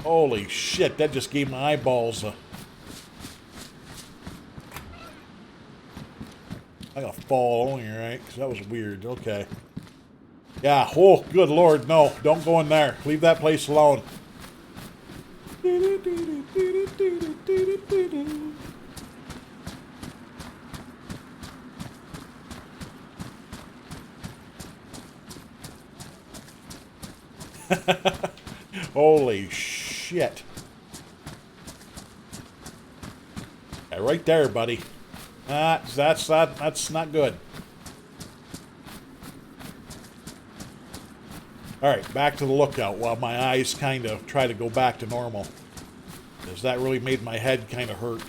Holy shit, that just gave my eyeballs a... I gotta fall only, right? Because that was weird. Okay. Yeah, oh, good lord, no. Don't go in there. Leave that place alone. Holy shit. Yeah, right there, buddy. That's not good. Alright, back to the lookout while my eyes kind of try to go back to normal. Because that really made my head kind of hurt.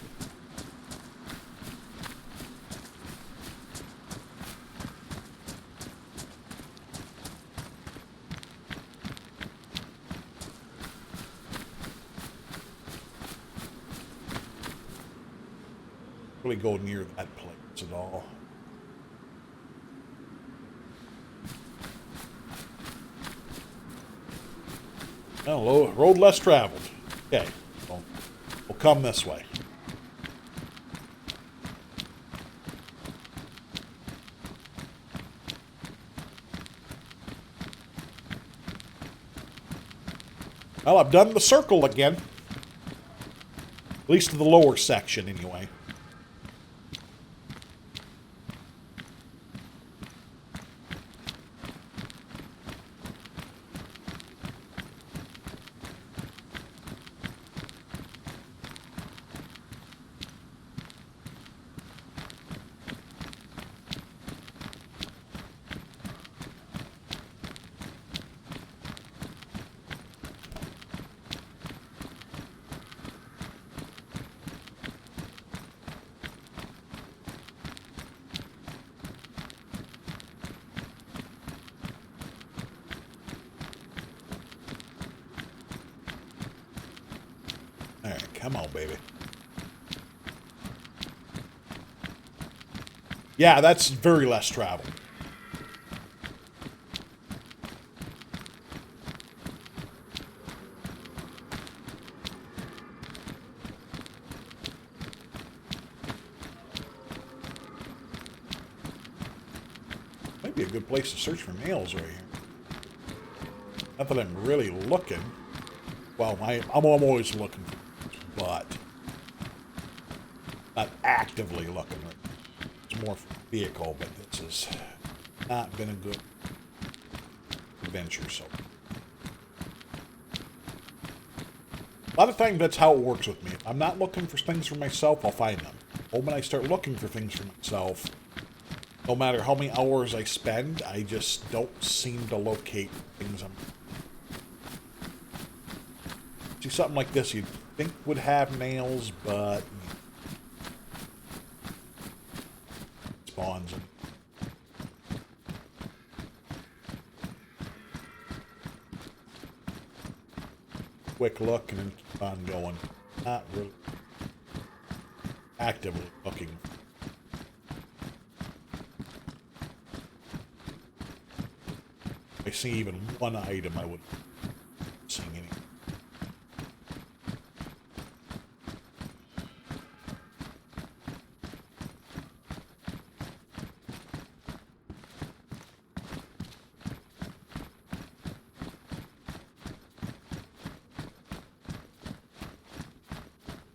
Really go near that place at all. Oh, road less traveled. Okay, we'll come this way. Well, I've done the circle again. At least to the lower section, anyway. Alright, come on, baby. Yeah, that's very less travel. Might be a good place to search for nails right here. Not that I'm really looking. Well, I'm always looking, but not actively looking. It's more for vehicle, but this has not been a good adventure. So a lot of times that's how it works with me. If I'm not looking for things for myself, I'll find them. But when I start looking for things for myself, no matter how many hours I spend, I just don't seem to locate things I'm... See, something like this you'd think would have nails, but... spawns and... quick look and then keep on going. Not really actively looking. If I see even one item, I would see any.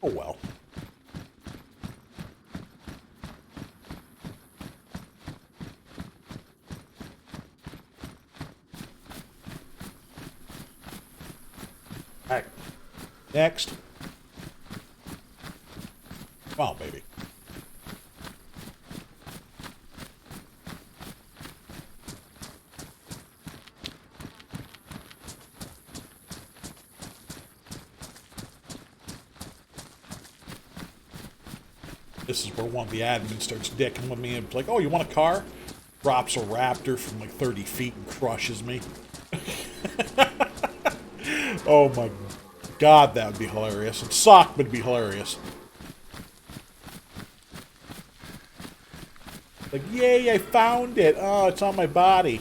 Oh well. Alright. Next. Come on, baby. This is where one of the admins starts dicking with me and it's like, oh, you want a car? Drops a raptor from like 30 feet and crushes me. Oh my god, that would be hilarious. It'd suck, but it'd be hilarious. Like, yay, I found it. Oh, it's on my body.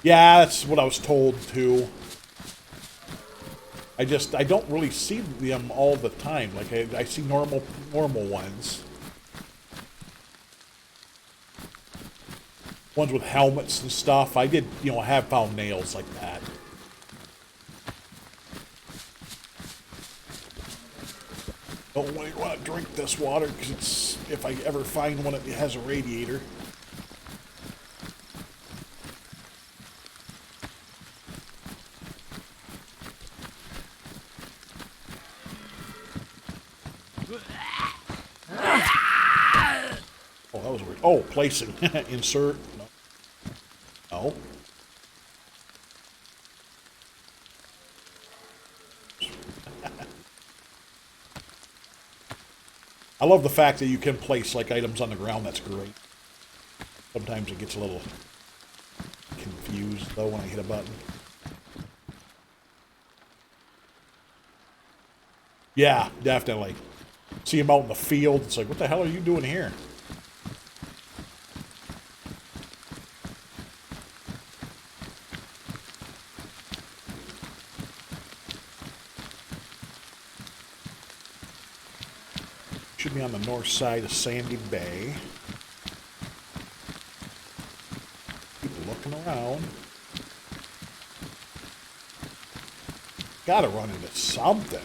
Yeah, that's what I was told too. I don't really see them all the time. Like, I see normal ones. Ones with helmets and stuff. I did, you know, have found nails like that. Don't want to drink this water because it's, if I ever find one that has a radiator. Oh, that was weird. Oh, placing. Insert. No. No. I love the fact that you can place like items on the ground. That's great. Sometimes it gets a little confused though when I hit a button. Yeah, definitely. See him out in the field. It's like, what the hell are you doing here? Should be on the north side of Sandy Bay. Keep looking around. Gotta run into something.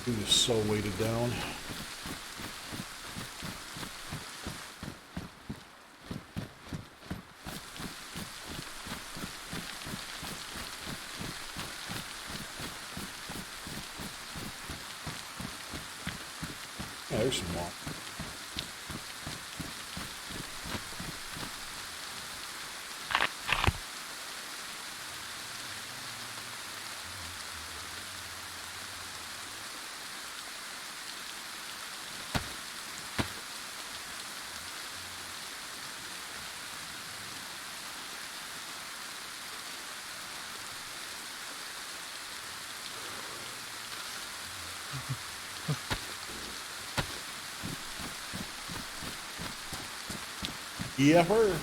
Dude is so weighted down. Yeah, there's some more. Yeah, her.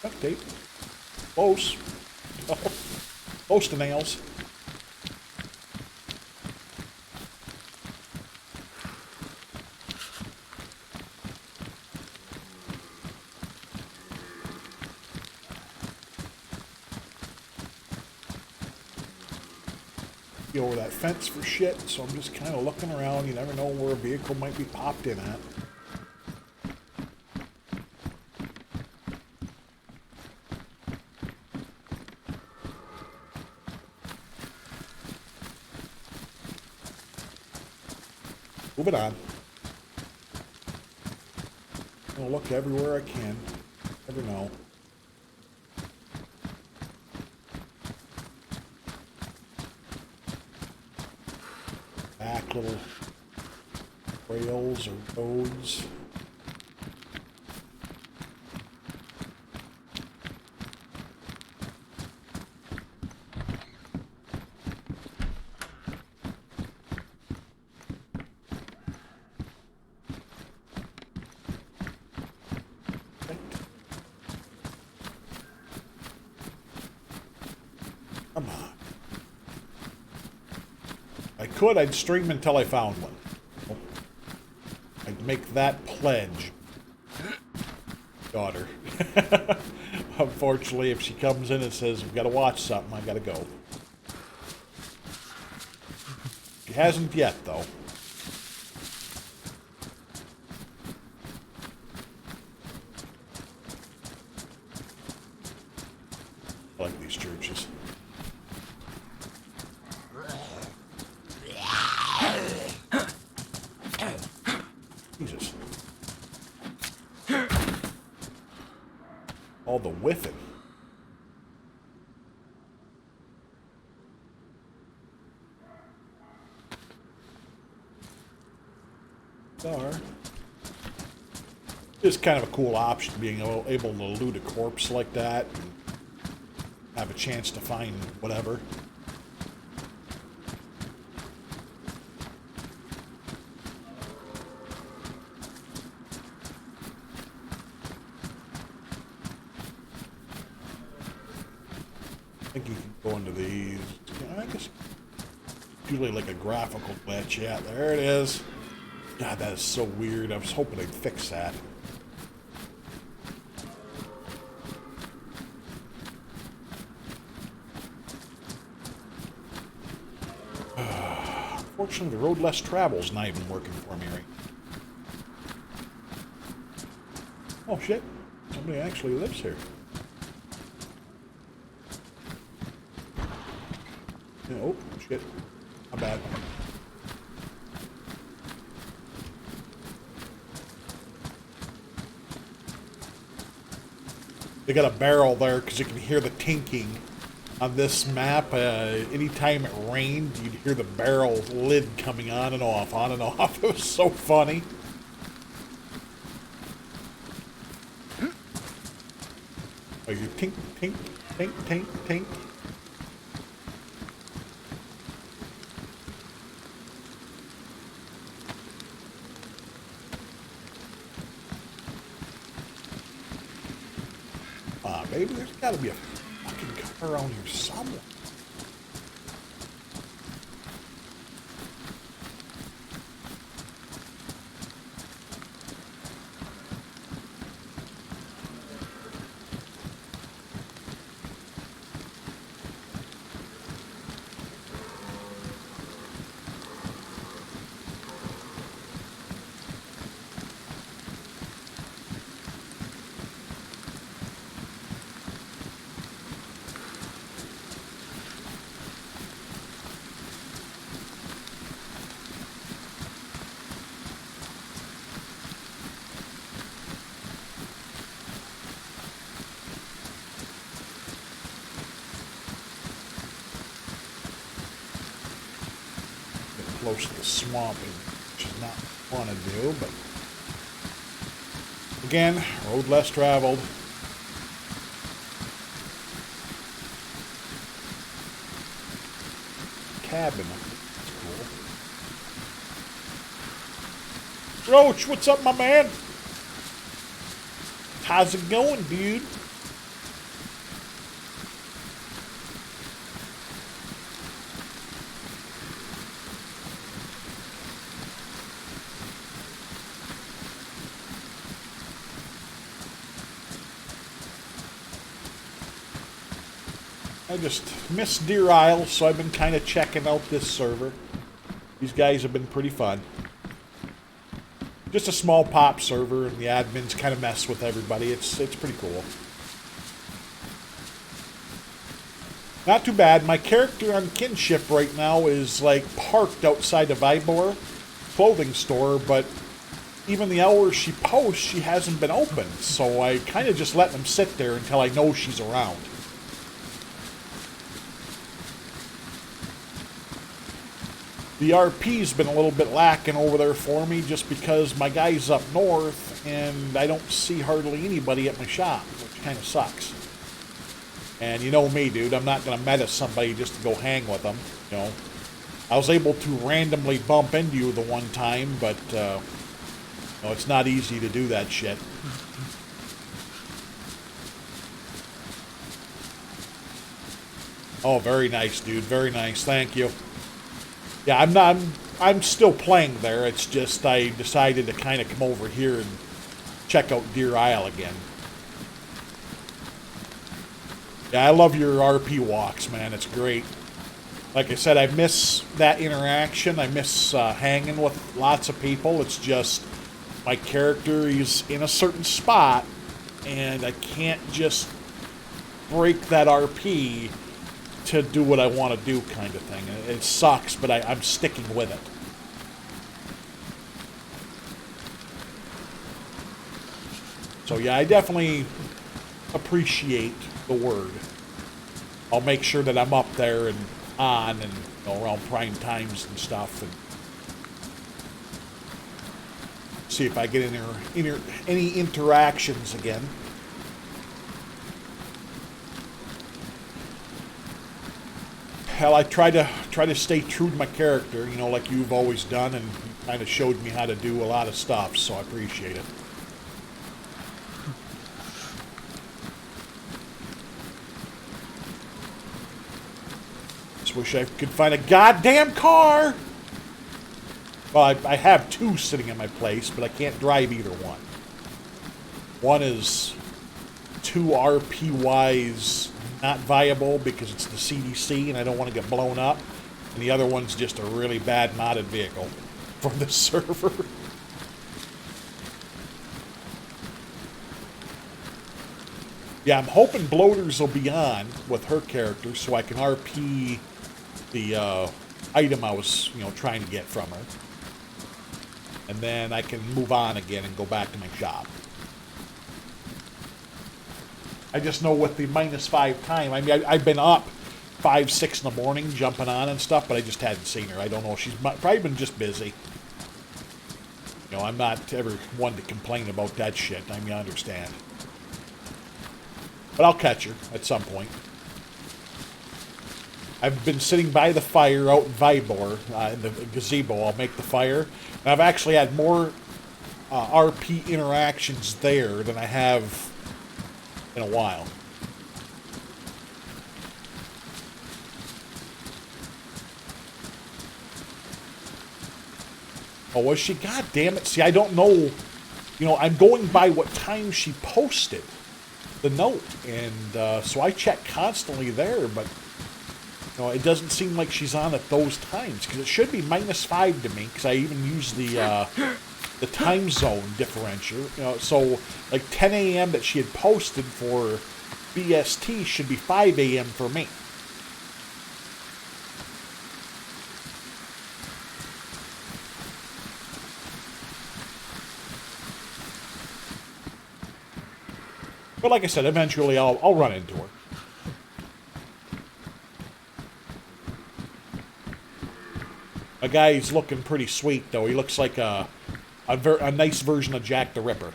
Duct tape. Close. Close to nails. Be over that fence for shit, so I'm just kind of looking around. You never know where a vehicle might be popped in at. Moving on. I'll look everywhere I can. Never know. Back little trails or roads. Come on. I could, I'd stream until I found one. I'd make that pledge. daughter. Unfortunately, if she comes in and says, we've got to watch something, I got to go. She hasn't yet, though. I like these churches. Jesus. All the whiffing. It's kind of a cool option, being able to loot a corpse like that and have a chance to find whatever. I think you can go into these. I guess usually like a graphical glitch. Yeah, there it is. God, that is so weird. I was hoping they'd fix that. Unfortunately, the road less traveled is not even working for me right. Oh shit! Somebody actually lives here. Oh shit! My bad. They got a barrel there because you can hear the tinking on this map. Anytime it rained, you'd hear the barrel lid coming on and off, on and off. It was so funny. Oh, you tink, tink, tink, tink, tink. Baby, there's got to be a fucking car around here somewhere. Close to the swamp, which is not fun to do, but again, road less traveled. Cabin, that's cool. Roach, what's up, my man? How's it going, dude? I just miss DeerIsle, so I've been kind of checking out this server. These guys have been pretty fun. Just a small pop server, and the admins kind of mess with everybody. It's pretty cool. Not too bad. My character on Kinship right now is like parked outside of Vibor clothing store, but even the hours she posts, she hasn't been open. So I kind of just let them sit there until I know she's around. The RP's been a little bit lacking over there for me just because my guy's up north and I don't see hardly anybody at my shop, which kind of sucks. And you know me, dude, I'm not going to meta somebody just to go hang with them, you know. I was able to randomly bump into you the one time, but no, it's not easy to do that shit. Oh, very nice, dude. Very nice. Thank you. Yeah, I'm still playing there. It's just I decided to kind of come over here and check out DeerIsle again. Yeah, I love your RP walks, man. It's great. Like I said, I miss that interaction. I miss hanging with lots of people. It's just my character is in a certain spot, and I can't just break that RP to do what I want to do kind of thing. It sucks, but I'm sticking with it. So yeah, I definitely appreciate the word. I'll make sure that I'm up there and on and around prime times and stuff, and see if I get any interactions again. Hell, I try to stay true to my character, like you've always done, and you kind of showed me how to do a lot of stuff, so I appreciate it. Just wish I could find a goddamn car! Well, I have two sitting in my place, but I can't drive either one. One is too RP-wise not viable because it's the CDC and I don't want to get blown up. And the other one's just a really bad modded vehicle for the server. Yeah, I'm hoping Bloaters will be on with her character so I can RP the item I was, trying to get from her. And then I can move on again and go back to my shop. I just know with the -5 time, I mean, I've been up 5, 6 in the morning jumping on and stuff, but I just hadn't seen her. I don't know. She's probably been just busy. I'm not ever one to complain about that shit. I mean, I understand. But I'll catch her at some point. I've been sitting by the fire out in Vybor, in the gazebo. I'll make the fire. And I've actually had more RP interactions there than I have in a while. Oh, was she? God damn it. See, I don't know. I'm going by what time she posted the note. And so I check constantly there, but it doesn't seem like she's on at those times. Because it should be -5 to me, because I even use the time zone differential. So like 10 a.m. that she had posted for BST should be 5 a.m. for me. But like I said, eventually I'll run into her. A guy's looking pretty sweet, though. He looks like a nice version of Jack the Ripper.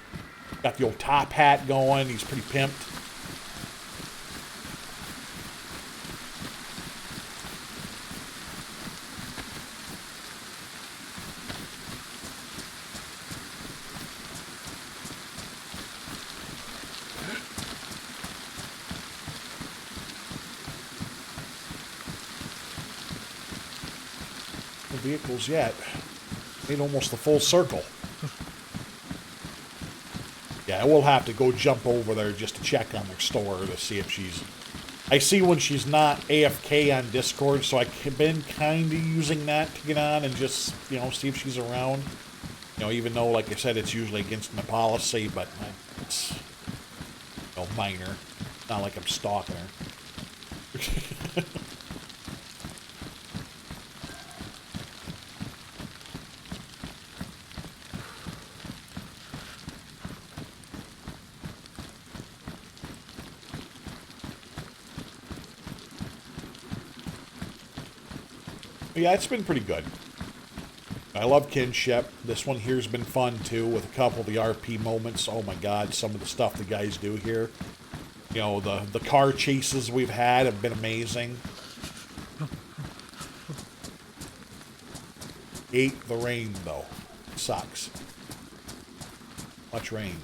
Got the old top hat going. He's pretty pimped. No vehicles yet. Made almost a full circle. Yeah, we'll have to go jump over there just to check on their store to see if she's... I see when she's not AFK on Discord, so I've been kind of using that to get on and just, see if she's around. Even though, like I said, it's usually against my policy, but it's, minor. Not like I'm stalking her. Yeah, it's been pretty good. I love Kinship. This one here's been fun, too, with a couple of the RP moments. Oh, my God, some of the stuff the guys do here. The car chases we've had have been amazing. Hate the rain, though. It sucks. Much rain.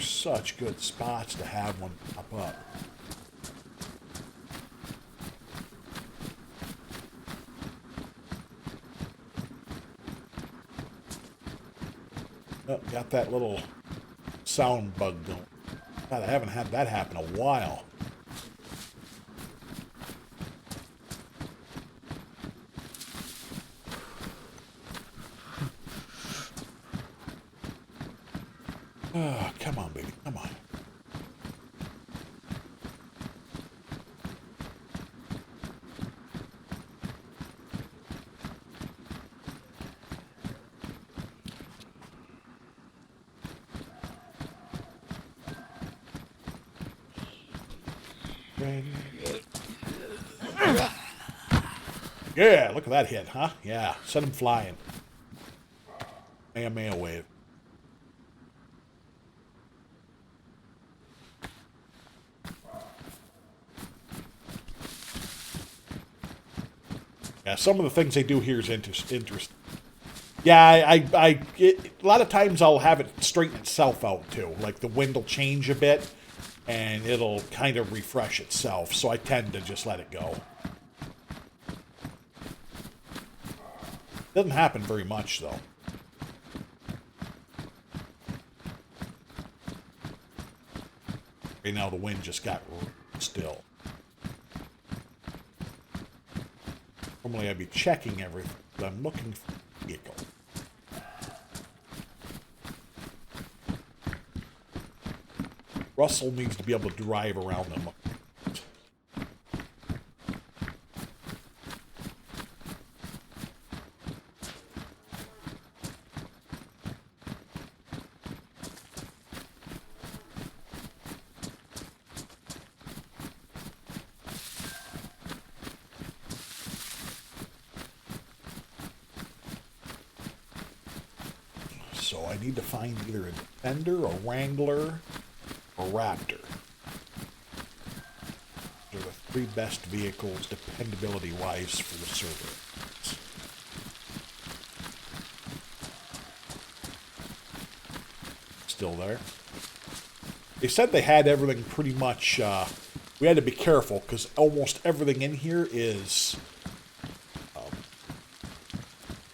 Such good spots to have one pop up. Oh, got that little sound bug going. God, I haven't had that happen in a while. Oh, come on, baby. Come on. Yeah, look at that hit, huh? Yeah, send him flying. Maya wave. Yeah, some of the things they do here is interesting. Yeah, a lot of times I'll have it straighten itself out too. Like the wind will change a bit, and it'll kind of refresh itself. So I tend to just let it go. Doesn't happen very much though. Right now the wind just got still. Normally I'd be checking everything, but I'm looking for a vehicle. Russell needs to be able to drive around them. So I need to find either a Defender, a Wrangler, or Raptor. They're the three best vehicles dependability-wise for the server. Still there. They said they had everything pretty much. We had to be careful because almost everything in here is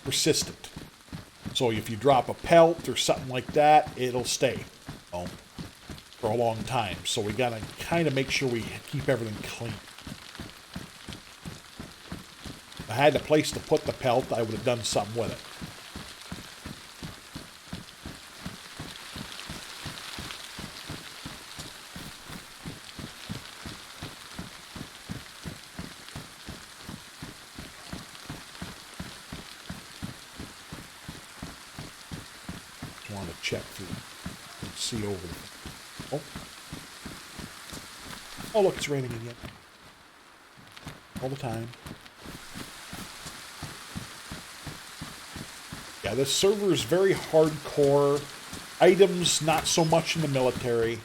persistent. So if you drop a pelt or something like that, it'll stay for a long time. So we gotta kind of make sure we keep everything clean. If I had a place to put the pelt, I would have done something with it. Want to check through and see over the... Oh, look, it's raining again. All the time. Yeah, this server is very hardcore. Items, not so much in the military.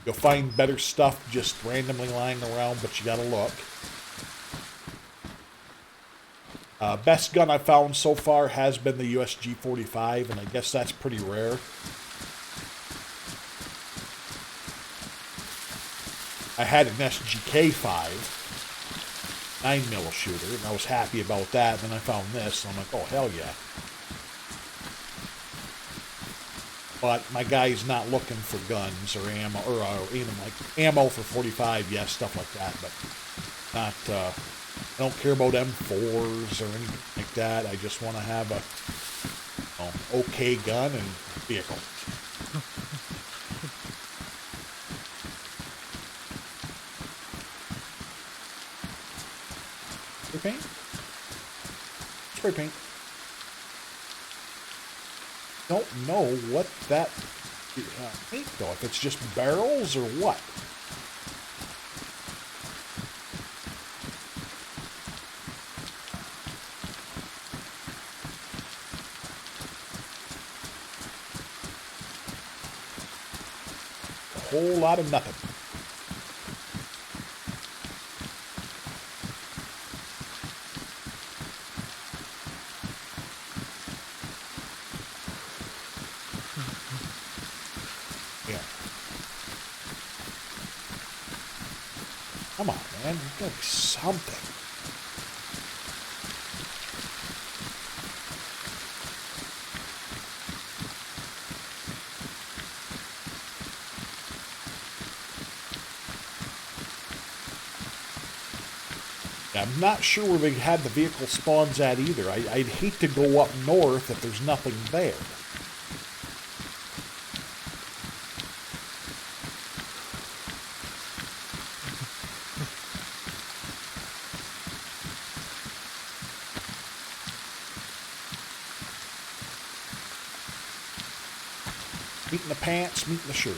You'll find better stuff just randomly lying around, but you gotta look. Best gun I've found so far has been the USG-45, and I guess that's pretty rare. I had an SGK-5, 9mm shooter, and I was happy about that. Then I found this, and I'm like, oh, hell yeah. But my guy's not looking for guns or ammo, or even like ammo for 45, yes, stuff like that, but not... I don't care about M4s or anything like that. I just want to have a okay gun and vehicle. Spray paint? Spray paint. Don't know what that paint though. If it's just barrels or what. Whole lot of nothing. Yeah. Come on, man. There's gotta be something. I'm not sure where they had the vehicle spawns at either. I'd hate to go up north if there's nothing there. Meat in the pants, meat in the shirt.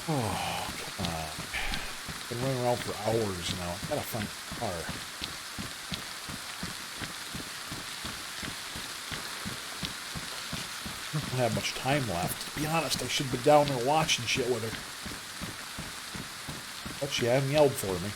Oh, come on. Been running around for hours now. I gotta find a car. I don't have much time left. To be honest, I should have been down there watching shit with her. But she hadn't yelled for me.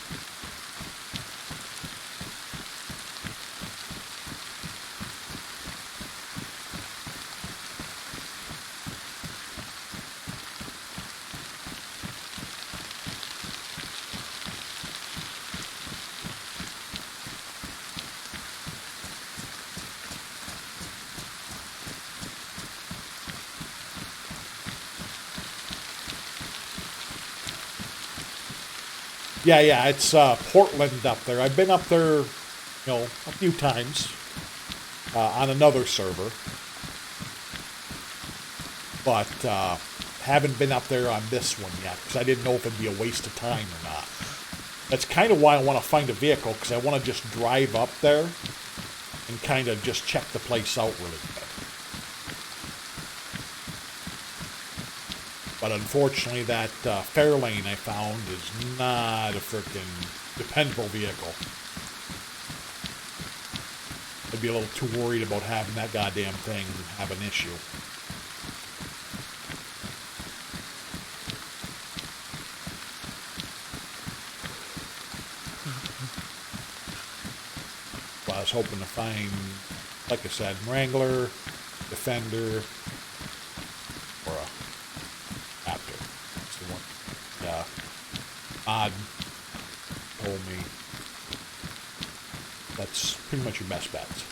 Yeah, it's Portland up there. I've been up there, a few times on another server, but haven't been up there on this one yet because I didn't know if it'd be a waste of time or not. That's kind of why I want to find a vehicle, because I want to just drive up there and kind of just check the place out really good. But unfortunately, that Fairlane I found is not a freaking dependable vehicle. I'd be a little too worried about having that goddamn thing have an issue. Well, I was hoping to find, like I said, Wrangler, Defender, or a Raptor. That's the one. Yeah. Odd told me that's pretty much your best bets.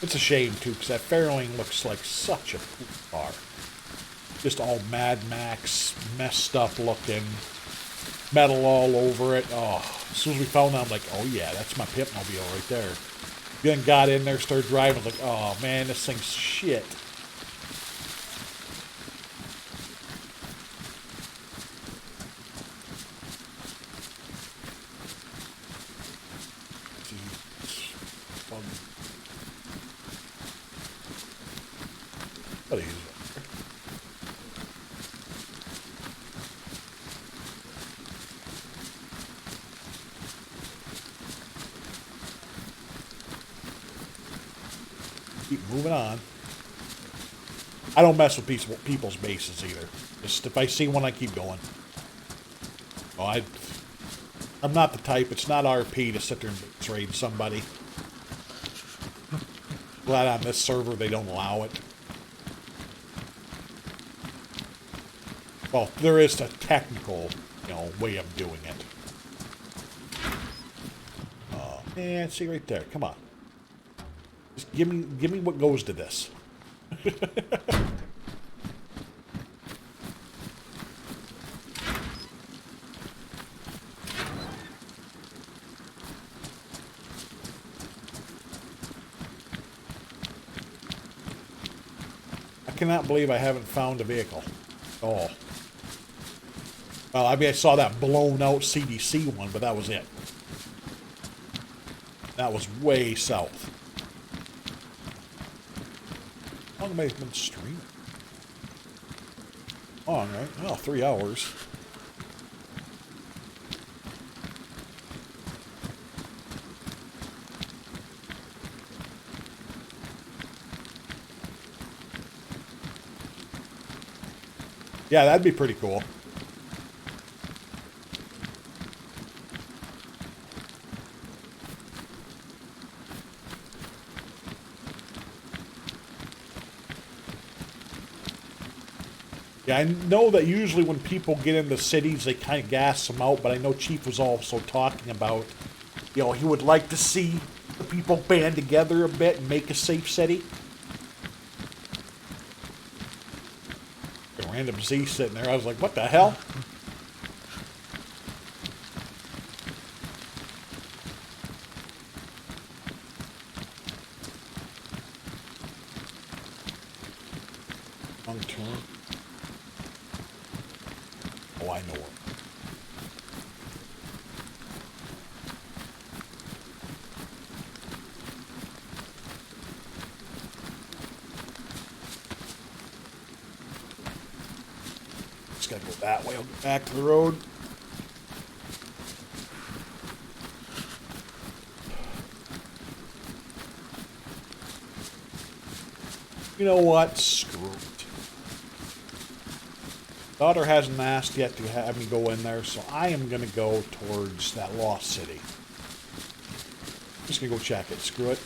It's a shame, too, because that Fairlane looks like such a cool car. Just all Mad Max, messed up looking, metal all over it. Oh, as soon as we found that, I'm like, oh yeah, that's my Pipmobile right there. Then got in there, started driving, I was like, oh man, this thing's shit. What is it? Keep moving on. I don't mess with people's bases either. Just if I see one, I keep going. Oh, I'm not the type. It's not RP to sit there and trade somebody. Glad on this server they don't allow it. Well, there is a technical, way of doing it. Oh man, see right there. Come on. Just give me what goes to this. I cannot believe I haven't found a vehicle. Oh. Well, I mean, I saw that blown out CDC one, but that was it. That was way south. How long have I been streaming? Long, right? Oh, 3 hours. Yeah, that'd be pretty cool. Yeah, I know that usually when people get into cities, they kind of gas them out, but I know Chief was also talking about, you know, he would like to see the people band together a bit and make a safe city. A random Z sitting there, I was like, what the hell? Wrong turn. Oh, I know it. Just gotta go that way. I'll get back to the road. You know what? Screw it. Daughter hasn't asked yet to have me go in there, so I am going to go towards that lost city. I'm just going to go check it. Screw it.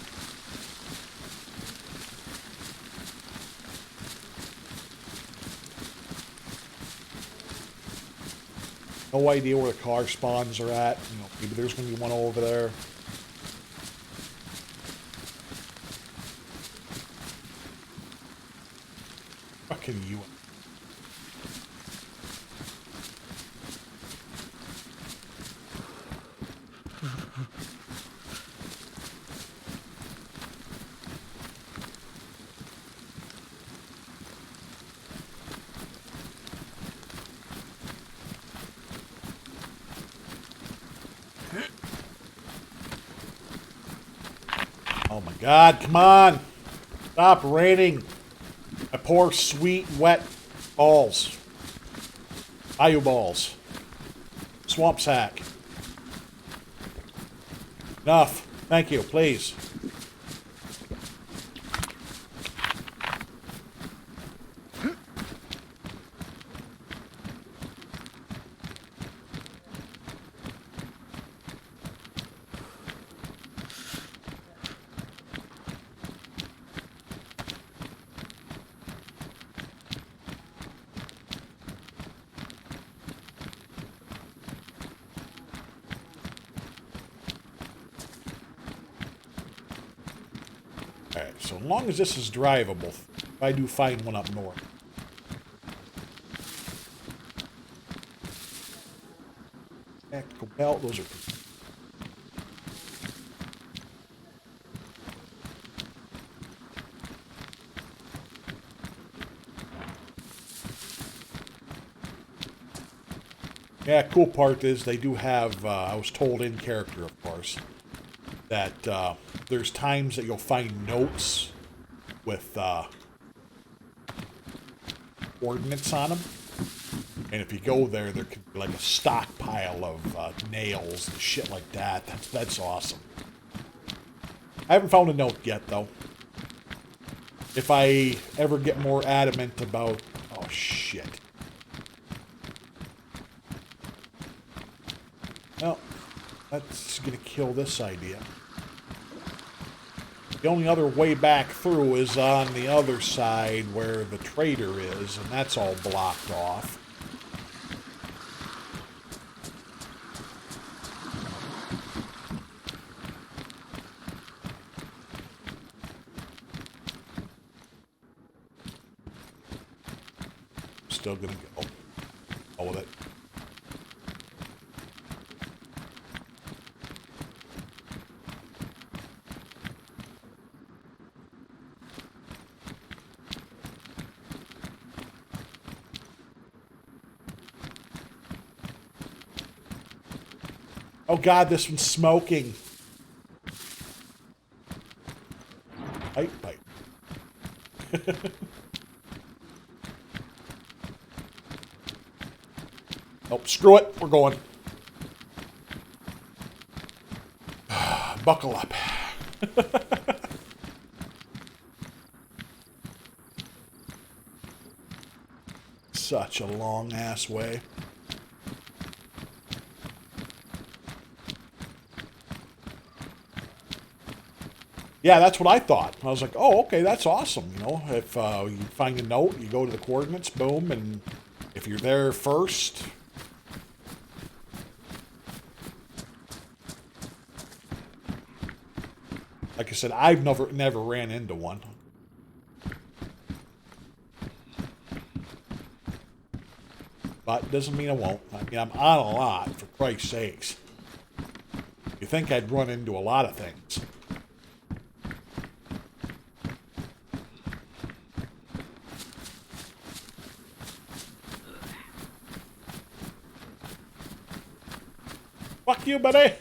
No idea where the car spawns are at. You know, maybe there's going to be one over there. Fucking you. Oh my God, come on. Stop raining. My poor, sweet, wet balls. Bayou balls. Swamp sack. Enough. Thank you, please. Alright, so as long as this is drivable, if I do find one up north. Tactical belt, those are pretty. Yeah, cool part is they do have, I was told in character, of course, that there's times that you'll find notes with coordinates on them. And if you go there, there could be like a stockpile of nails and shit like that. That's awesome. I haven't found a note yet, though. If I ever get more adamant about... Oh, shit. Well, that's going to kill this idea. The only other way back through is on the other side where the trader is, and that's all blocked off. Still gonna go. Oh, with it. Oh God, this one's smoking. Pipe. Oh, screw it. We're going. Buckle up. Such a long-ass way. Yeah, that's what I thought. I was like, oh, okay, that's awesome. You know, if you find a note, you go to the coordinates, boom, and If you're there first, like I said, I've never ran into one. But doesn't mean I won't. I mean, I'm on a lot, for Christ's sakes. You think I'd run into a lot of things. Fuck you, buddy!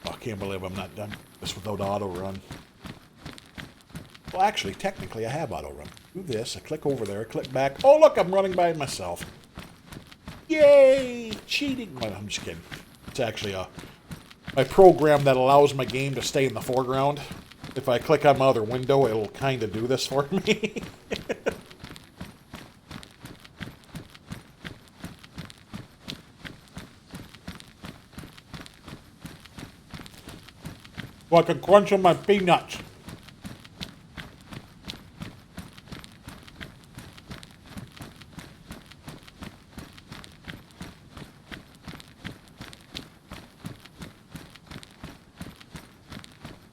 Oh, I can't believe I'm not done this without auto run. Well, actually, technically, I have auto run. Do this, I click over there, I click back. Oh, look, I'm running by myself. Yay! Cheating! Well, I'm just kidding. It's actually my program that allows my game to stay in the foreground. If I click on my other window, it'll kind of do this for me. So I can crunch on my peanuts.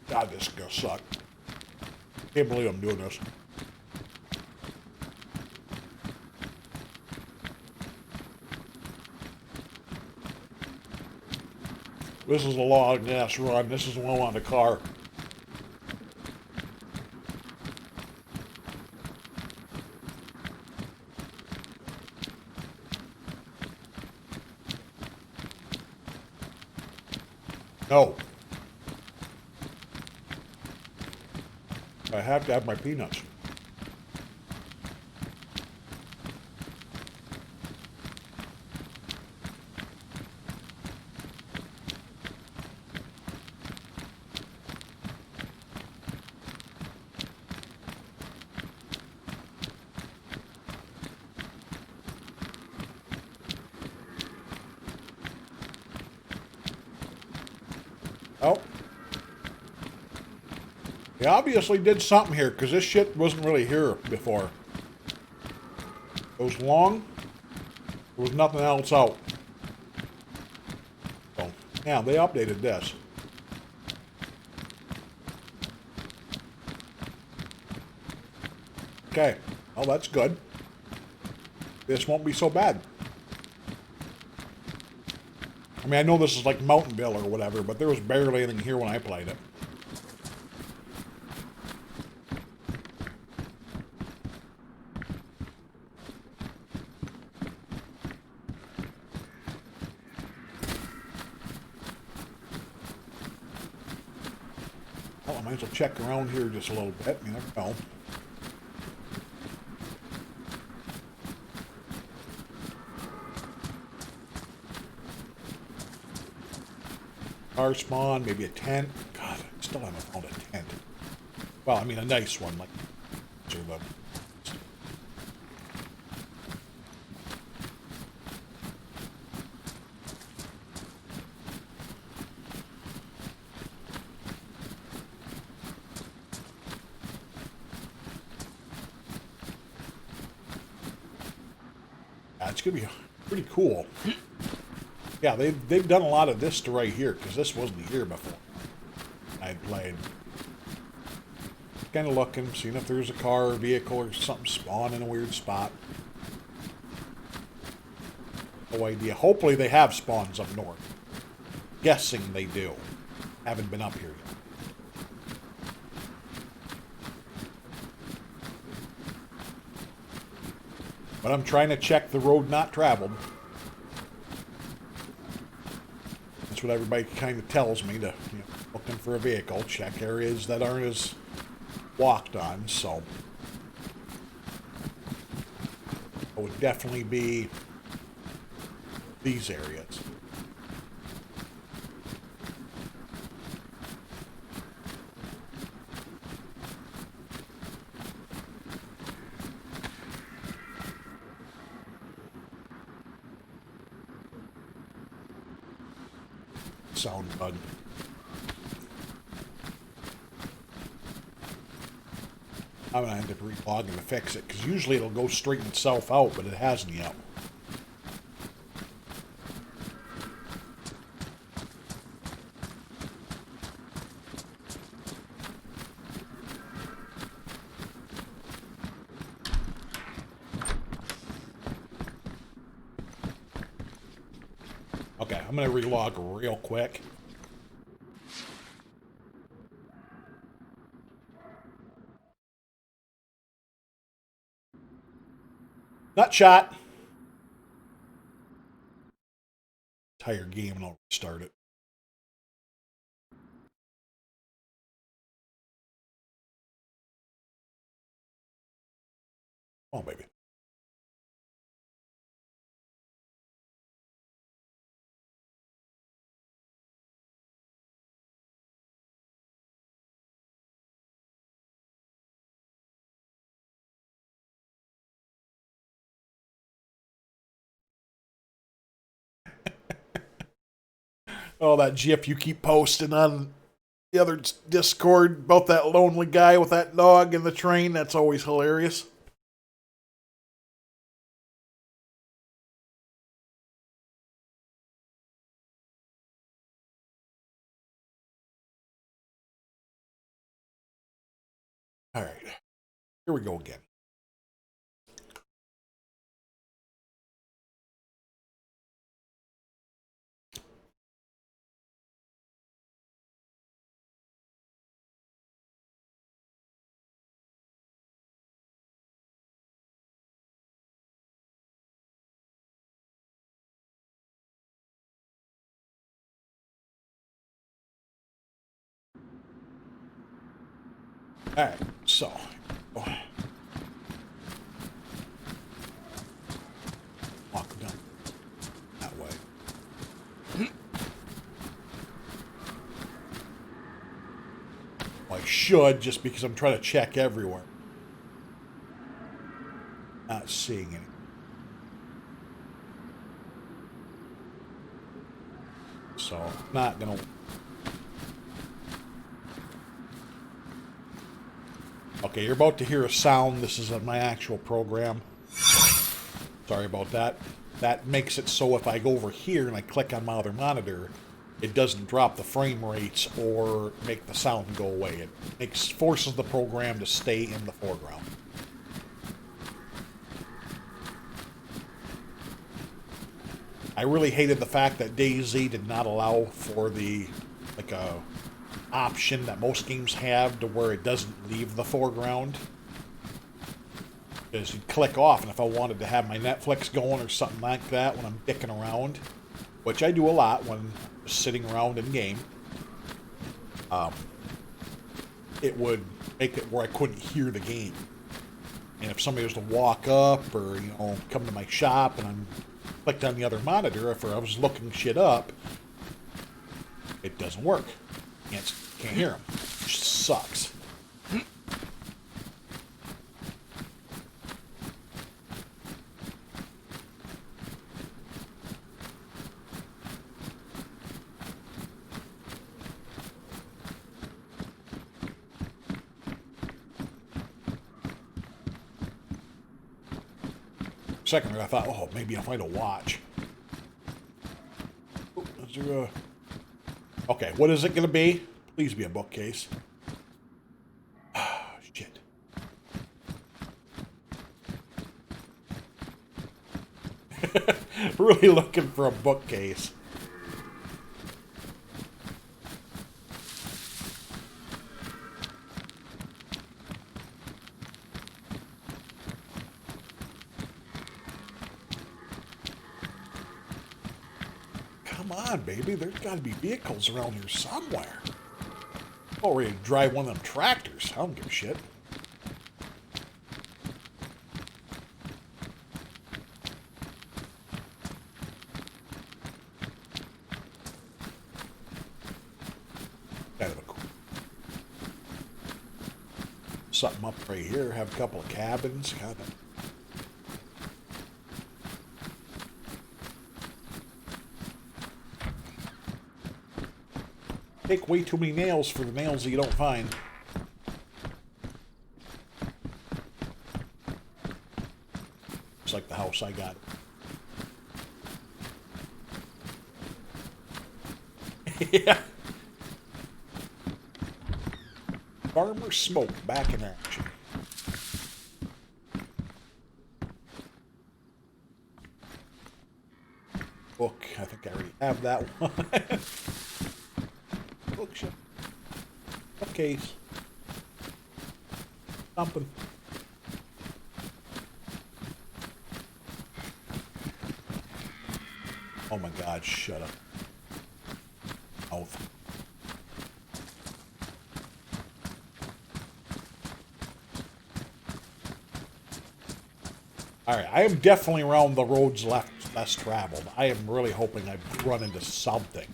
God, this is gonna suck. Can't believe I'm doing this. This is a long ass run. This is low on the car. No. I have to have my peanuts. Oh. He obviously did something here, because this shit wasn't really here before. It was long. There was nothing else out. So, yeah, they updated this. Okay. Well, that's good. This won't be so bad. I mean, I know this is like Mountainville or whatever, but there was barely anything here when I played it. Well, I might as well check around here just a little bit. You never know. Car spawn, maybe a tent. God, I still haven't found a tent. Well, I mean a nice one, like it's gonna be pretty cool. Yeah, they've done a lot of this to right here, because this wasn't here before I played. Kind of looking, seeing if there's a car or vehicle or something spawn in a weird spot. No idea. Hopefully they have spawns up north. Guessing they do. Haven't been up here yet. But I'm trying to check the road not traveled. That's what everybody kind of tells me, to, looking for a vehicle, check areas that aren't as walked on, so it would definitely be these areas. Sound good. I'm going to end up relogging to fix it, because usually it'll go straighten itself out, but it hasn't yet. Okay, I'm going to relog real quick. Nut shot. Entire game and I'll restart it. Oh, baby. Oh, that GIF you keep posting on the other Discord about that lonely guy with that dog in the train, that's always hilarious. All right, here we go again. All right, so walk down that way. Well, I should, just because I'm trying to check everywhere. Not seeing any. So, not gonna. Okay, you're about to hear a sound. This is my actual program. Sorry about that. That makes it so if I go over here and I click on my other monitor, it doesn't drop the frame rates or make the sound go away. It forces the program to stay in the foreground. I really hated the fact that DayZ did not allow for the option that most games have to where it doesn't leave the foreground. Because you'd click off, and if I wanted to have my Netflix going or something like that when I'm dicking around, which I do a lot when I'm sitting around in game, it would make it where I couldn't hear the game. And if somebody was to walk up or, come to my shop and I'm clicked on the other monitor, if I was looking shit up, it doesn't work. Can't hear them. Which sucks. Second, I thought, oh, maybe I'll find a watch. Oh, is there a... Okay, what is it going to be? Please be a bookcase. Ah, shit. Really looking for a bookcase. Come on, baby. There's got to be vehicles around here somewhere. Oh, ready to drive one of them tractors. I don't give a shit. Kind of a cool. Something up right here. Have a couple of cabins. Kind of. Take way too many nails for the nails that you don't find. looks like the house I got. Yeah. Farmer Smoke back in action. Book. I think I already have that one. Bookshelf. Bookcase. Something. Oh my God, shut up. Mouth. Alright, I am definitely around the roads less traveled. I am really hoping I run into something.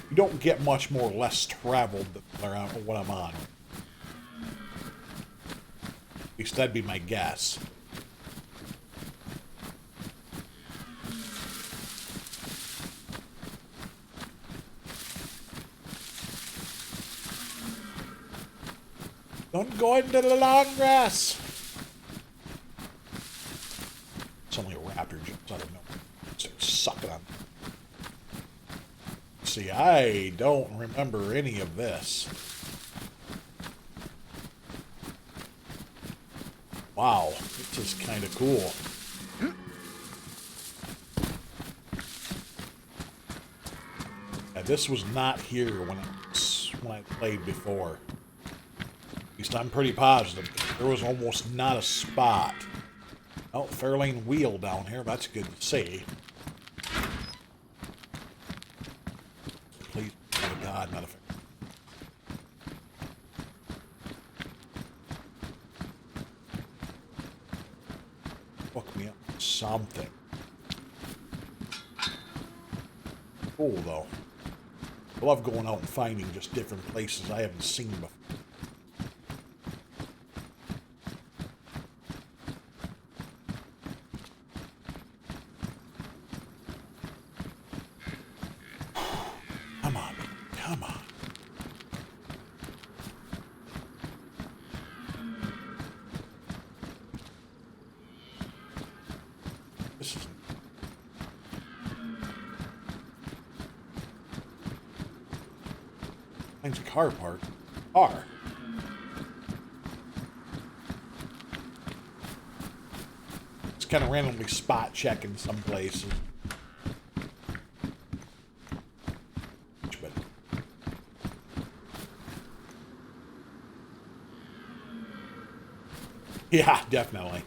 You don't get much more less traveled than what I'm on. At least that'd be my guess. Don't go into the long grass. It's only a raptor jumps out of nowhere. Starts sucking on. See, I don't remember any of this. Wow, this is kind of cool. Yeah, this was not here when I played before. At least I'm pretty positive. There was almost not a spot. Oh, Fairlane wheel down here. That's good to see. Please, oh God, not a fair. Hook me up with something. Cool, though. I love going out and finding just different places I haven't seen before. Come on, come on. This is... Finds a car park. Car. It's kind of randomly spot checking some places. But yeah, definitely.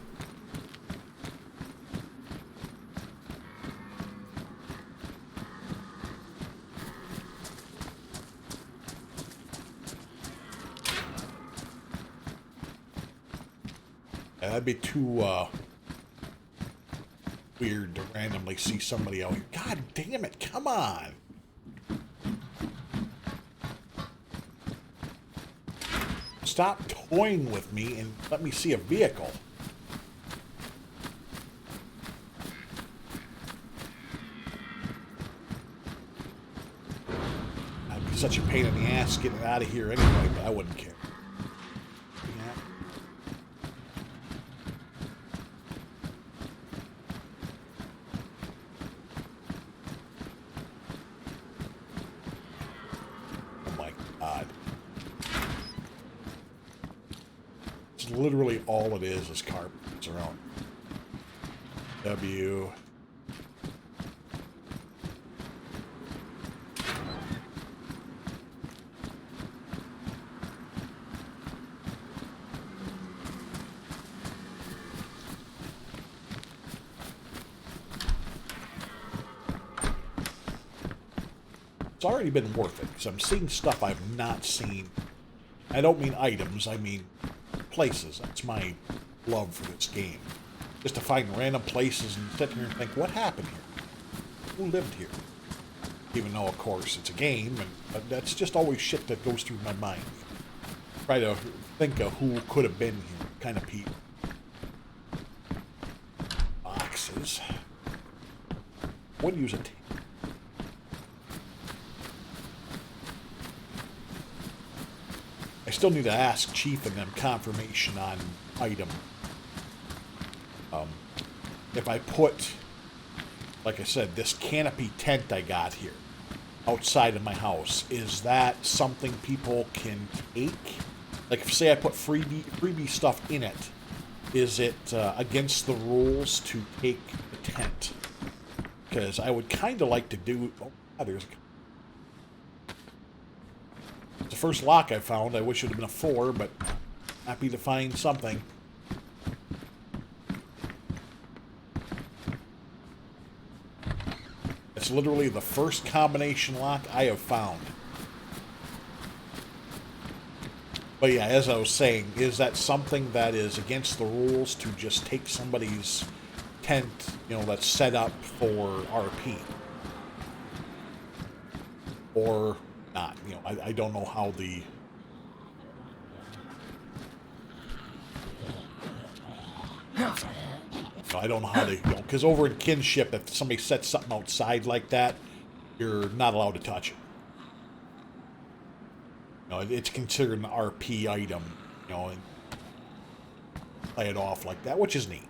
That'd be too weird to randomly see somebody out here. God damn it, come on. Stop toying with me and let me see a vehicle. That'd be such a pain in the ass getting out of here anyway, but I wouldn't care. Literally all it is carpets around. W. It's already been worth it because I'm seeing stuff I've not seen. I don't mean items, I mean places. That's my love for this game. Just to find random places and sit here and think, what happened here? Who lived here? Even though, of course, it's a game, and that's just always shit that goes through my mind. Try to think of who could have been here, kind of people. Boxes. Would use it. I still need to ask Chief and them confirmation on item. If I put, like I said, this canopy tent I got here outside of my house, is that something people can take? Like, if say I put freebie stuff in it, is it against the rules to take the tent? Because I would kind of like to do... Oh, there's the first lock I found. I wish it would have been a 4, but happy to find something. It's literally the first combination lock I have found. But yeah, as I was saying, is that something that is against the rules to just take somebody's tent, you know, that's set up for RP? Or not? You know, I don't know how the... I don't know how they, because over in kinship, if somebody sets something outside like that, you're not allowed to touch it. You know, it's considered an RP item, you know, and play it off like that, which is neat.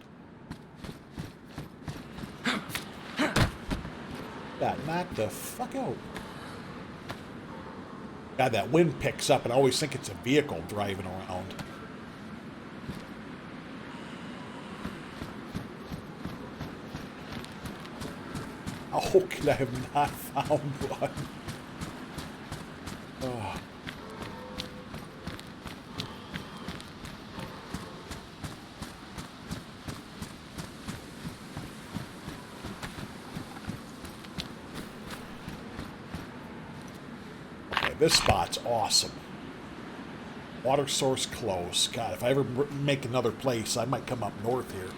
God, knock the fuck out. God, that wind picks up, and I always think it's a vehicle driving around. How could I have not found one? Oh. Okay, this spot's awesome. Water source close. God, if I ever make another place, I might come up north here.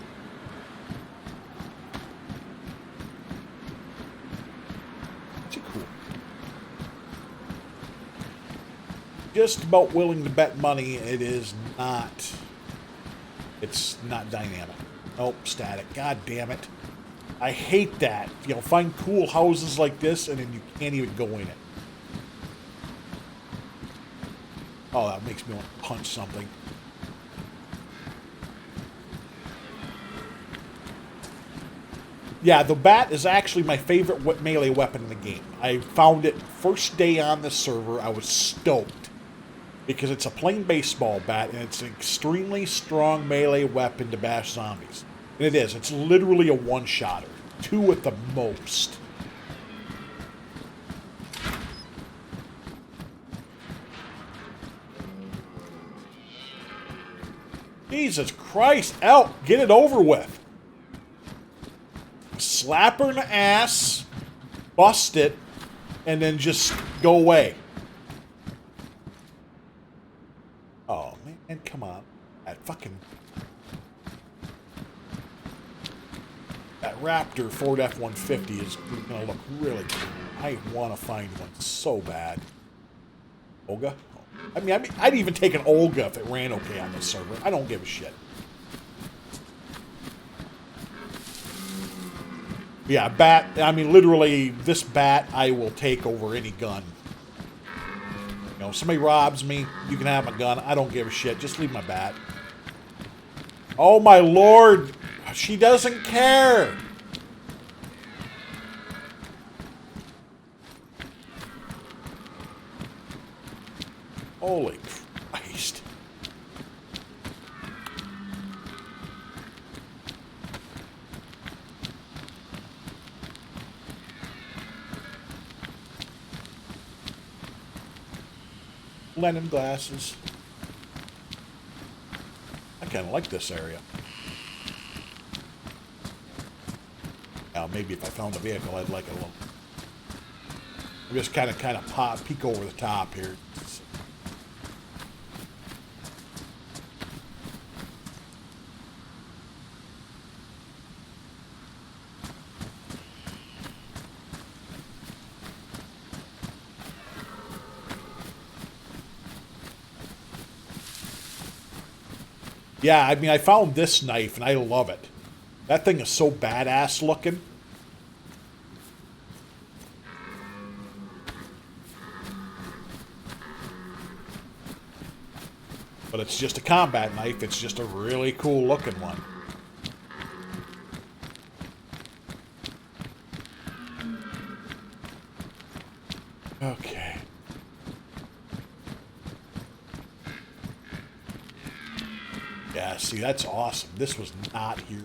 Just about willing to bet money it is not. It's not dynamic. Nope, static. God damn it. I hate that. You know, find cool houses like this and then you can't even go in it. Oh, that makes me want to punch something. Yeah, the bat is actually my favorite melee weapon in the game. I found it first day on the server. I was stoked. Because it's a plain baseball bat, and it's an extremely strong melee weapon to bash zombies. And it is. It's literally a one-shotter. 2 at the most. Jesus Christ, out! Get it over with. Slap her in the ass, bust it, and then just go away. Oh, man, come on. That fucking... That Raptor Ford F-150 is going to look really cool. I want to find one so bad. Olga? I mean, I'd even take an Olga if it ran okay on this server. I don't give a shit. Yeah, bat, I mean, literally, this bat I will take over any gun. You know, if somebody robs me, you can have my gun. I don't give a shit. Just leave my bat. Oh, my Lord. She doesn't care. Holy Christ. Lennon glasses. I kind of like this area. Now, maybe if I found a vehicle, I'd like it a little. I'm just kind of peek over the top here. Yeah, I mean, I found this knife, and I love it. That thing is so badass looking. But it's just a combat knife. It's just a really cool looking one. Okay. Yeah, see, that's awesome. This was not here.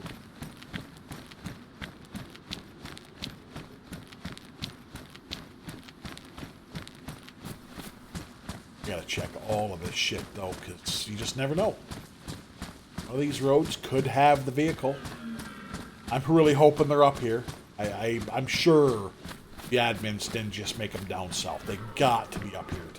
Gotta check all of this shit, though, because you just never know. One of these roads could have the vehicle. I'm really hoping they're up here. I'm sure the admins didn't just make them down south. They got to be up here, too.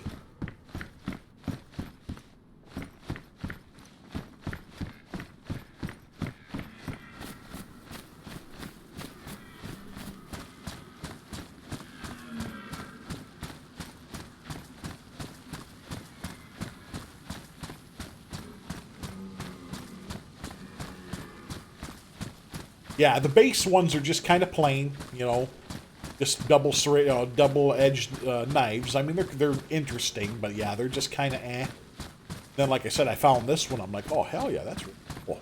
Yeah, the base ones are just kind of plain, you know, just double-edged knives. I mean, they're interesting, but yeah, they're just kind of eh. Then, like I said, I found this one. I'm like, oh hell yeah, that's really cool.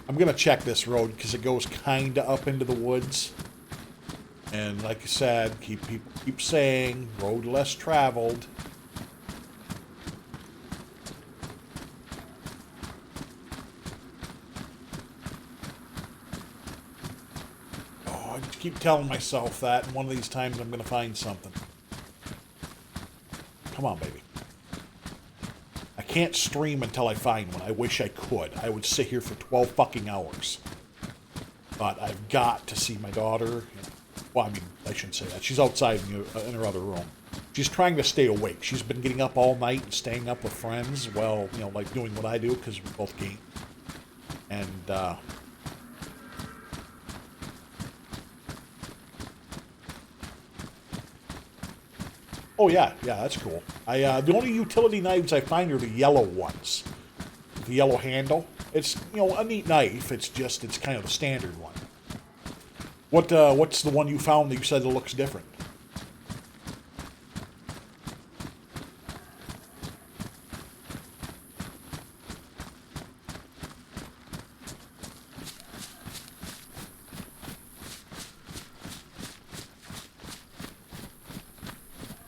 I'm going to check this road because it goes kind of up into the woods. And like I said, people keep saying, road less traveled. Oh, I just keep telling myself that, and one of these times I'm going to find something. Come on, baby. I can't stream until I find one. I wish I could. I would sit here for 12 fucking hours. But I've got to see my daughter. Well, I mean, I shouldn't say that. She's outside in her other room. She's trying to stay awake. She's been getting up all night and staying up with friends. Well, you know, like doing what I do because we both game. And, oh, yeah, that's cool. The only utility knives I find are the yellow ones. The yellow handle. It's, you know, a neat knife. It's kind of the standard one. What's the one you found that you said it looks different?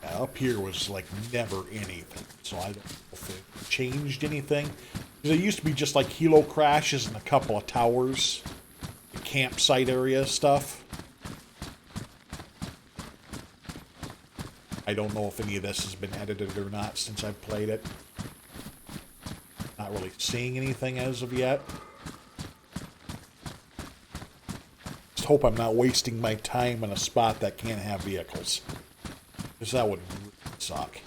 Up here was like never anything, so I don't know if it changed anything. Because it used to be just like helo crashes and a couple of towers, the campsite area stuff. I don't know if any of this has been edited or not since I've played it. Not really seeing anything as of yet. Just hope I'm not wasting my time in a spot that can't have vehicles. Because that would really suck.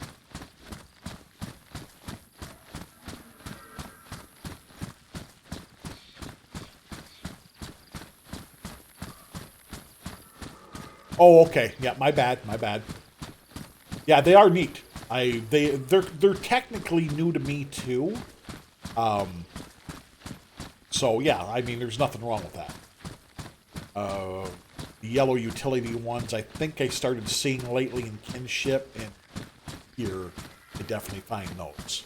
Oh, okay. Yeah, my bad. Yeah, they are neat. They're technically new to me too. So yeah, I mean, there's nothing wrong with that. The yellow utility ones, I think I started seeing lately in Kinship, and here I definitely find those.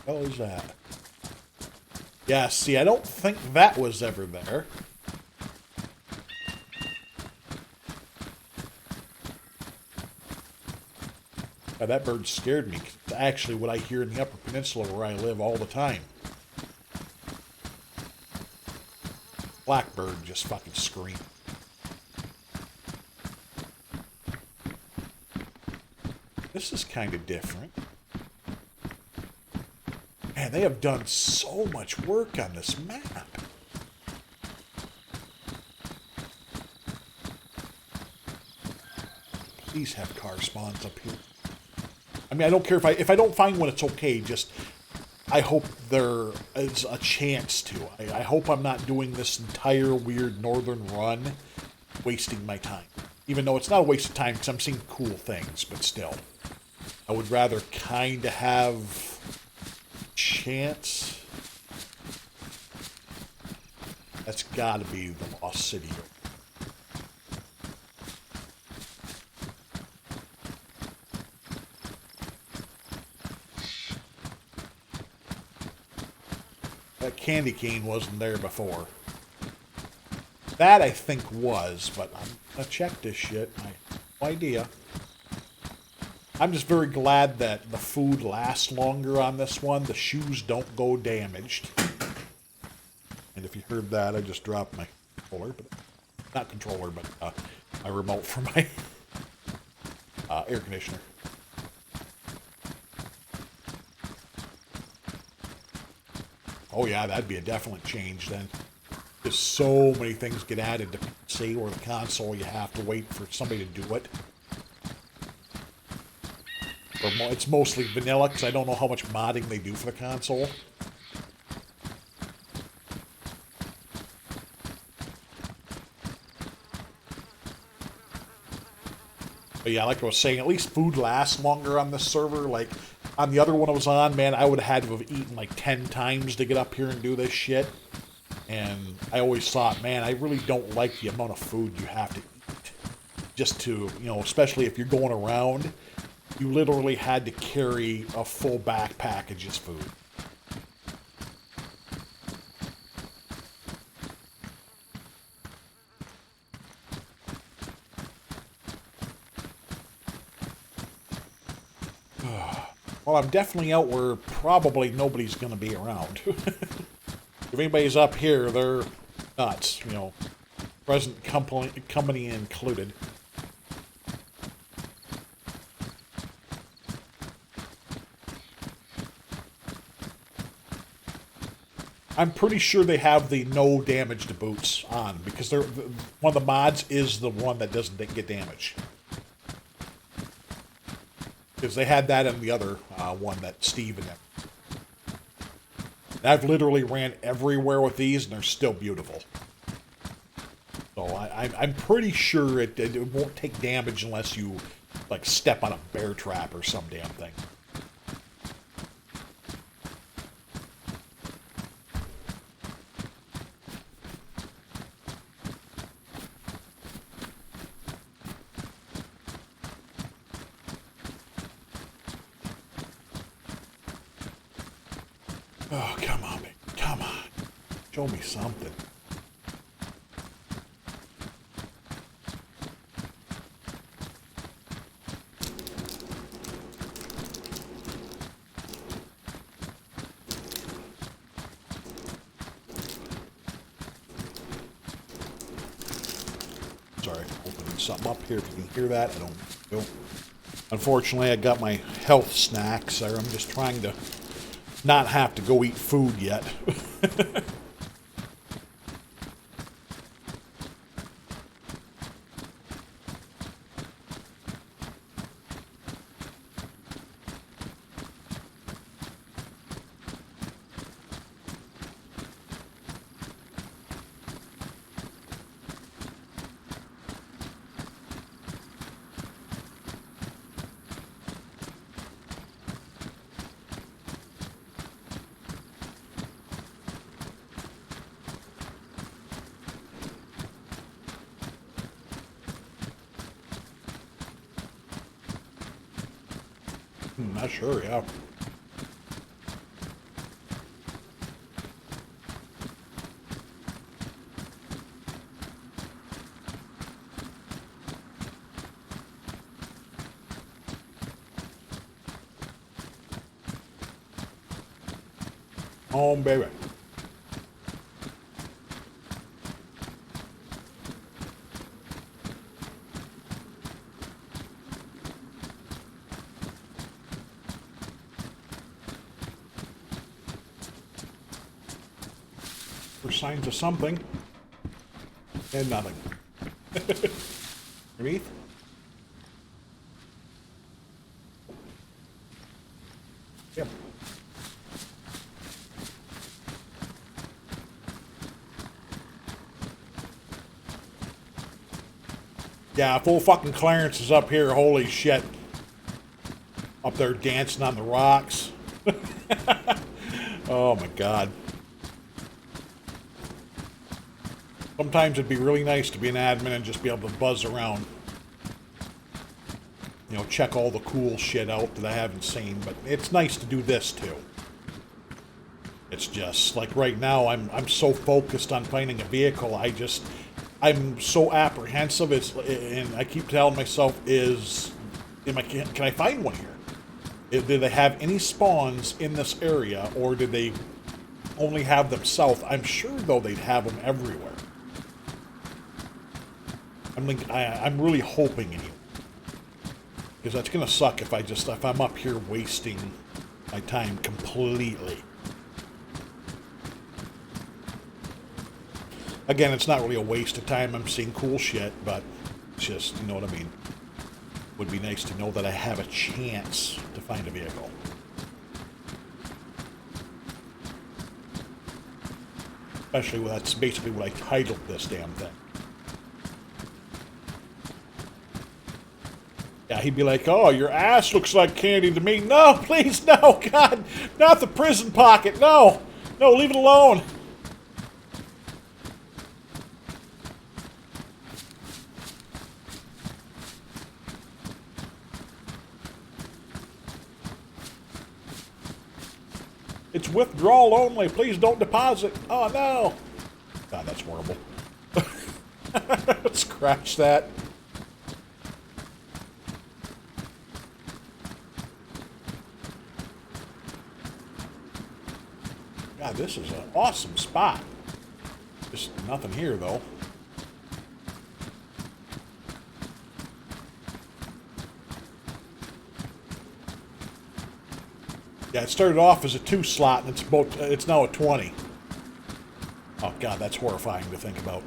What was that? Yeah, see, I don't think that was ever there. Yeah, that bird scared me. It's actually what I hear in the Upper Peninsula where I live all the time. Blackbird just fucking scream. This is kind of different. Man, they have done so much work on this map. Please have car spawns up here. I mean, I don't care if I don't find one, it's okay. Just I hope there is a chance to. I hope I'm not doing this entire weird northern run wasting my time. Even though it's not a waste of time because I'm seeing cool things, but still. I would rather kind of have chance. That's got to be the Lost City. That candy cane wasn't there before. That I think was, but I'm gonna check this shit. I have no idea. I'm just very glad that the food lasts longer on this one. The shoes don't go damaged. And if you heard that, I just dropped my controller, but not controller, but my remote for my air conditioner. Oh yeah, that'd be a definite change then. Because so many things get added to PC or the console, you have to wait for somebody to do it. Or it's mostly vanilla, because I don't know how much modding they do for the console. But yeah, like I was saying, at least food lasts longer on this server. Like, on the other one I was on, man, I would have had to have eaten like 10 times to get up here and do this shit. And I always thought, man, I really don't like the amount of food you have to eat. Just to, you know, especially if you're going around, you literally had to carry a full backpack of just food. Well, I'm definitely out where probably nobody's going to be around. If anybody's up here, they're nuts, you know, present company included. I'm pretty sure they have the no damage to boots on, because they're one of the mods is the one that doesn't get damaged. Because they had that in the other one that Steve and them. And I've literally ran everywhere with these, and they're still beautiful. So I'm pretty sure it won't take damage unless you like step on a bear trap or some damn thing. Oh, come on, baby. Come on. Show me something. Sorry, opening something up here. If you can hear that, I don't know. Unfortunately, I got my health snacks there. I'm just trying to not have to go eat food yet. Not sure, yeah. Oh, baby. Signs of something, and nothing. Underneath? Yep. Yeah, if old fucking Clarence is up here, holy shit. Up there dancing on the rocks. Oh my god. Sometimes it'd be really nice to be an admin and just be able to buzz around. You know, check all the cool shit out that I haven't seen, but it's nice to do this too. It's just, like right now, I'm so focused on finding a vehicle, I'm so apprehensive, and I keep telling myself, can I find one here? Do they have any spawns in this area, or did they only have them south? I'm sure, though, they'd have them everywhere. I'm really hoping anyway. Because that's going to suck if I'm up here wasting my time completely. Again, it's not really a waste of time. I'm seeing cool shit, but it's just, you know what I mean? Would be nice to know that I have a chance to find a vehicle. Especially when that's basically what I titled this damn thing. Yeah, he'd be like, oh, your ass looks like candy to me. No, please, no, God, not the prison pocket. No, no, leave it alone. It's withdrawal only. Please don't deposit. Oh, no. God, that's horrible. Scratch that. God, this is an awesome spot. Just nothing here, though. Yeah, it started off as a 2 slot, and it's now a 20. Oh, God, that's horrifying to think about.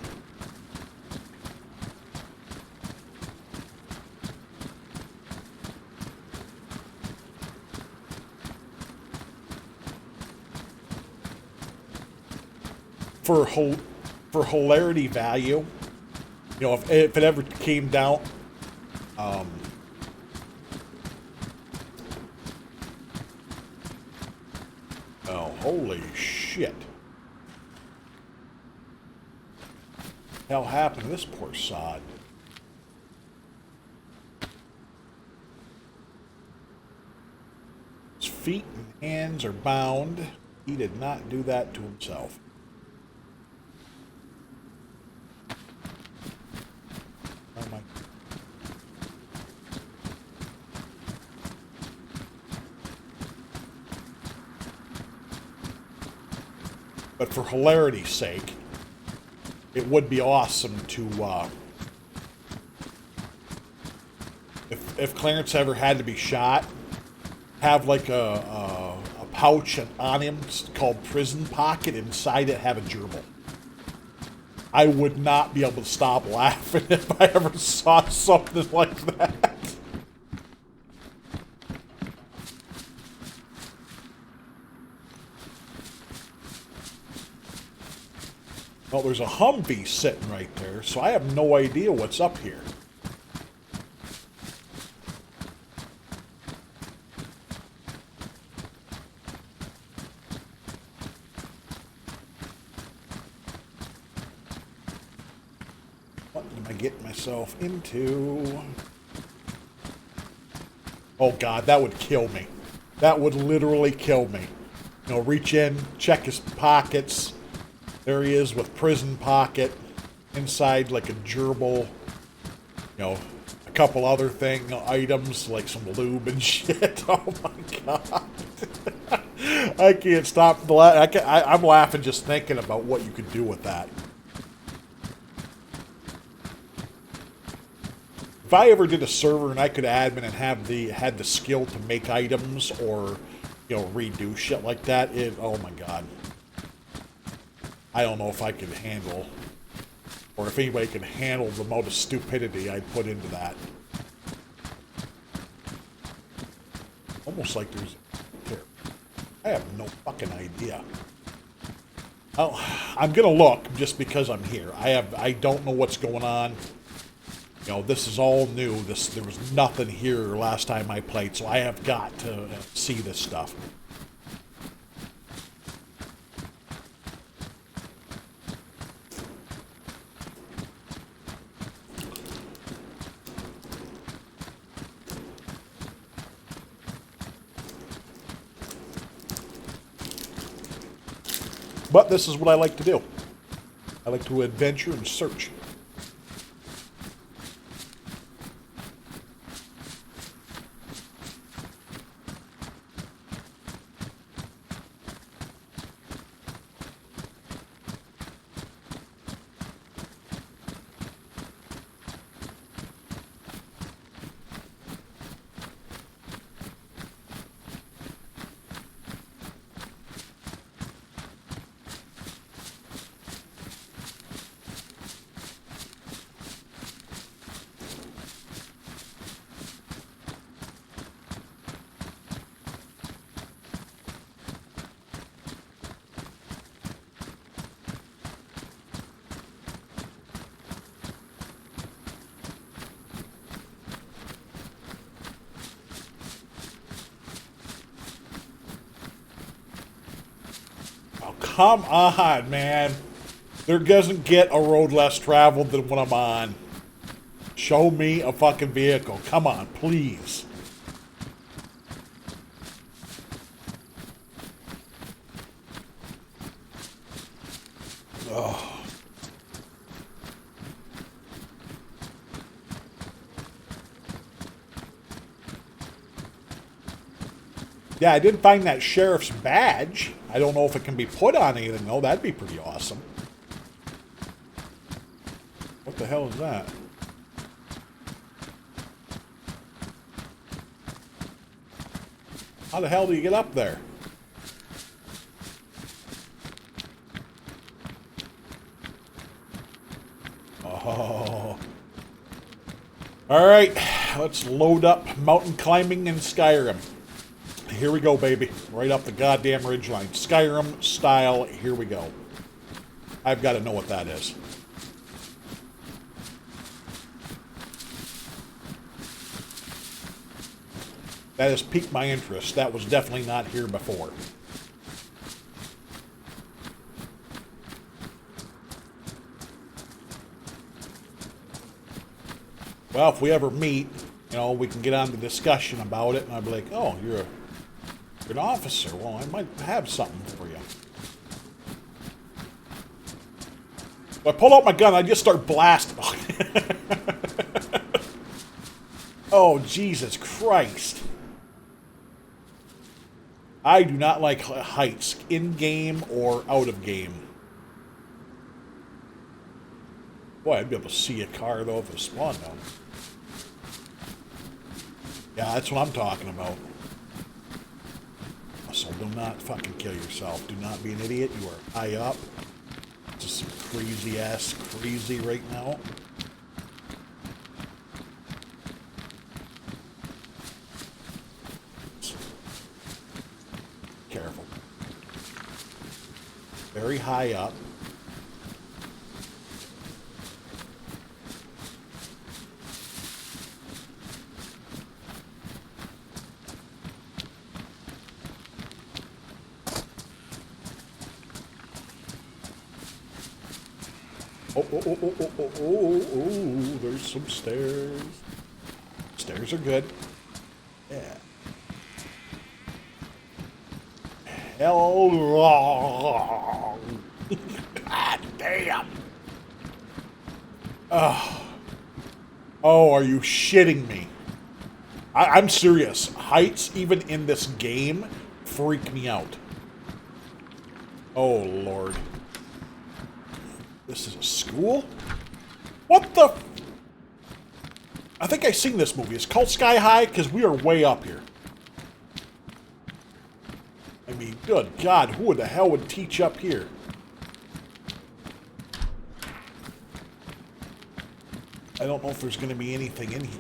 For hilarity value, you know, if it ever came down, oh, holy shit. Hell happened to this poor sod? His feet and hands are bound. He did not do that to himself. Oh my. But for hilarity's sake, it would be awesome to, if Clarence ever had to be shot, have like a pouch on him called Prison Pocket. Inside it have a gerbil. I would not be able to stop laughing if I ever saw something like that. Well, there's a Humvee sitting right there, so I have no idea what's up here. What am I getting myself into? Oh God, that would kill me. That would literally kill me. You know, reach in, check his pockets. There he is with Prison Pocket. Inside like a gerbil. You know, a couple other items like some lube and shit. Oh my God. I can't stop the laugh. I'm laughing just thinking about what you could do with that. If I ever did a server and I could admin and had the skill to make items or, you know, redo shit like that, oh my God. I don't know if I could handle, or if anybody can handle the amount of stupidity I'd put into that. Almost like there's here. I have no fucking idea. Oh, I'm gonna look just because I'm here. I don't know what's going on. You know, this is all new. There was nothing here last time I played, so I have got to see this stuff. But this is what I like to do. I like to adventure and search. Come on, man. There doesn't get a road less traveled than what I'm on. Show me a fucking vehicle. Come on, please. Ugh. Yeah, I did find that sheriff's badge. I don't know if it can be put on anything, though. That'd be pretty awesome. What the hell is that? How the hell do you get up there? Oh. Alright, let's load up mountain climbing in Skyrim. Here we go, baby. Right up the goddamn ridgeline. Skyrim style, here we go. I've got to know what that is. That has piqued my interest. That was definitely not here before. Well, if we ever meet, you know, we can get on the discussion about it, and I'll be like, oh, you're an officer. Well, I might have something for you. So I pull out my gun, I just start blasting. Oh, Jesus Christ. I do not like heights, in-game or out of game. Boy, I'd be able to see a car, though, if it spawned down. Yeah, that's what I'm talking about. So do not fucking kill yourself. Do not be an idiot. You are high up. Just some crazy-ass crazy right now. Careful. Very high up. Oh, there's some stairs. Stairs are good. Yeah. Hell long. God damn. Oh, are you shitting me? I'm serious. Heights, even in this game, freak me out. Oh, Lord. This is a school? What the? I think I've seen this movie. It's called Sky High because we are way up here. I mean, good God, who the hell would teach up here? I don't know if there's going to be anything in here.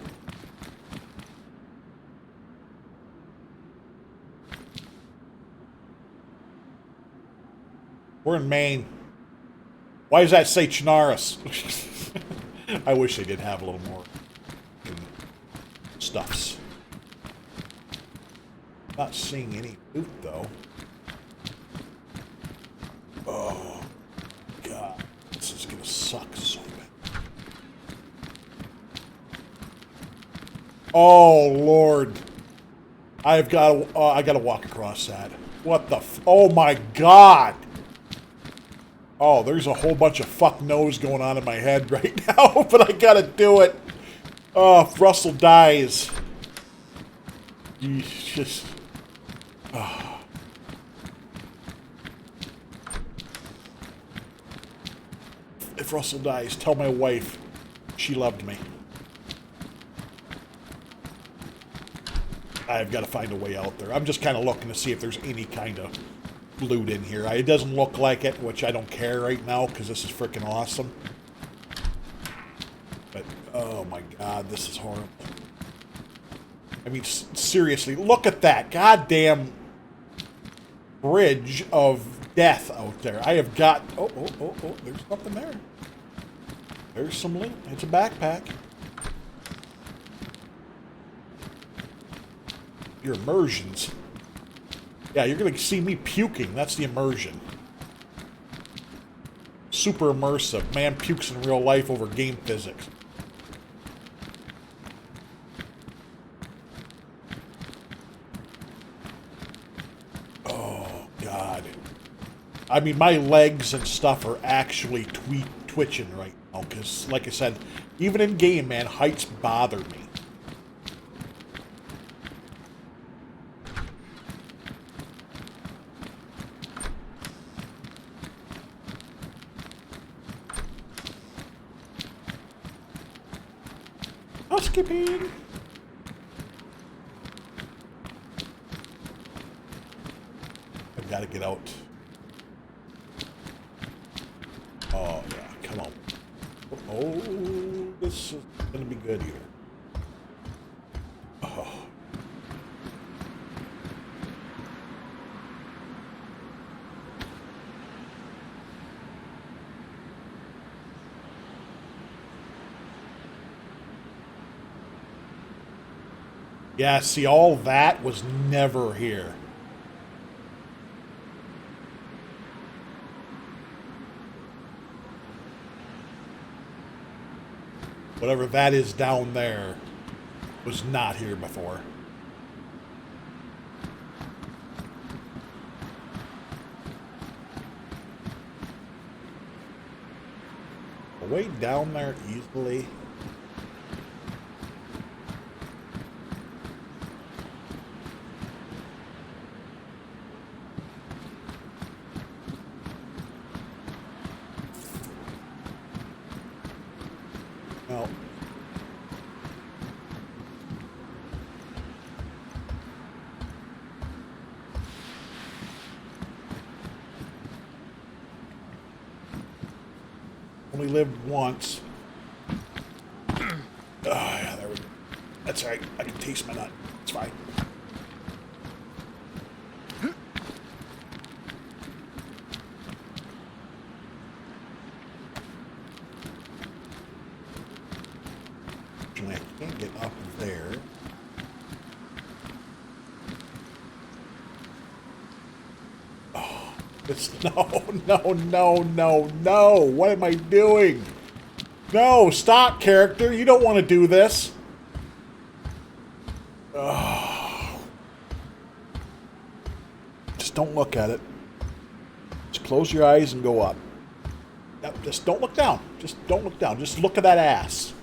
We're in Maine. Why does that say Chinaris? I wish they did have a little more stuffs. Not seeing any loot though. Oh god, this is gonna suck so bad. Oh lord, I gotta walk across that. What the? Oh my god! Oh, there's a whole bunch of fuck knows going on in my head right now, but I gotta do it. Oh, if Russell dies, he's just. Oh. If Russell dies, tell my wife she loved me. I've got to find a way out there. I'm just kind of looking to see if there's any kind of loot in here. It doesn't look like it, which I don't care right now because this is freaking awesome. But, oh my god, this is horrible. I mean, seriously, look at that goddamn bridge of death out there. I have got... Oh, there's something there. There's some loot. It's a backpack. Your immersions. Yeah, you're going to see me puking. That's the immersion. Super immersive. Man pukes in real life over game physics. Oh, God. I mean, my legs and stuff are actually twitching right now. Because, like I said, even in game, man, heights bother me. Housekeeping. I've got to get out. Oh, yeah, come on. Oh, this is going to be good here. Oh. Yeah, see, all that was never here. Whatever that is down there was not here before. Way down there easily. No. Only lived once. Oh, yeah, there we go. That's all right. I can taste my nut. It's fine. Actually, I can't get up there. Oh, it's no. What am I doing? No, stop, character. You don't want to do this. Oh. Just don't look at it. Just close your eyes and go up. Yep, just don't look down. Just don't look down. Just look at that ass.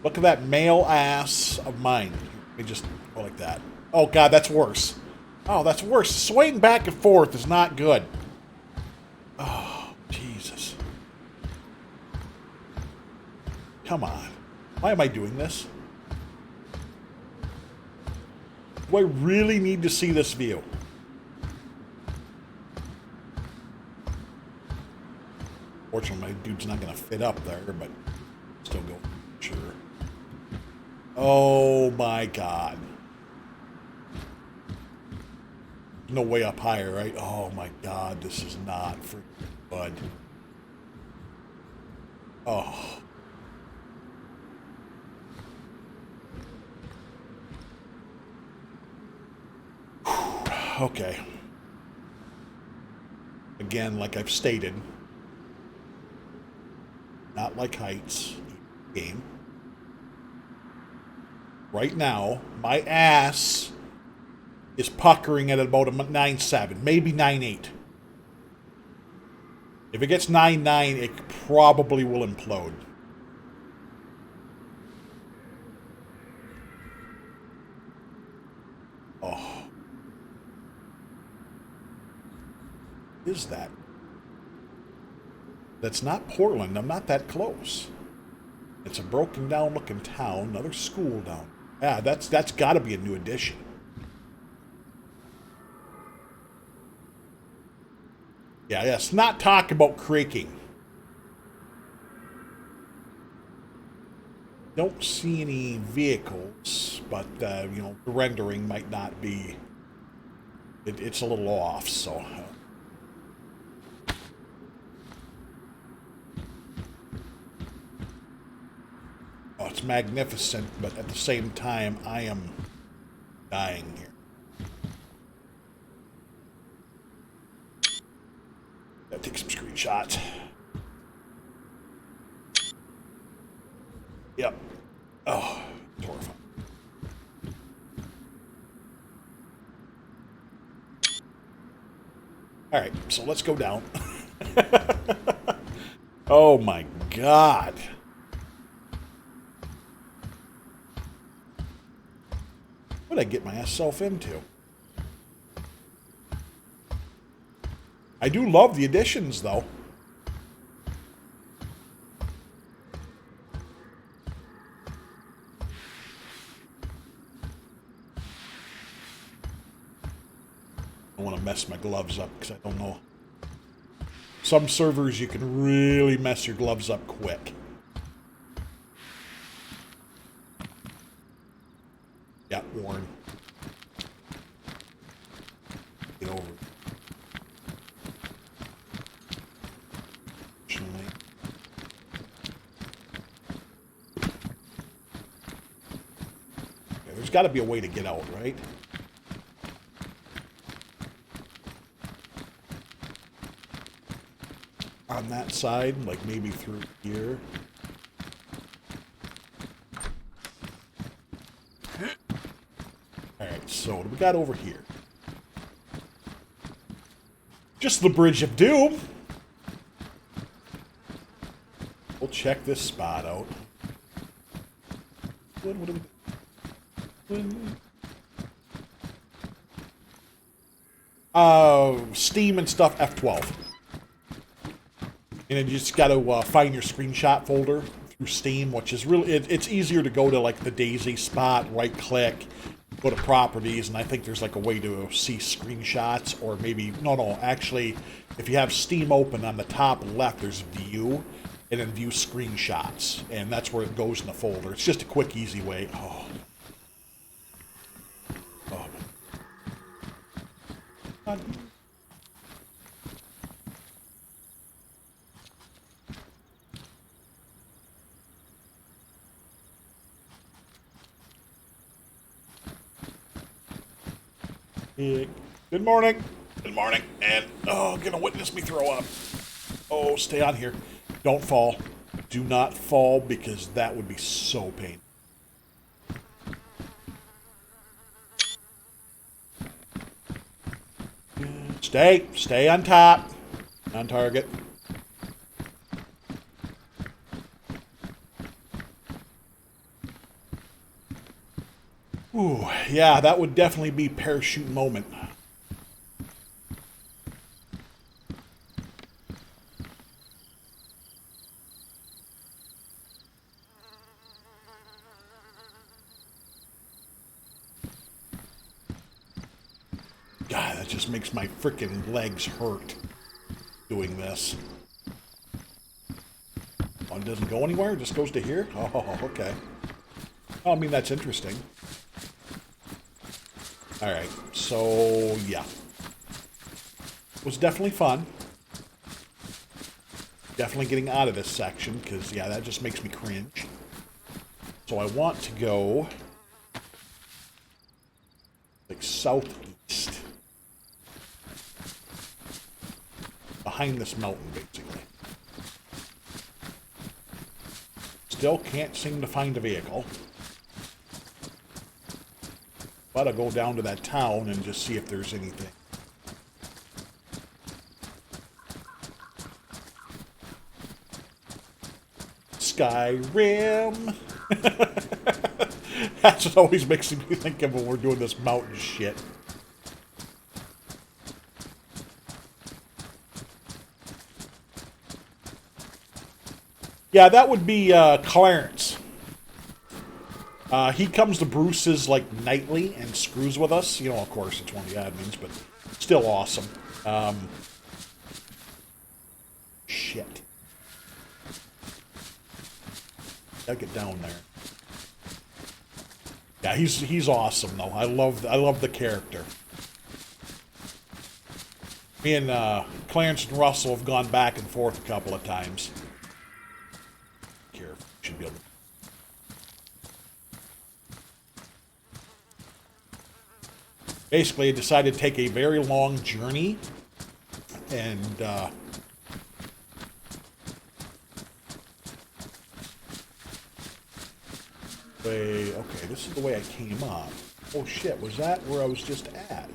Look at that male ass of mine. Let me just go like that. Oh, God, that's worse. Oh, that's worse. Swaying back and forth is not good. Oh, Jesus. Come on. Why am I doing this? Do I really need to see this view? Fortunately, my dude's not going to fit up there, but still go. Sure. Oh, my God. No way up higher, right? Oh, my God. This is not freaking good. Oh. Okay. Again, like I've stated, not like heights game. Right now, my ass is puckering at about a 9.7, maybe 9.8. If it gets 9.9, it probably will implode. Oh. What is that? That's not Portland. I'm not that close. It's a broken down looking town. Another school down. Yeah, that's got to be a new addition. Yeah, let's not talk about creaking. Don't see any vehicles, but, you know, the rendering might not be... It's a little off, so... Oh, it's magnificent, but at the same time, I am dying here. Gotta take some screenshots. Yep. Oh, it's horrifying. Alright, so let's go down. Oh my god. What did I get myself into? I do love the additions, though. I don't want to mess my gloves up because I don't know. Some servers you can really mess your gloves up quick. Yeah, worn. Get over it. Okay, there's got to be a way to get out, right? On that side, like maybe through here. Alright, so what do we got over here? Just the Bridge of Doom. We'll check this spot out. What do we... Steam and stuff, F12. And then you just got to find your screenshot folder through Steam, which is really... It's easier to go to, like, the Daisy spot, right-click, go to Properties, and I think there's, like, a way to see screenshots, or maybe... No, actually, if you have Steam open on the top left, there's View, and then View Screenshots, and that's where it goes in the folder. It's just a quick, easy way. Oh. Good morning. Good morning. And, oh, gonna witness me throw up. Oh, stay on here. Don't fall. Do not fall, because that would be so painful. Stay on top. On target. Ooh, yeah, that would definitely be parachute moment. God, that just makes my freaking legs hurt doing this. Oh, it doesn't go anywhere? It just goes to here? Oh, okay. Oh, I mean, that's interesting. Alright, so, yeah. It was definitely fun. Definitely getting out of this section, because, yeah, that just makes me cringe. So I want to go, like, southeast. behind this mountain, basically. Still can't seem to find a vehicle. But I'll go down to that town and just see if there's anything. Skyrim! That's what always makes me think of when we're doing this mountain shit. Yeah, that would be Clarence. He comes to Bruce's like nightly and screws with us. You know, of course, it's one of the admins, but still awesome. Shit. Gotta get down there. Yeah, he's awesome though. I love the character. Me and Clarence and Russell have gone back and forth a couple of times. Here, should be able to. Basically, I decided to take a very long journey, and okay, this is the way I came up. Oh shit, was that where I was just at?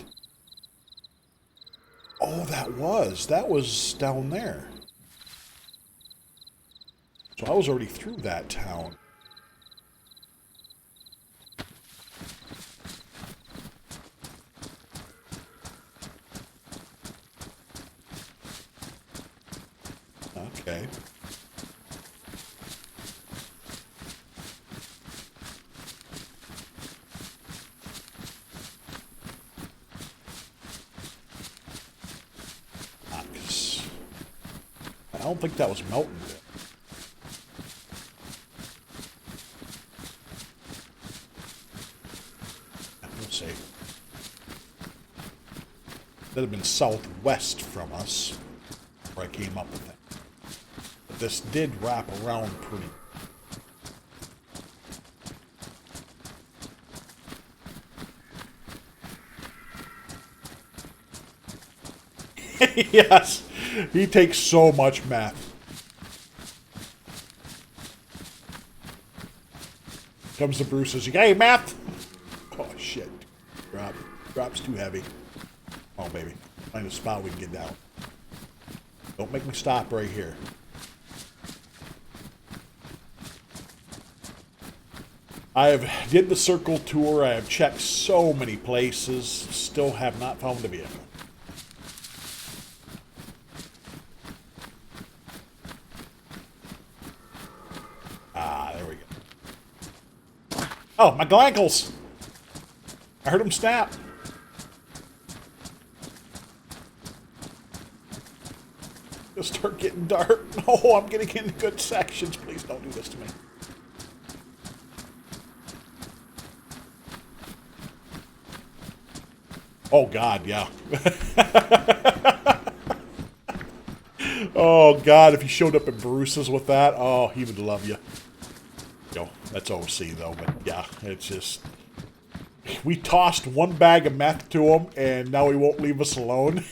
Oh, that was down there. So I was already through that town. Okay. I don't think that was Melton. Let's see. That'd have been southwest from us, where I came up with it. But this did wrap around pretty. Yes, he takes so much meth. Comes to Bruce, says, "Hey, meth!" Oh shit! Drop's too heavy. Oh baby, find a spot we can get down. Don't make me stop right here. I have did the circle tour. I have checked so many places. Still have not found a vehicle. There we go. Oh, my ankles! I heard them snap. It'll start getting dark. No, I'm getting into good sections. Please don't do this to me. Oh, God, yeah. Oh, God, if he showed up at Bruce's with that, oh, he would love you. Yo, that's OC, though, but yeah, it's just... We tossed one bag of meth to him, and now he won't leave us alone.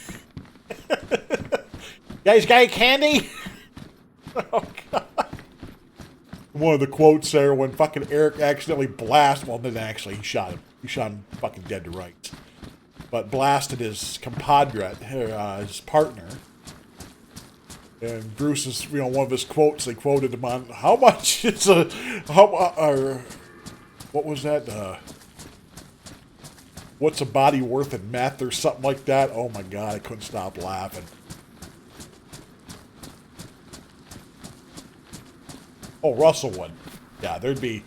Guys, got any candy? Oh, God. One of the quotes there, when fucking Eric accidentally blasted... Well, then actually, he shot him. He shot him fucking dead to rights. But blasted his compadre, his partner. And Bruce's, one of his quotes, they quoted him on, how much is what was that? What's a body worth in meth or something like that? Oh my God, I couldn't stop laughing. Oh, Russell would. Yeah, there'd be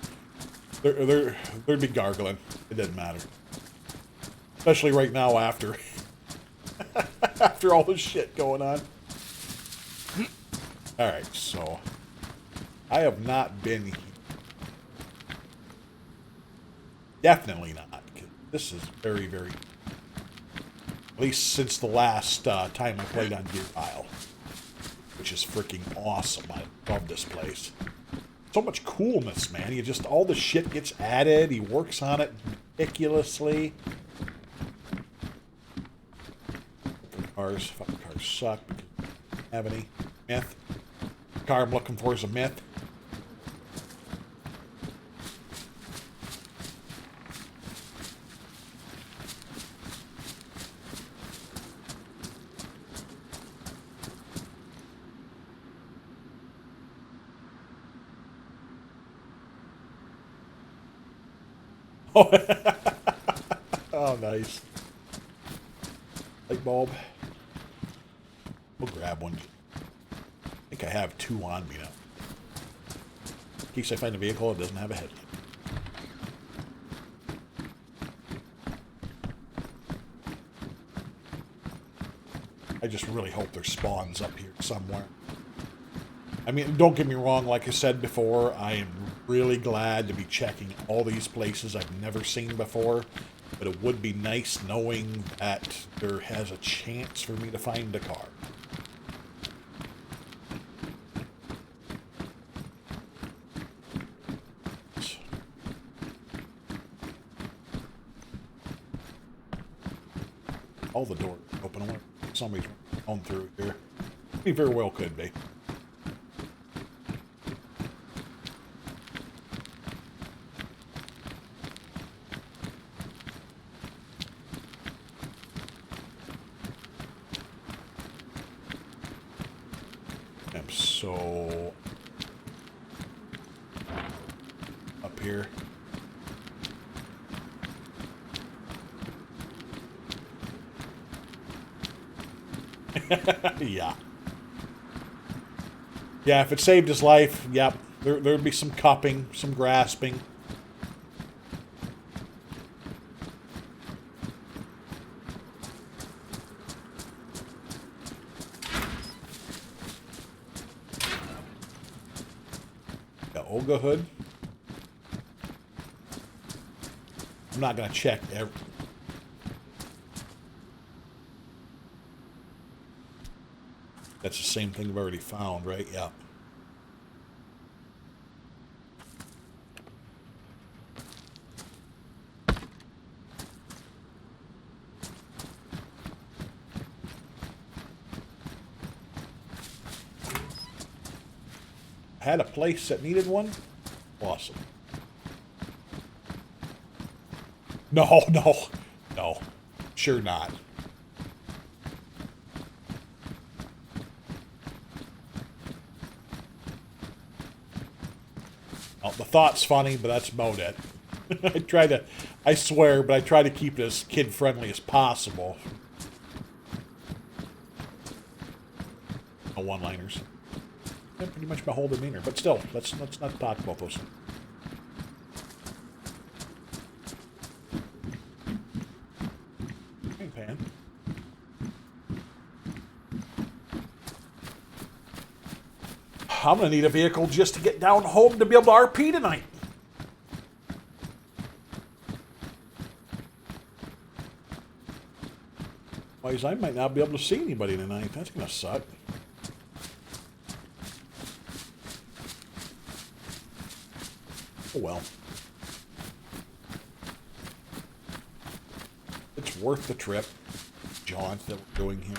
gargling. It didn't matter. Especially right now after all this shit going on. Alright, so I have not been here. Definitely not. This is very, very... At least since the last time I played on DeerIsle. Which is freaking awesome. I love this place. So much coolness, man. All the shit gets added. He works on it meticulously. Fucking cars suck. Have any? Myth? The car I'm looking for is a myth. Oh, oh, nice. Light bulb. We'll grab one. I think I have two on me now. In case I find a vehicle that doesn't have a headlight. I just really hope there's spawns up here somewhere. I mean, don't get me wrong, like I said before, I am really glad to be checking all these places I've never seen before, but it would be nice knowing that there has a chance for me to find a car. All the doors open. I wonder if somebody's on through here. He very well could be. I'm so up here. Yeah. Yeah, if it saved his life, yep, there'd be some cupping, some grasping. The Olga hood. I'm not going to check every... That's the same thing I've already found, right? Yeah. I had a place that needed one. Awesome. No, no, no. Sure not. Oh, the thought's funny, but that's about it. I swear, but I try to keep it as kid-friendly as possible. No one-liners. Yeah, pretty much my whole demeanor, but still, let's not talk about those. Hey, Pan. I'm going to need a vehicle just to get down home to be able to RP tonight. Otherwise, I might not be able to see anybody tonight. That's going to suck. Oh well. It's worth the trip, John, that we're doing here.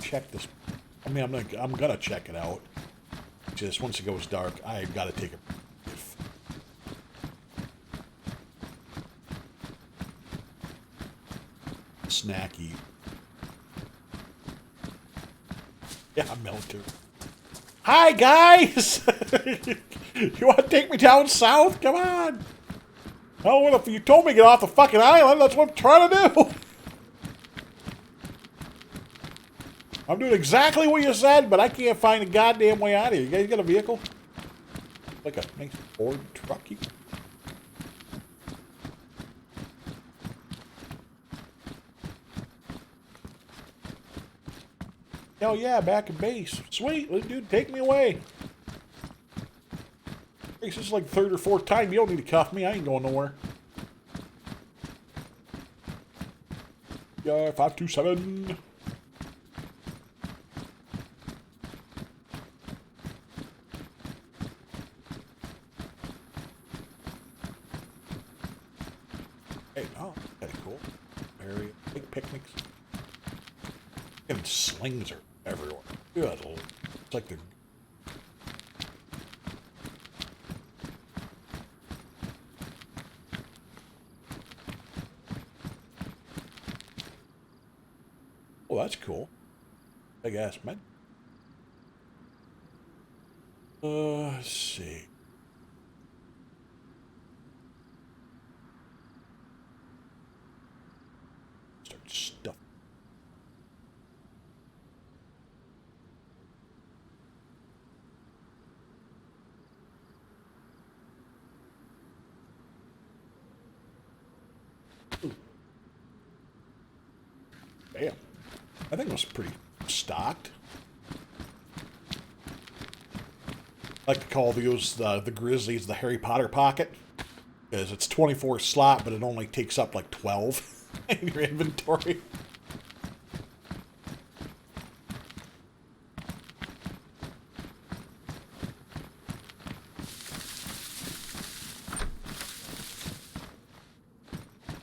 Check this. I mean, I'm gonna check it out. Just once it goes dark, I've got to take a snacky. Yeah, I'm military. Hi guys. You want to take me down south? Come on. Oh, well, if you told me to get off the fucking island, that's what I'm trying to do. I'm doing exactly what you said, but I can't find a goddamn way out of here. You guys got a vehicle? Like a nice Ford trucky? Hell yeah, back in base. Sweet, dude, take me away. This is like the third or fourth time. You don't need to cuff me. I ain't going nowhere. Yeah, 527. Hey, oh, kind of cool. Area, big picnics. And slings are everywhere. Good lord. It's like they're... Oh, that's cool. Big ass man. Let's see. Start stuff. Ooh. Damn. I think it was pretty stocked. I like to call those the Grizzlies the Harry Potter pocket. Because it's 24 slot, but it only takes up like 12 in your inventory.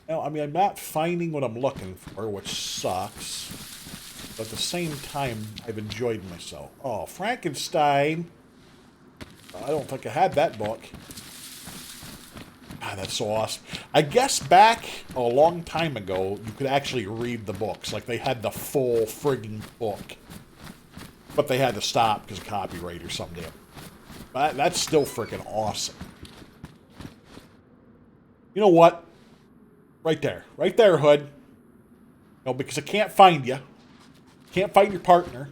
Now, I mean, I'm not finding what I'm looking for, which sucks. But at the same time, I've enjoyed myself. Oh, Frankenstein. I don't think I had that book. Ah, that's so awesome. I guess back a long time ago, you could actually read the books. Like, they had the full frigging book. But they had to stop because of copyright or something. But that's still freaking awesome. You know what? Right there. Right there, Hood. No, because I can't find you. Can't find your partner.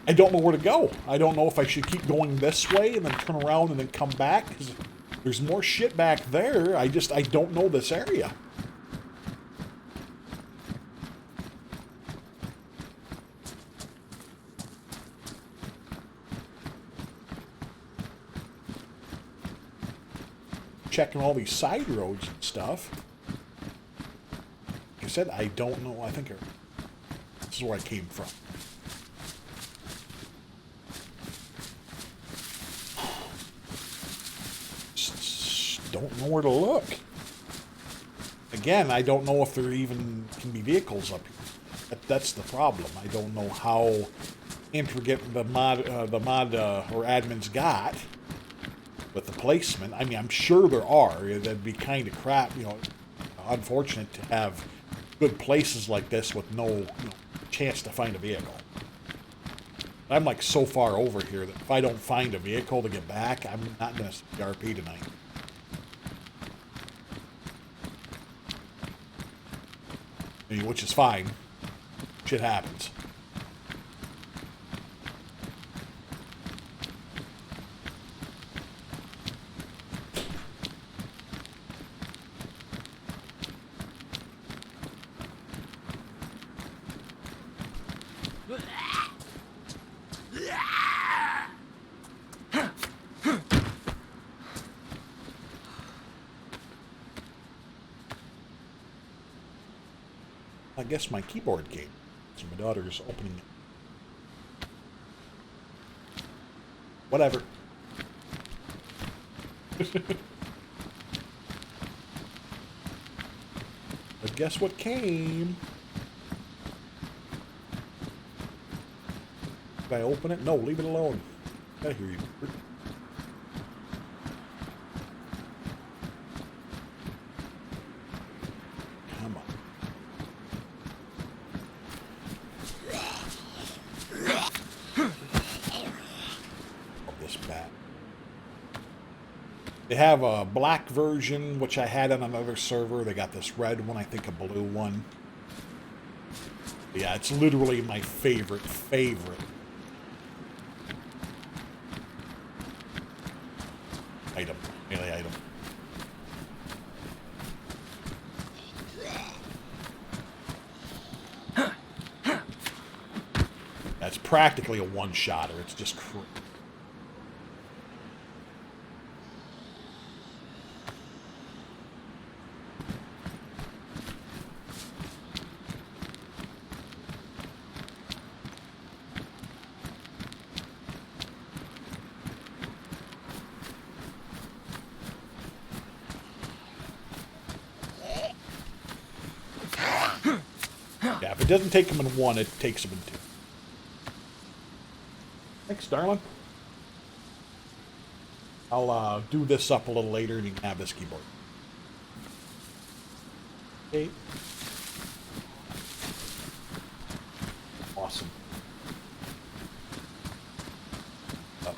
I don't know where to go. I don't know if I should keep going this way and then turn around and then come back, because there's more shit back there. I don't know this area. Checking all these side roads and stuff. Like I said, I don't know. I think this is where I came from. Don't know where to look. Again, I don't know if there even can be vehicles up here. That's the problem. I don't know how intricate the mod or admins got with the placement. I mean, I'm sure there are. That'd be kind of crap, you know, unfortunate to have good places like this with no chance to find a vehicle. I'm like so far over here that if I don't find a vehicle to get back, I'm not going to see RP tonight. Which is fine. Shit happens. I guess my keyboard game. So my daughter's opening it. Whatever. But guess what came? Did I open it? No, leave it alone. I hear you. Come on. This bat. They have a black version, which I had on another server. They got this red one, I think a blue one. Yeah, it's literally my favorite. Item. Melee item. it's practically a one-shotter. It's just crazy. Yeah, if it doesn't take him in one, it takes him in two. Thanks, darling. I'll do this up a little later and you can have this keyboard. Okay. Awesome. Up.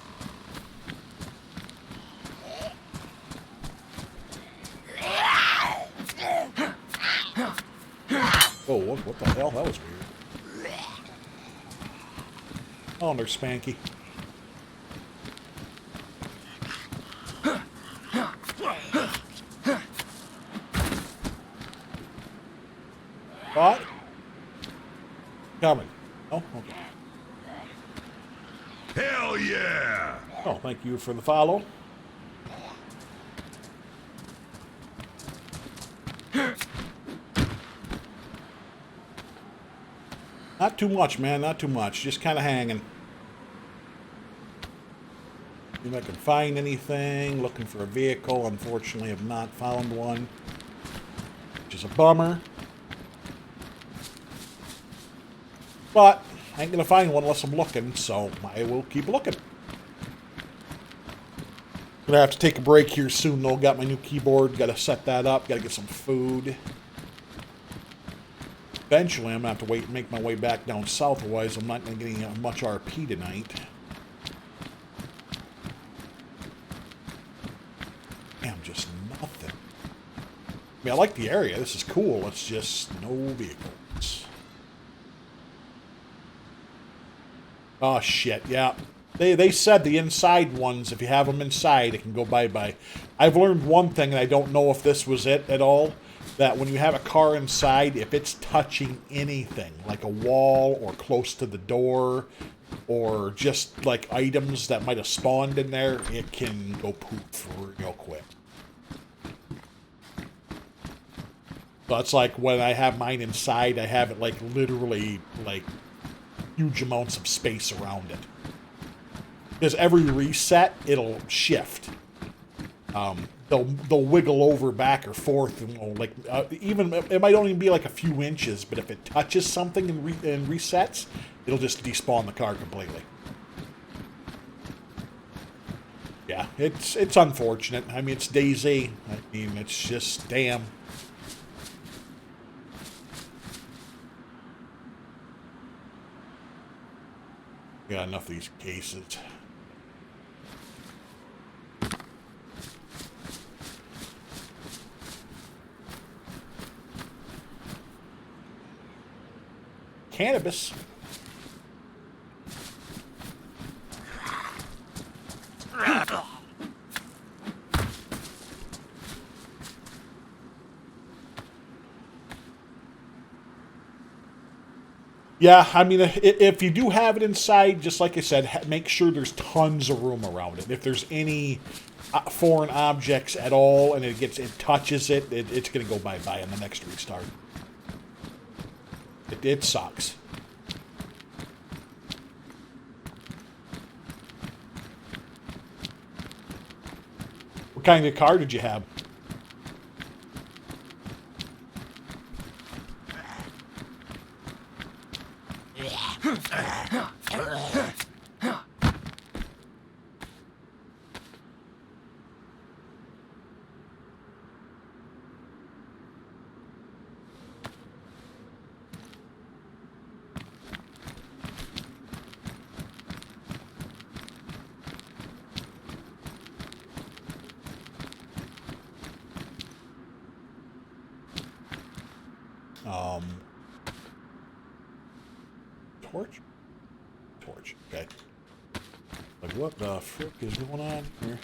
Oh, what the hell? That was weird. Oh, and there's Spanky. What? Coming. Oh, okay. Hell yeah! Oh, thank you for the follow. Not too much, man. Not too much. Just kind of hanging. See if I can find anything. Looking for a vehicle. Unfortunately, have not found one. Which is a bummer. But I ain't going to find one unless I'm looking, so I will keep looking. Gonna have to take a break here soon, though. Got my new keyboard. Got to set that up. Got to get some food. Eventually, I'm going to have to wait and make my way back down south. Otherwise, I'm not going to get much RP tonight. Damn, just nothing. I mean, I like the area. This is cool. It's just no vehicles. Oh, shit. Yeah. They said the inside ones, if you have them inside, it can go bye-bye. I've learned one thing, and I don't know if this was it at all, that when you have a car inside, if it's touching anything, like a wall or close to the door, or just like items that might have spawned in there, it can go poof real quick. So it's like when I have mine inside, I have it like literally like huge amounts of space around it. Because every reset, it'll shift. They'll wiggle over back or forth, and like even it might only be like a few inches, but if it touches something and resets, it'll just despawn the car completely. Yeah, it's unfortunate. I mean, it's DayZ. I mean, it's just damn. Got enough of these cases. Cannabis. Yeah, I mean, if you do have it inside, just like I said, make sure there's tons of room around it. If there's any foreign objects at all and it touches it, it's going to go bye-bye on the next restart. It sucks. What kind of car did you have? Torch. Okay. Like, what the frick is going on here?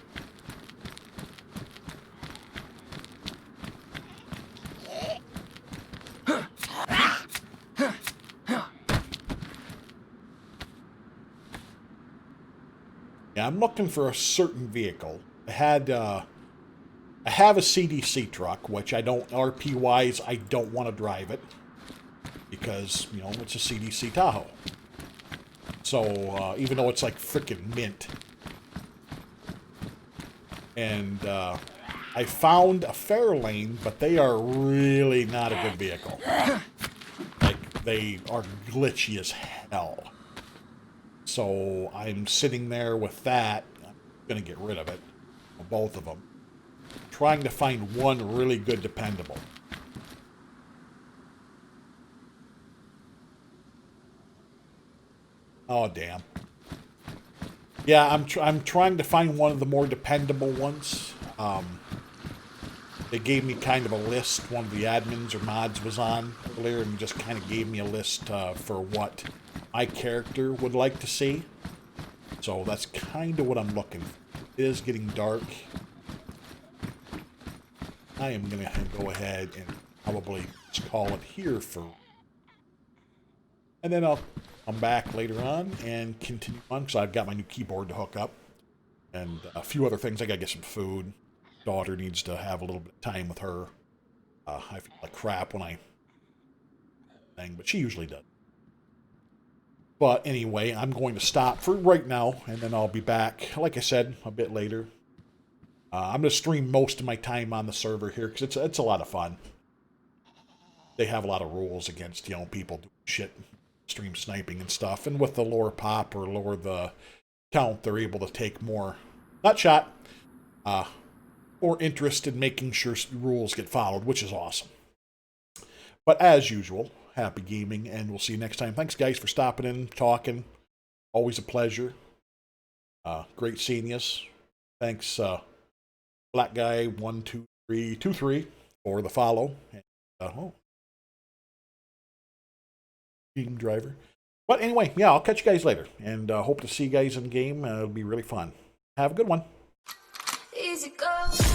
I'm looking for a certain vehicle. I have a CDC truck, which I don't, RP-wise, I don't want to drive it. Because, you know, it's a CDC Tahoe. So, even though it's like frickin' mint. And, I found a Fairlane, but they are really not a good vehicle. Like, they are glitchy as hell. So, I'm sitting there with that. I'm going to get rid of it. Both of them. Trying to find one really good Dependable. Oh, damn. Yeah, I'm trying to find one of the more dependable ones. They gave me kind of a list. One of the admins or mods was on earlier and just kind of gave me a list for what my character would like to see. So that's kind of what I'm looking for. It is getting dark. I am going to go ahead and probably just call it here for... And then I'll come back later on and continue on, because I've got my new keyboard to hook up. And a few other things. I got to get some food. Daughter needs to have a little bit of time with her. I feel like crap when I... but she usually does. But anyway, I'm going to stop for right now, and then I'll be back, like I said, a bit later. I'm going to stream most of my time on the server here, because it's a lot of fun. They have a lot of rules against, you know, people doing shit, stream sniping and stuff. And with the lower pop or lower the count, they're able to take more, not shot, more interest in making sure rules get followed, which is awesome. But as usual, happy gaming, and we'll see you next time. Thanks, guys, for stopping in, talking. Always a pleasure. Great seeing you. Thanks, Black Guy 12323 for the follow. And, team driver. But anyway, yeah, I'll catch you guys later, and hope to see you guys in game. It'll be really fun. Have a good one. Easy go.